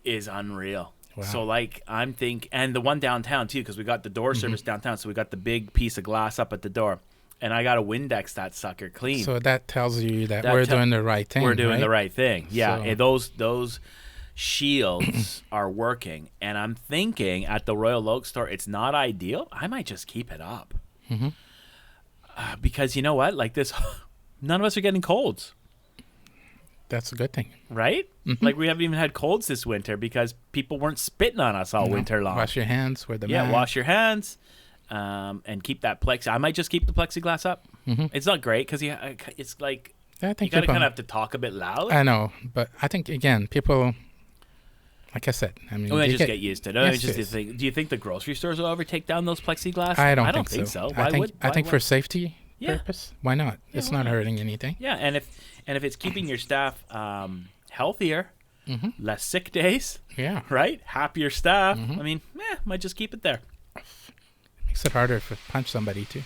S2: is unreal.
S1: Wow.
S2: So like and the one downtown too, because we got the door service downtown, so we got the big piece of glass up at the door, and I got to Windex that sucker clean.
S1: So that tells you that,
S2: That
S1: we're
S2: tell-
S1: doing the right thing.
S2: We're doing the right thing. Yeah,
S1: So-
S2: and those shields are working, and I'm thinking at the Royal Oak store, it's not ideal. I might just keep it up because you know what? Like this, none of us are getting colds.
S1: That's a good thing.
S2: Right? Like we haven't even had colds this winter because people weren't spitting on us all winter long.
S1: Wash your hands, wear the
S2: Yeah,
S1: mask.
S2: wash your hands, and keep that I might just keep the plexiglass up. It's not great because it's like
S1: I
S2: you
S1: think
S2: gotta
S1: people,
S2: kind of have to talk a bit loud.
S1: I know, but I think again, people, like I said, I mean,
S2: We might
S1: they
S2: just get used to it.
S1: Yes,
S2: It's just
S1: yes.
S2: the thing. Do you think the grocery stores will ever take down those plexiglass?
S1: I don't
S2: think
S1: think
S2: so.
S1: I think
S2: Why
S1: for
S2: would?
S1: safety
S2: Yeah.
S1: purpose, why not? It's
S2: why
S1: not
S2: not?
S1: hurting anything.
S2: Yeah, and if it's keeping your staff healthier, less sick days,
S1: Yeah,
S2: right? Happier staff. I mean, might just keep it there.
S1: makes it harder to punch somebody too.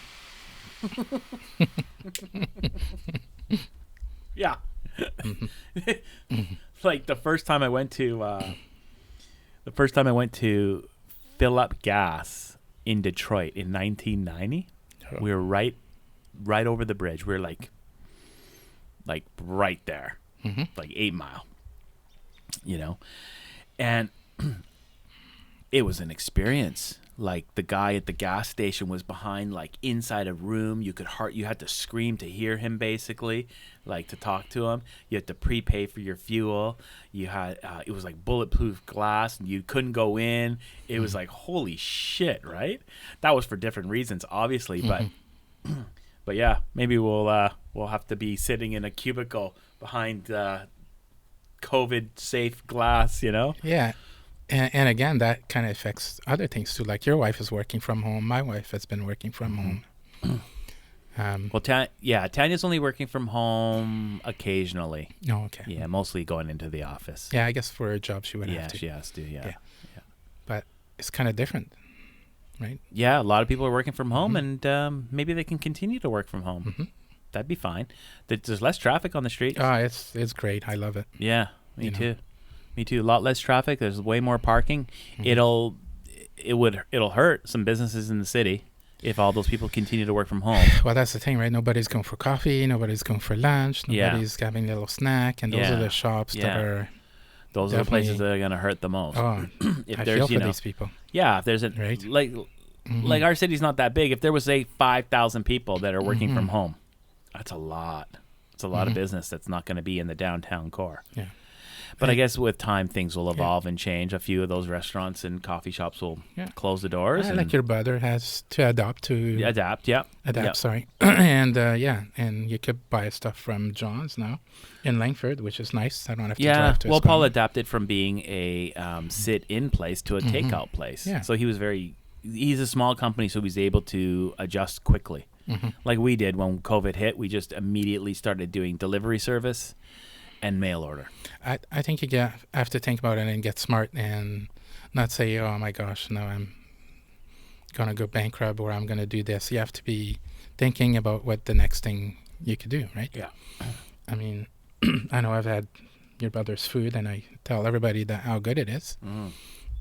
S2: Yeah. Like the first time I went to fill up gas in Detroit in 1990, we were right over the bridge. We were like right there, like 8 Mile, and it was an experience. Like the guy at the gas station was behind, like inside a room. You had to scream to hear him, basically, like to talk to him. You had to prepay for your fuel. You had it was like bulletproof glass, and you couldn't go in. It was like, holy shit, right? That was for different reasons, obviously, but but yeah, maybe we'll have to be sitting in a cubicle behind COVID safe glass,
S1: Yeah. And again, that kind of affects other things too. Like your wife is working from home. My wife has been working from home.
S2: Well, Tanya's only working from home occasionally.
S1: Oh, okay.
S2: Yeah, mostly going into the office.
S1: Yeah, I guess for a job she would have
S2: Yeah,
S1: to.
S2: she has to. Yeah.
S1: But it's kind of different, right?
S2: Yeah, a lot of people are working from home, and maybe they can continue to work from home.
S1: Mm-hmm.
S2: That'd be fine. There's less traffic on the streets.
S1: Oh, it's great. I love it.
S2: Yeah, me too. Me too. A lot less traffic. There's way more parking. It'll hurt some businesses in the city if all those people continue to work from home.
S1: Well, that's the thing, right? Nobody's going for coffee. Nobody's going for lunch. Nobody's having a little snack. And those are the shops that are...
S2: Those are the places that are going to hurt the most.
S1: Oh,
S2: if
S1: I
S2: there's,
S1: feel for these people.
S2: Yeah, if there's a...
S1: Right?
S2: Like our city's not that big. If there was, say, 5,000 people that are working from home, that's a lot. It's a lot of business that's not going to be in the downtown core.
S1: Yeah.
S2: But I guess with time, things will evolve and change. A few of those restaurants and coffee shops will close the doors.
S1: Like your brother has to adapt. Sorry. And and you could buy stuff from John's now in Langford, which is nice. I don't have to drive to.
S2: Well, Paul adapted from being a sit-in place to a takeout place.
S1: Yeah.
S2: So he's a small company, so he's able to adjust quickly. Like we did when COVID hit. We just immediately started doing delivery service and mail order.
S1: I think you have to think about it and get smart and not say, oh my gosh, no, I'm going to go bankrupt or I'm going to do this. You have to be thinking about what the next thing you could do, right?
S2: Yeah.
S1: I mean, I know I've had your brother's food and I tell everybody that how good it is.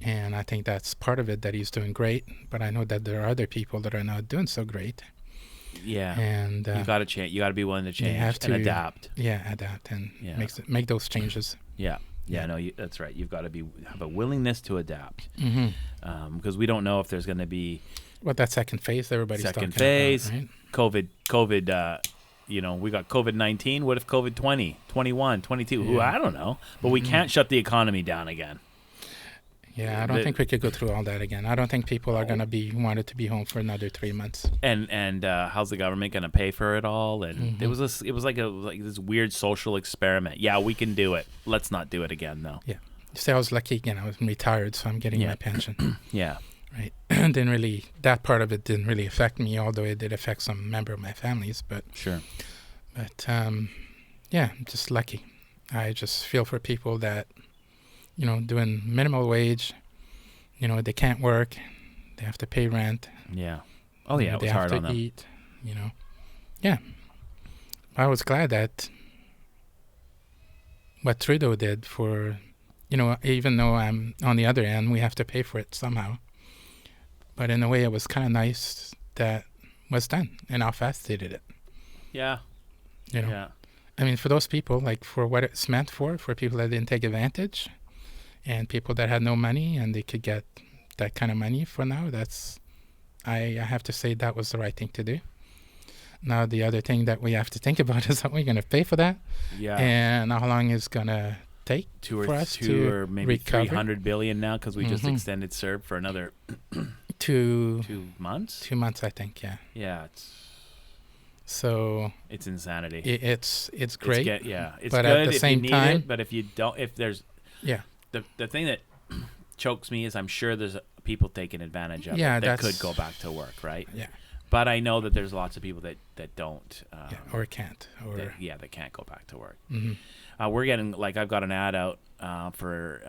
S1: And I think that's part of it, that he's doing great. But I know that there are other people that are not doing so great.
S2: Yeah,
S1: and
S2: you got to change. You got to be willing to change and adapt.
S1: Yeah, adapt and make those changes.
S2: Yeah. No, that's right. You've got to have a willingness to adapt, because we don't know if there's going to be
S1: that second phase everybody's talking about, right?
S2: COVID. We got COVID-19. What if COVID 20, 21, 22? Yeah. Ooh, I don't know. But we can't shut the economy down again.
S1: Yeah, I don't think we could go through all that again. I don't think people are going to wanted to be home for another 3 months.
S2: And how's the government going to pay for it all? And it was like this weird social experiment. Yeah, we can do it. Let's not do it again, though.
S1: Yeah. See, I was lucky again. I was retired, so I'm getting my pension.
S2: Yeah.
S1: Right. That part of it didn't really affect me, although it did affect some member of my families. But
S2: sure.
S1: But I'm just lucky. I just feel for people that, doing minimal wage, they can't work, they have to pay rent.
S2: Yeah. Oh yeah, it was hard on them.
S1: They have to eat, Yeah. I was glad that what Trudeau did for, even though I'm on the other end, we have to pay for it somehow. But in a way, it was kind of nice that was done and how fast they did it.
S2: Yeah.
S1: Yeah. I mean, for those people, like for what it's meant for people that didn't take advantage, and people that had no money and they could get that kind of money for now, I have to say that was the right thing to do. Now, the other thing that we have to think about is how we're going to pay for that. Yeah. And how long it's going to take for us to maybe recover.
S2: 300 billion now, because we just extended CERB for another
S1: 2
S2: months?
S1: 2 months, I think, yeah.
S2: Yeah.
S1: So
S2: it's insanity.
S1: It's great.
S2: It's
S1: but
S2: good
S1: at the
S2: if
S1: same
S2: you need
S1: time,
S2: it, but if you don't, if there's...
S1: Yeah.
S2: The thing that chokes me is I'm sure there's people taking advantage of it that could go back to work, right?
S1: Yeah.
S2: But I know that there's lots of people that don't.
S1: Or can't.
S2: That can't go back to work. We're getting, I've got an ad out for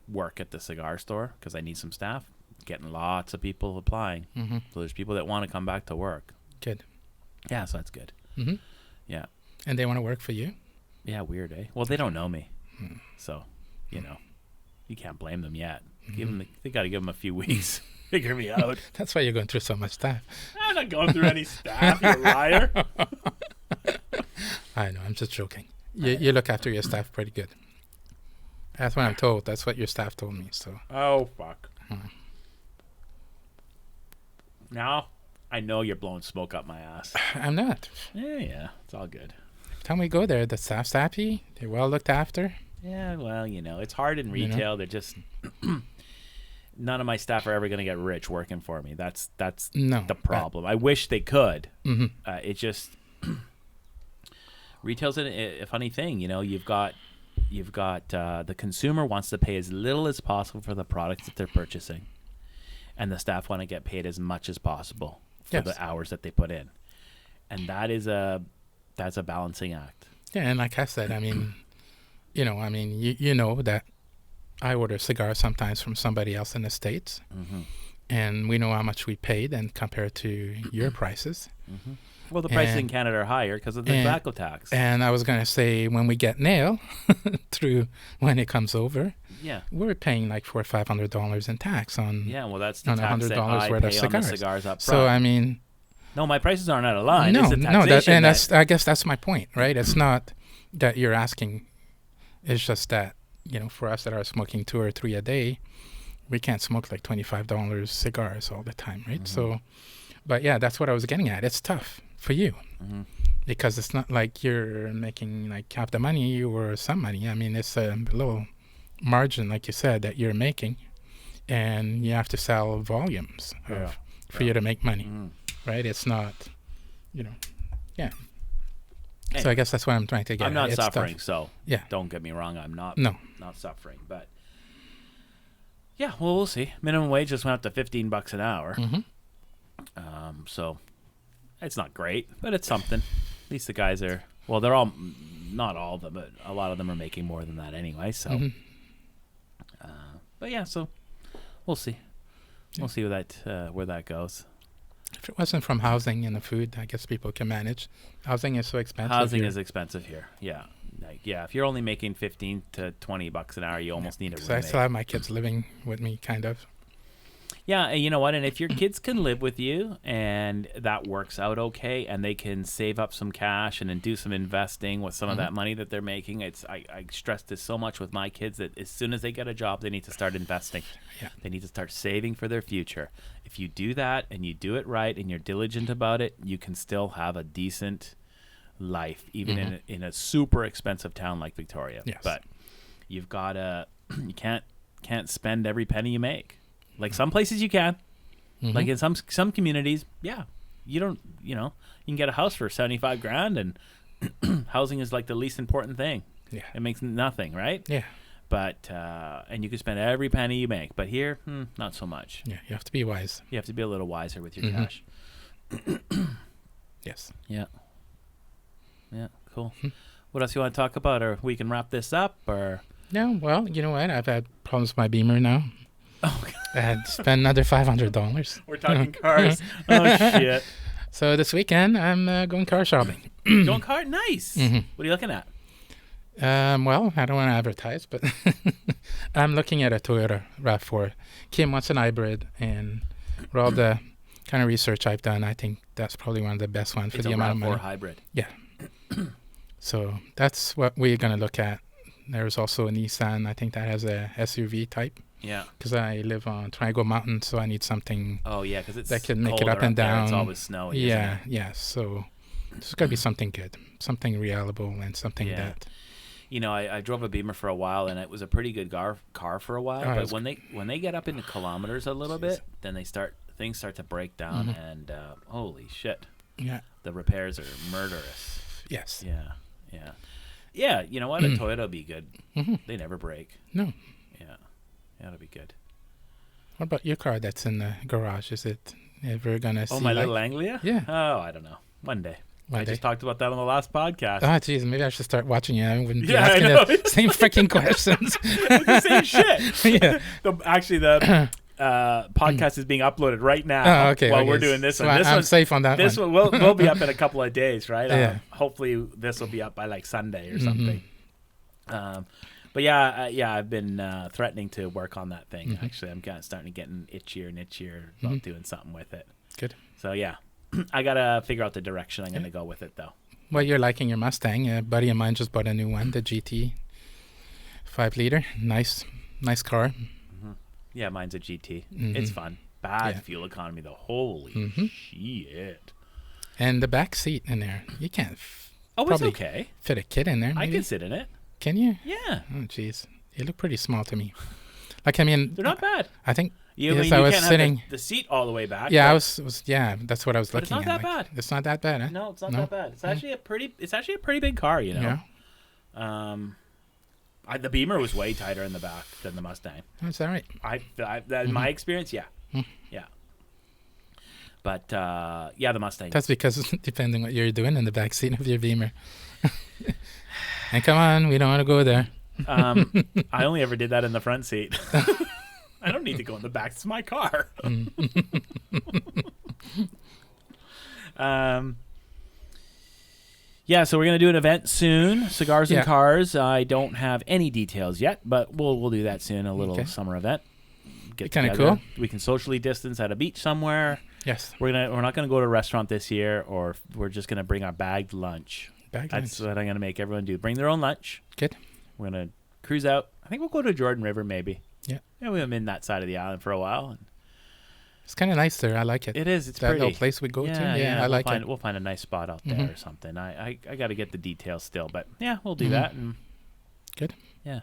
S2: work at the cigar store because I need some staff. Getting lots of people applying. So there's people that want to come back to work.
S1: Good.
S2: Yeah, so that's good.
S1: Mm-hmm.
S2: Yeah.
S1: And they want to work for you?
S2: Yeah, weird, eh? Well, they don't know me. So, you can't blame them yet. They got to give them a few weeks. Figure me out.
S1: That's why you're going through so much stuff.
S2: I'm not going through any staff, you liar.
S1: I know, I'm just joking. You look after your staff pretty good. That's what I'm told. That's what your staff told me. So.
S2: Oh, fuck. Now, I know you're blowing smoke up my ass.
S1: I'm not.
S2: Yeah. It's all good.
S1: Every time we go there, the staff's happy. They're well looked after.
S2: Yeah, well, it's hard in retail. They're just... None of my staff are ever going to get rich working for me. That's the problem. I wish they could.
S1: Mm-hmm.
S2: It just... Retail's a funny thing. You've got the consumer wants to pay as little as possible for the products that they're purchasing, and the staff want to get paid as much as possible for the hours that they put in, and that's a balancing act.
S1: Yeah, and like I said, I mean, you know that I order cigars sometimes from somebody else in the States, and we know how much we paid and compared to your prices.
S2: Well, the prices in Canada are higher because of the tobacco tax.
S1: And I was going to say, when we get nail through when it comes over, we're paying like $400 or $500 in tax on.
S2: Yeah, well, that's the tax that I
S1: worth
S2: pay
S1: of cigars.
S2: on the cigars up front.
S1: So I mean,
S2: no, my prices aren't out of line.
S1: No,
S2: it's the taxation
S1: I guess that's my point, right? It's not that you're asking. It's just that for us that are smoking 2 or 3 a day, we can't smoke like $25 cigars all the time, right? So, but yeah, that's what I was getting at. It's tough for you because it's not like you're making like half the money or some money. I mean, it's a little margin, like you said, that you're making, and you have to sell volumes for you to make money, right? It's not, yeah.
S2: Anyway,
S1: so I guess that's what I'm trying to get.
S2: I'm not
S1: it's
S2: suffering,
S1: tough.
S2: so don't get me wrong. I'm not suffering, but yeah, well, we'll see. Minimum wage just went up to $15 an hour. So it's not great, but it's something. At least the guys are, well, they're all, not all of them, but a lot of them are making more than that anyway. So, but yeah, so we'll see. We'll see where that goes.
S1: If it wasn't from housing and the food, I guess people can manage. Housing is so expensive.
S2: Housing is expensive here. Yeah. If you're only making $15 to $20 an hour, you almost need a roommate.
S1: I still have my kids living with me, kind of.
S2: Yeah, and you know what? And if your kids can live with you and that works out okay, and they can save up some cash and then do some investing with some of that money that they're making, I stress this so much with my kids that as soon as they get a job, they need to start investing.
S1: Yeah.
S2: They need to start saving for their future. If you do that and you do it right and you're diligent about it, you can still have a decent life, even in a super expensive town like Victoria.
S1: Yes.
S2: But you've got to, you can't spend every penny you make. Like some places you can, like in some communities, you don't, you can get a house for $75,000 and housing is like the least important thing.
S1: Yeah.
S2: It makes nothing, right?
S1: Yeah.
S2: But, and you can spend every penny you make, but here, not so much.
S1: Yeah. You have to be wise.
S2: You have to be a little wiser with your cash.
S1: Yes.
S2: Yeah. Yeah. Cool. What else you want to talk about, or we can wrap this up, or?
S1: No, well, you know what? I've had problems with my Beamer now.
S2: Oh,
S1: I had to spend another $500.
S2: We're talking cars. Oh, shit.
S1: So this weekend, I'm going car shopping.
S2: Going car? Nice. What are you looking at?
S1: Well, I don't want to advertise, but I'm looking at a Toyota RAV4. Kim wants an hybrid, and for all the kind of research I've done, I think that's probably one of the best ones for the amount of money.
S2: It's a RAV4 hybrid.
S1: Yeah. So that's what we're going to look at. There's also a Nissan. I think that has a SUV type.
S2: Yeah.
S1: Because I live on Triangle Mountain, so I need something.
S2: Oh yeah, because it's
S1: that can make it
S2: colder
S1: up and down.
S2: It's always snowy.
S1: Yeah,
S2: isn't it?
S1: yeah. So it's got to be something good, something reliable, and something that.
S2: I drove a Beamer for a while, and it was a pretty good car for a while. But when they get up into kilometers a little bit, then things start to break down, and holy shit.
S1: Yeah.
S2: The repairs are murderous.
S1: Yes.
S2: Yeah. Yeah. Yeah. You know what? A Toyota will be good. They never break.
S1: No.
S2: Yeah. That'll be good.
S1: What about your car that's in the garage? Is it ever going to see?
S2: Oh, my little Anglia?
S1: Yeah.
S2: Oh, I don't know. One day.
S1: One day.
S2: Just talked about that on the last podcast.
S1: Oh, jeez. Maybe I should start watching you. I wouldn't be asking the same freaking questions.
S2: It's the same shit.
S1: Yeah.
S2: Actually, the podcast is being uploaded right now.
S1: Oh, okay.
S2: While
S1: okay.
S2: we're doing this
S1: so
S2: one.
S1: I'm safe on that
S2: This
S1: one.
S2: one will be up in a couple of days, right?
S1: Yeah.
S2: Hopefully this will be up by like Sunday or something. But yeah, I've been threatening to work on that thing. Actually, I'm kind of starting to get itchier and itchier about doing something with it.
S1: Good.
S2: So yeah, I gotta figure out the direction I'm gonna go with it though.
S1: Well, you're liking your Mustang. A buddy of mine just bought a new one, the GT 5-liter. Nice car.
S2: Yeah, mine's a GT. It's fun. Bad fuel economy though. Holy shit.
S1: And the back seat in there, you can't
S2: It's okay.
S1: fit a kid in there.
S2: I
S1: maybe?
S2: can sit in it.
S1: Can you?
S2: Yeah.
S1: Oh, jeez. You look pretty small to me. Like, I mean,
S2: They're not bad.
S1: I think
S2: You,
S1: yes,
S2: mean,
S1: I
S2: you
S1: was
S2: can't
S1: sitting.
S2: have the seat all the way back.
S1: Yeah,
S2: but-
S1: yeah, that's what I was
S2: But it's
S1: looking
S2: not
S1: at.
S2: that
S1: like,
S2: bad.
S1: It's not that bad, huh?
S2: No, it's not that bad. It's actually a pretty big car, you know.
S1: Yeah.
S2: The Beamer was way tighter in the back than the Mustang.
S1: That's all right.
S2: In my experience, yeah. Yeah. But yeah, the Mustang.
S1: That's because depending what you're doing in the back seat of your Beamer. And come on, we don't want to go there.
S2: I only ever did that in the front seat. I don't need to go in the back. It's my car. Yeah, so we're gonna do an event soon. Cigars and Cars. I don't have any details yet, but we'll do that soon. A little summer event. Get
S1: kind of
S2: together.
S1: cool.
S2: We can socially distance at a beach somewhere.
S1: Yes.
S2: We're not gonna go to a restaurant this year, or we're just gonna bring our bagged lunch. That's what I'm gonna make everyone do. Bring their own lunch.
S1: Good.
S2: We're gonna cruise out. I think we'll go to Jordan River maybe.
S1: Yeah.
S2: Yeah, we haven't been that side of the island for a while.
S1: It's kind of nice there. I like it.
S2: It is. It's
S1: that
S2: pretty.
S1: little place we go to. Yeah, I like it.
S2: We'll find a nice spot out there or something. I got to get the details still, but yeah, we'll do that. And
S1: good.
S2: Yeah.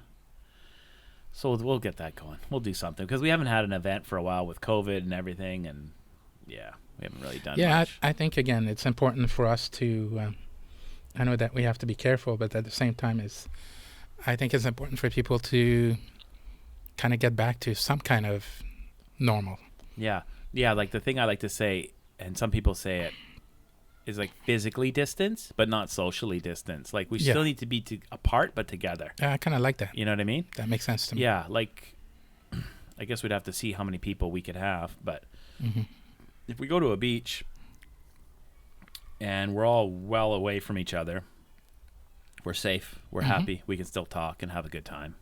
S2: So we'll get that going. We'll do something because we haven't had an event for a while with COVID and everything, and yeah, we haven't really done much.
S1: I think again, it's important for us to. I know that we have to be careful, but at the same time, I think it's important for people to kind of get back to some kind of normal.
S2: Yeah. Yeah, like the thing I like to say, and some people say it, is like physically distance, but not socially distance. Like we still need to be apart, but together.
S1: I kind of like that.
S2: You know what I mean?
S1: That makes sense to me.
S2: Yeah, like I guess we'd have to see how many people we could have, but if we go to a beach and we're all well away from each other, we're safe, we're happy, we can still talk and have a good time.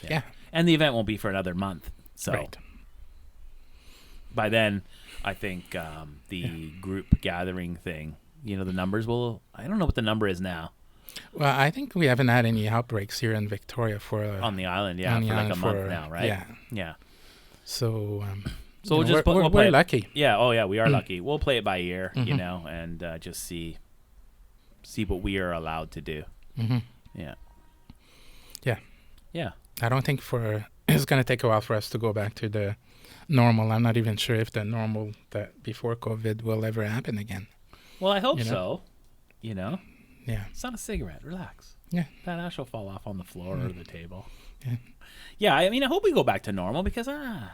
S1: Yeah.
S2: And the event won't be for another month, so.
S1: Right.
S2: By then, I think the group gathering thing, the numbers will... I don't know what the number is now.
S1: Well, I think we haven't had any outbreaks here in Victoria for...
S2: on the island, yeah, for like a month now, right?
S1: Yeah.
S2: Yeah.
S1: So,
S2: we're
S1: lucky.
S2: Yeah, oh yeah, we are lucky. We'll play it by ear, and just see what we are allowed to do. Yeah.
S1: Yeah.
S2: Yeah.
S1: I don't think it's going to take a while for us to go back to the normal. I'm not even sure if the normal that before COVID will ever happen again.
S2: Well, I hope so.
S1: Yeah.
S2: It's not a cigarette. Relax.
S1: Yeah.
S2: That ash will fall off on the floor or the table.
S1: Yeah.
S2: Yeah, I mean, I hope we go back to normal because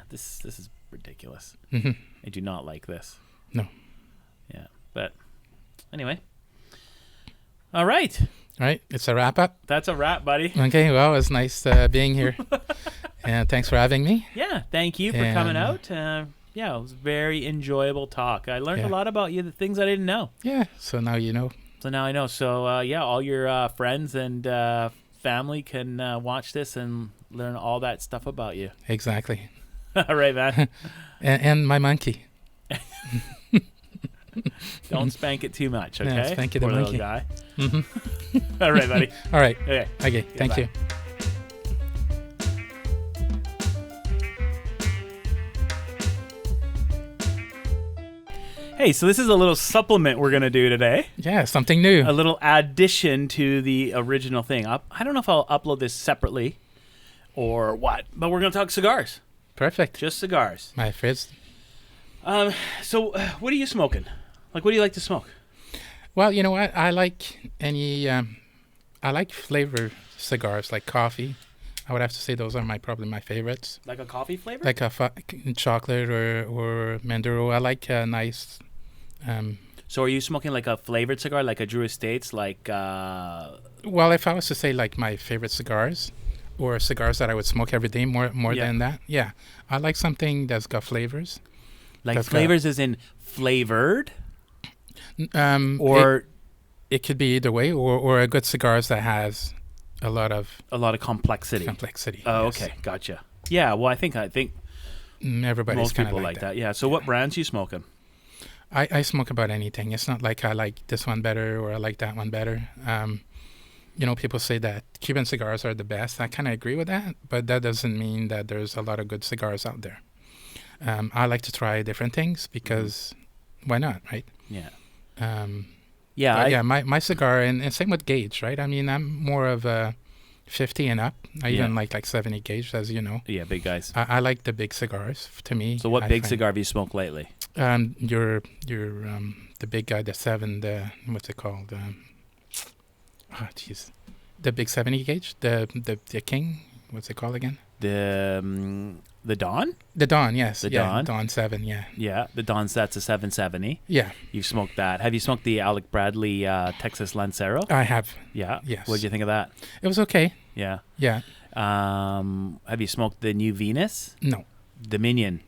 S2: this is ridiculous. I do not like this.
S1: No.
S2: Yeah, but anyway. All right.
S1: All right. It's a wrap up.
S2: That's a wrap, buddy.
S1: Okay. Well, it was nice being here. And thanks for having me.
S2: Yeah. Thank you for coming out. Yeah, it was a very enjoyable talk. I learned a lot about you, the things I didn't know.
S1: Yeah. So now you know.
S2: So now I know. So, all your friends and family can watch this and learn all that stuff about you.
S1: Exactly.
S2: All right, man.
S1: and my monkey.
S2: Don't spank it too much, okay?
S1: Yeah, spank it,
S2: poor
S1: the
S2: little
S1: monkey.
S2: guy. All right, buddy.
S1: All right.
S2: Okay.
S1: Thank
S2: bye.
S1: you.
S2: Hey, so this is a little supplement we're going to do today.
S1: Yeah, something new.
S2: A little addition to the original thing. I don't know if I'll upload this separately or what, but we're going to talk cigars.
S1: Perfect.
S2: Just cigars.
S1: My frizz.
S2: So what are you smoking? Like, what do you like to smoke?
S1: Well, you know what? I like I like flavor cigars, like coffee. I would have to say those are probably my favorites.
S2: Like a coffee flavor?
S1: Like a chocolate or Maduro. I like a nice...
S2: so are you smoking like a flavored cigar, like a Drew Estates, like...
S1: Well, if I was to say like my favorite cigars, or cigars that I would smoke every day more
S2: Yeah.
S1: than that. Yeah, I like something that's got flavors.
S2: Like
S1: That's
S2: flavors is in flavored,
S1: Or it could be either way, or a good cigars that has a lot of
S2: a lot of complexity.
S1: complexity.
S2: Oh,
S1: yes.
S2: okay, gotcha. Yeah, well, I think
S1: Everybody's
S2: most
S1: kind
S2: people
S1: of
S2: like that. Yeah. So what brands you smoking?
S1: I smoke about anything. It's not like I like this one better or I like that one better. People say that Cuban cigars are the best. I kind of agree with that, but that doesn't mean that there's a lot of good cigars out there. I like to try different things because why not, right?
S2: Yeah.
S1: Yeah, my cigar, and same with gauge, right? I mean, I'm more of a 50 and up. I even like 70 gauge, as you know.
S2: Yeah, big guys.
S1: I like the big cigars. To me,
S2: So what
S1: I
S2: big
S1: find-
S2: cigar have you smoked lately?
S1: Your the big guy, the 7, what's it called? The big 70 gauge, the King. What's it called again?
S2: The Dawn?
S1: The Dawn, yes.
S2: The
S1: yeah,
S2: Dawn?
S1: Dawn 7, yeah.
S2: Yeah, the Dawn's that's a 770.
S1: Yeah,
S2: You've smoked that. Have you smoked the Alec Bradley Texas Lancero?
S1: I have.
S2: Yeah.
S1: Yes.
S2: What did you think of that?
S1: It was okay.
S2: Yeah.
S1: Yeah.
S2: Have you smoked the new Venus?
S1: No.
S2: Dominion,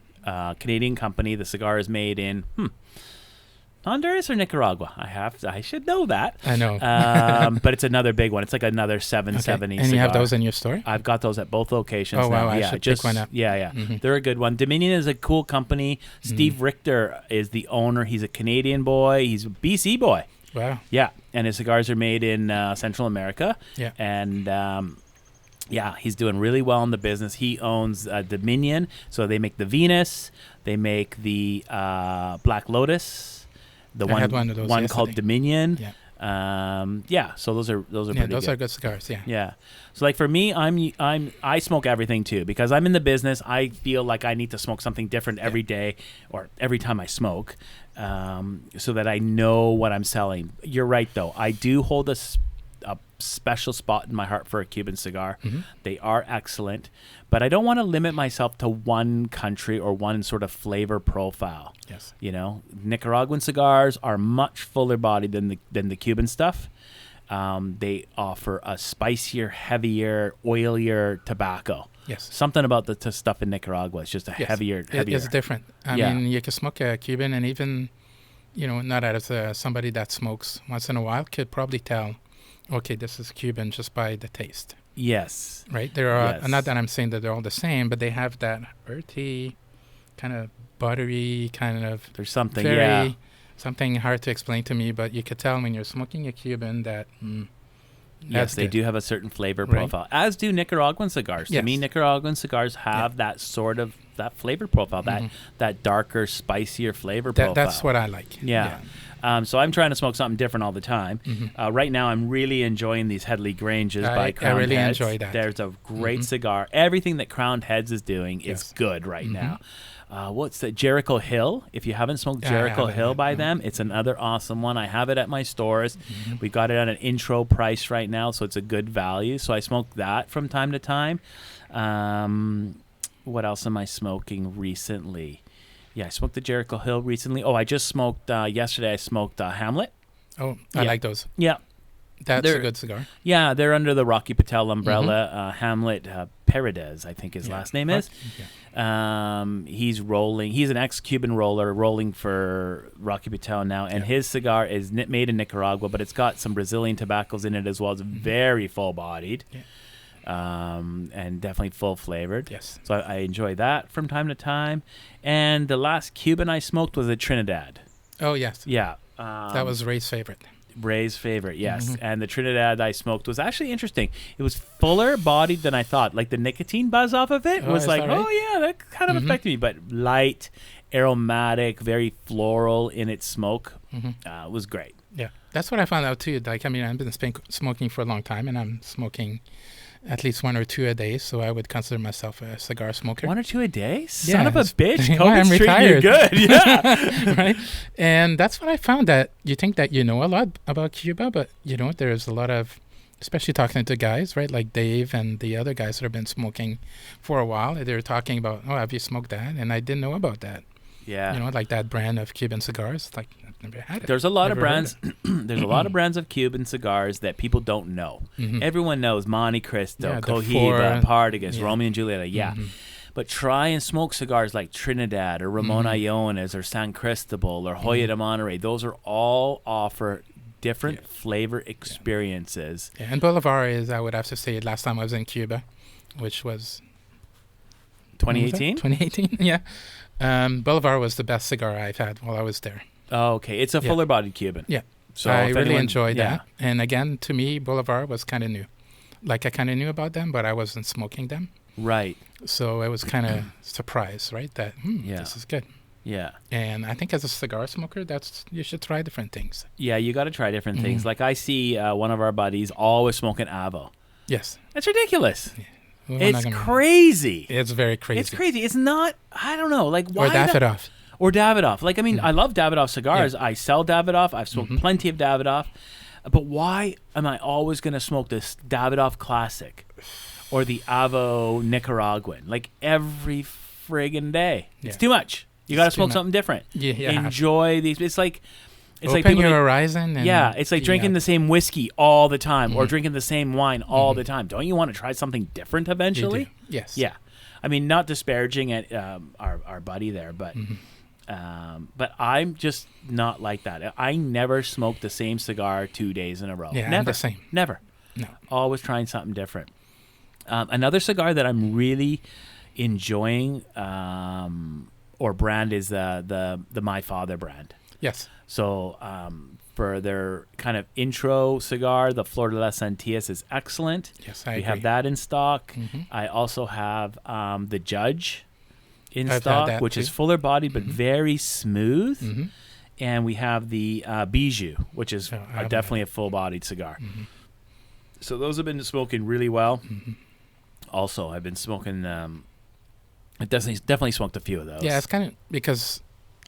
S2: Canadian company. The cigar is made in Honduras or Nicaragua. I should know that.
S1: I know.
S2: But it's another big one. It's like another 770
S1: And
S2: cigar.
S1: you have those in your store?
S2: I've got those at both locations
S1: Oh, wow,
S2: now.
S1: I
S2: Yeah,
S1: should pick one up.
S2: Yeah.
S1: Mhm.
S2: They're a good one. Dominion is a cool company. Steve Richter is the owner. He's a Canadian boy. He's a BC boy.
S1: Wow.
S2: Yeah, and his cigars are made in Central America.
S1: Yeah.
S2: And he's doing really well in the business. He owns Dominion, so they make the Venus, they make the Black Lotus, the
S1: I had one of those
S2: called
S1: yesterday.
S2: Dominion.
S1: Yeah.
S2: So those are
S1: Yeah,
S2: pretty
S1: those
S2: good.
S1: are good cigars, yeah.
S2: Yeah. So like for me, I smoke everything too because I'm in the business. I feel like I need to smoke something different every day or every time I smoke, so that I know what I'm selling. You're right though. I do hold a special spot in my heart for a Cuban cigar.
S1: Mm-hmm.
S2: They are excellent, but I don't want to limit myself to one country or one sort of flavor profile.
S1: Yes.
S2: You know, Nicaraguan cigars are much fuller bodied than the Cuban stuff. They offer a spicier, heavier, oilier tobacco.
S1: Yes.
S2: Something about the stuff in Nicaragua is just a
S1: Yes.
S2: heavier.
S1: It's different. I
S2: Yeah.
S1: mean, you can smoke a Cuban, and even, not as somebody that smokes once in a while, could probably tell, okay, this is Cuban just by the taste,
S2: Yes.
S1: right? There are,
S2: Yes.
S1: not that I'm saying that they're all the same, but they have that earthy, kind of buttery, kind of
S2: There's something.
S1: very,
S2: Yeah.
S1: something hard to explain to me, but you could tell when you're smoking a Cuban that,
S2: Yes,
S1: that's
S2: they
S1: good.
S2: do have a certain flavor
S1: Right.
S2: profile, as do Nicaraguan cigars. To me,
S1: Yes.
S2: Nicaraguan cigars have that sort of that flavor profile, that darker, spicier flavor profile.
S1: That's what I like.
S2: Yeah. So I'm trying to smoke something different all the time. Right now, I'm really enjoying these Headley Granges by
S1: I
S2: Crowned
S1: really
S2: Heads.
S1: enjoy that.
S2: There's a great cigar. Everything that Crowned Heads is doing is
S1: Yes.
S2: good right now. What's the Jericho Hill? If you haven't smoked
S1: I
S2: Jericho
S1: haven't,
S2: Hill by
S1: no.
S2: them, it's another awesome one. I have it at my stores. We got it at an intro price right now, so it's a good value. So I smoke that from time to time. What else am I smoking recently? Yeah, I smoked the Jericho Hill recently. Oh, I just smoked yesterday. I smoked Hamlet.
S1: Oh, I
S2: Yeah.
S1: like those.
S2: Yeah,
S1: That's
S2: They're-
S1: a good cigar.
S2: yeah, they're under the Rocky Patel umbrella. Hamlet Paredes, I think his last name is.
S1: Yeah.
S2: He's rolling. He's an ex-Cuban roller rolling for Rocky Patel now, and his cigar is made in Nicaragua, but it's got some Brazilian tobaccos in it as well. It's very full-bodied, and definitely full-flavored.
S1: Yes.
S2: So I enjoy that from time to time. And the last Cuban I smoked was a Trinidad.
S1: Oh, yes.
S2: Yeah.
S1: That was Ray's favorite.
S2: Ray's favorite, yes. And the Trinidad I smoked was actually interesting. It was fuller bodied than I thought. Like the nicotine buzz off of it
S1: Oh,
S2: was
S1: is
S2: like,
S1: that right?
S2: oh yeah, that kind of affected me. But light, aromatic, very floral in its smoke. It was great.
S1: Yeah. That's what I found out too. Like, I mean, I've been smoking for a long time, and I'm smoking at least 1 or 2 a day, so I would consider myself a cigar smoker.
S2: 1 or 2 a day? Son
S1: Yeah,
S2: of a
S1: it's-
S2: bitch.
S1: Well, I'm
S2: COVID's treating you
S1: retired.
S2: good. Yeah.
S1: Right? And that's what I found, that you think that you know a lot about Cuba, but there's a lot of, especially talking to guys, right? Like Dave and the other guys that have been smoking for a while. They're talking about, oh, have you smoked that? And I didn't know about that.
S2: Yeah.
S1: You know, like that brand of Cuban cigars. Like, I've never had it.
S2: There's a lot of
S1: Never heard
S2: brands. There's a lot of brands of Cuban cigars that people don't know.
S1: Mhm.
S2: Everyone knows Monte Cristo,
S1: Yeah, the
S2: Cohiba,
S1: four-
S2: Partagas,
S1: yeah.
S2: Romeo and Julieta. Yeah.
S1: Mhm.
S2: But try and smoke cigars like Trinidad or Ramon
S1: Mhm.
S2: Iones or San Cristobal or Hoya de Monterrey. Those are all offer different flavor experiences.
S1: Yeah, and Bolivar is, I would have to say, last time I was in Cuba, which was
S2: 2018?
S1: 2018, yeah. Bolivar was the best cigar I've had while I was there.
S2: Oh, okay. It's a
S1: Yeah.
S2: fuller-bodied Cuban.
S1: Yeah.
S2: So
S1: I
S2: if
S1: really
S2: anyone-
S1: enjoyed
S2: yeah.
S1: that. And again, to me, Bolivar was kind of new. Like, I kind of knew about them, but I wasn't smoking them.
S2: Right.
S1: So I was kind of surprised, right? That,
S2: Yeah.
S1: this is good.
S2: Yeah.
S1: And I think as a cigar smoker, you should try different things.
S2: Yeah, you got to try different things.
S1: Mhm.
S2: Like I see one of our buddies always smoking Avo.
S1: Yes.
S2: That's ridiculous.
S1: We're
S2: It's
S1: not gonna-
S2: crazy.
S1: It's very crazy.
S2: It's crazy. It's not, I don't know, like why
S1: Or Davidoff.
S2: Or Davidoff. Like, I mean, I love Davidoff cigars.
S1: Yeah.
S2: I sell Davidoff. I've smoked plenty of Davidoff. But why am I always going to smoke this Davidoff Classic or the Avo Nicaraguan? Like, every friggin' day. It's
S1: Yeah.
S2: too much. You got to
S1: It's too
S2: smoke
S1: much.
S2: something different.
S1: Yeah.
S2: Enjoy these. It's like
S1: Open
S2: people
S1: your
S2: make-
S1: horizon. And
S2: yeah, it's like drinking the same whiskey all the time or
S1: Mhm.
S2: drinking the same wine all the time. Don't you want to try something different
S1: You
S2: eventually?
S1: do. Yes.
S2: Yeah. I mean, not disparaging at our buddy there, but but I'm just not like that. I never smoke the same cigar 2 days in a row.
S1: Yeah, I'm
S2: never.
S1: the same.
S2: Never.
S1: No.
S2: Always trying something different. Another cigar that I'm really enjoying or brand is the My Father brand.
S1: Yes.
S2: So for their kind of intro cigar, the Flor de las Antillas is excellent.
S1: Yes, I
S2: We
S1: agree.
S2: have that in stock.
S1: Mhm.
S2: I also have the Judge in
S1: I've had
S2: stock,
S1: that
S2: which is
S1: too.
S2: fuller bodied but very smooth.
S1: Mhm.
S2: And we have the Bijou, which is
S1: Oh, I haven't
S2: definitely
S1: had
S2: a full bodied cigar.
S1: Mhm.
S2: So those have been smoking really well.
S1: Mhm.
S2: Also, I've been smoking. I definitely smoked a few of those.
S1: Yeah, it's kind of because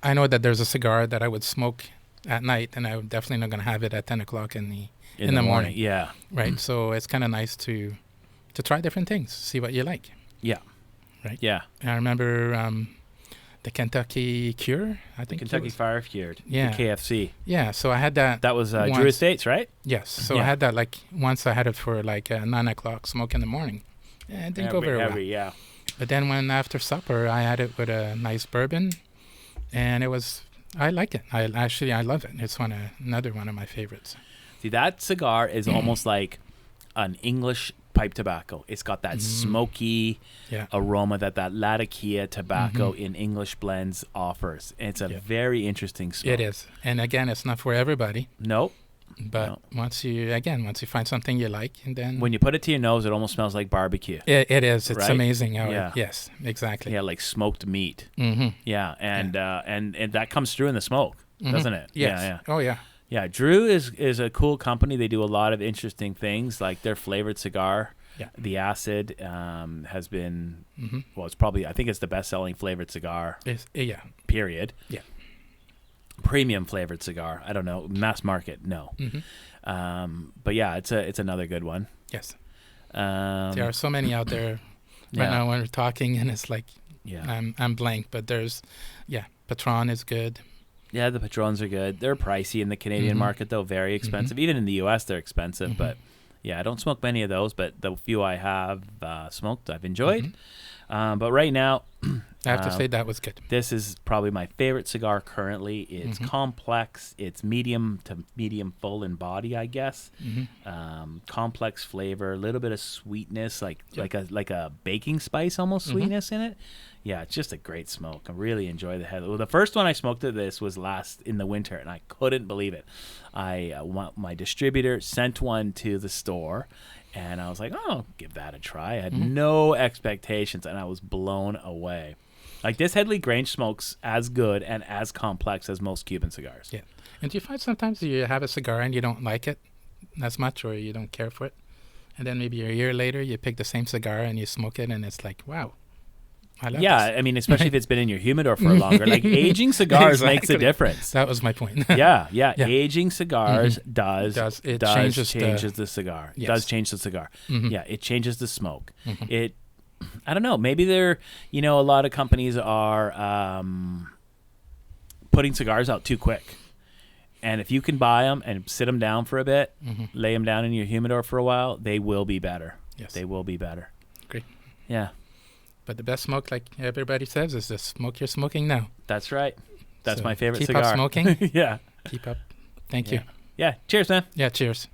S1: I know that there's a cigar that I would smoke at night, and I'm definitely not going to have it at 10 o'clock in the morning.
S2: Yeah.
S1: Right. So it's kind of nice to try different things, see what you like.
S2: Yeah.
S1: Right.
S2: Yeah.
S1: And I remember the Kentucky Cure. I think it
S2: Kentucky
S1: was.
S2: Fire Cured.
S1: Yeah.
S2: The KFC.
S1: Yeah. So I had that.
S2: That was
S1: once.
S2: Drew Estates, right?
S1: Yes. So
S2: Yeah.
S1: I had that like once. I had it for like 9 o'clock smoke in the morning. Yeah, it didn't go very well.
S2: Yeah.
S1: But then when after supper, I had it with a nice bourbon, and I like it. I love it. It's another one of my favorites.
S2: See, that cigar is almost like an English pipe tobacco. It's got that smoky
S1: Yeah.
S2: aroma that Latakia tobacco in English blends offers. It's a
S1: Yeah.
S2: very interesting smoke.
S1: It is. And again, it's not for everybody.
S2: Nope.
S1: But
S2: No.
S1: once you find something you like, and then
S2: When you put it to your nose, it almost smells like barbecue.
S1: it is. It's
S2: Right?
S1: amazing how
S2: Yeah.
S1: yes, exactly.
S2: Yeah, like smoked meat.
S1: Mm-hmm.
S2: Yeah, and that comes through in the smoke, doesn't it?
S1: Yes.
S2: Yeah, yeah.
S1: Oh yeah.
S2: Yeah, Drew is a cool company. They do a lot of interesting things, like their flavored cigar.
S1: Yeah.
S2: The Acid has been,
S1: Mm-hmm.
S2: well, it's probably, I think it's the best-selling flavored cigar,
S1: Yeah.
S2: period.
S1: Yeah.
S2: Premium flavored cigar. I don't know. Mass market, no.
S1: Mm-hmm.
S2: But yeah, it's another good one.
S1: Yes.
S2: There
S1: There are so many out there right now when we're talking, and it's like
S2: Yeah.
S1: I'm blank. But there's Patron is good.
S2: Yeah, the Patrons are good. They're pricey in the Canadian
S1: Mhm.
S2: market, though, very expensive. Even in the U.S., they're expensive.
S1: Mhm.
S2: But yeah, I don't smoke many of those, but the few I have smoked, I've enjoyed. But right now,
S1: I have to say that was good.
S2: this is probably my favorite cigar currently. It's complex. It's medium to medium full in body, I guess. Complex flavor, a little bit of sweetness, like a baking spice almost sweetness in it. Yeah, it's just a great smoke. I really enjoy the head. Well, the first one I smoked of this was last in the winter, and I couldn't believe it. My distributor sent one to the store, and I was like, oh, give that a try. I had no expectations, and I was blown away. Like, this Headley Grange smokes as good and as complex as most Cuban cigars.
S1: Yeah. And do you find sometimes you have a cigar and you don't like it as much, or you don't care for it, and then maybe a year later you pick the same cigar and you smoke it, and it's like, wow, I love
S2: Yeah,
S1: this.
S2: I mean, especially if it's been in your humidor for longer. Like, aging cigars makes a
S1: Exactly.
S2: difference.
S1: That was my point.
S2: Yeah.
S1: Yeah.
S2: Aging cigars
S1: changes
S2: the cigar.
S1: Yes.
S2: Does change the cigar.
S1: Mhm.
S2: Yeah, it changes the smoke.
S1: Mhm.
S2: I don't know. Maybe a lot of companies are putting cigars out too quick. And if you can buy them and sit them down for a bit, lay them down in your humidor for a while, they will be better.
S1: Yes.
S2: They will be better.
S1: Great.
S2: Yeah.
S1: But the best smoke, like everybody says, is the smoke you're smoking now.
S2: That's right. That's
S1: So
S2: my favorite
S1: keep
S2: cigar.
S1: up smoking.
S2: Yeah.
S1: Keep up. Thank you.
S2: Yeah. Cheers, man.
S1: Yeah, cheers.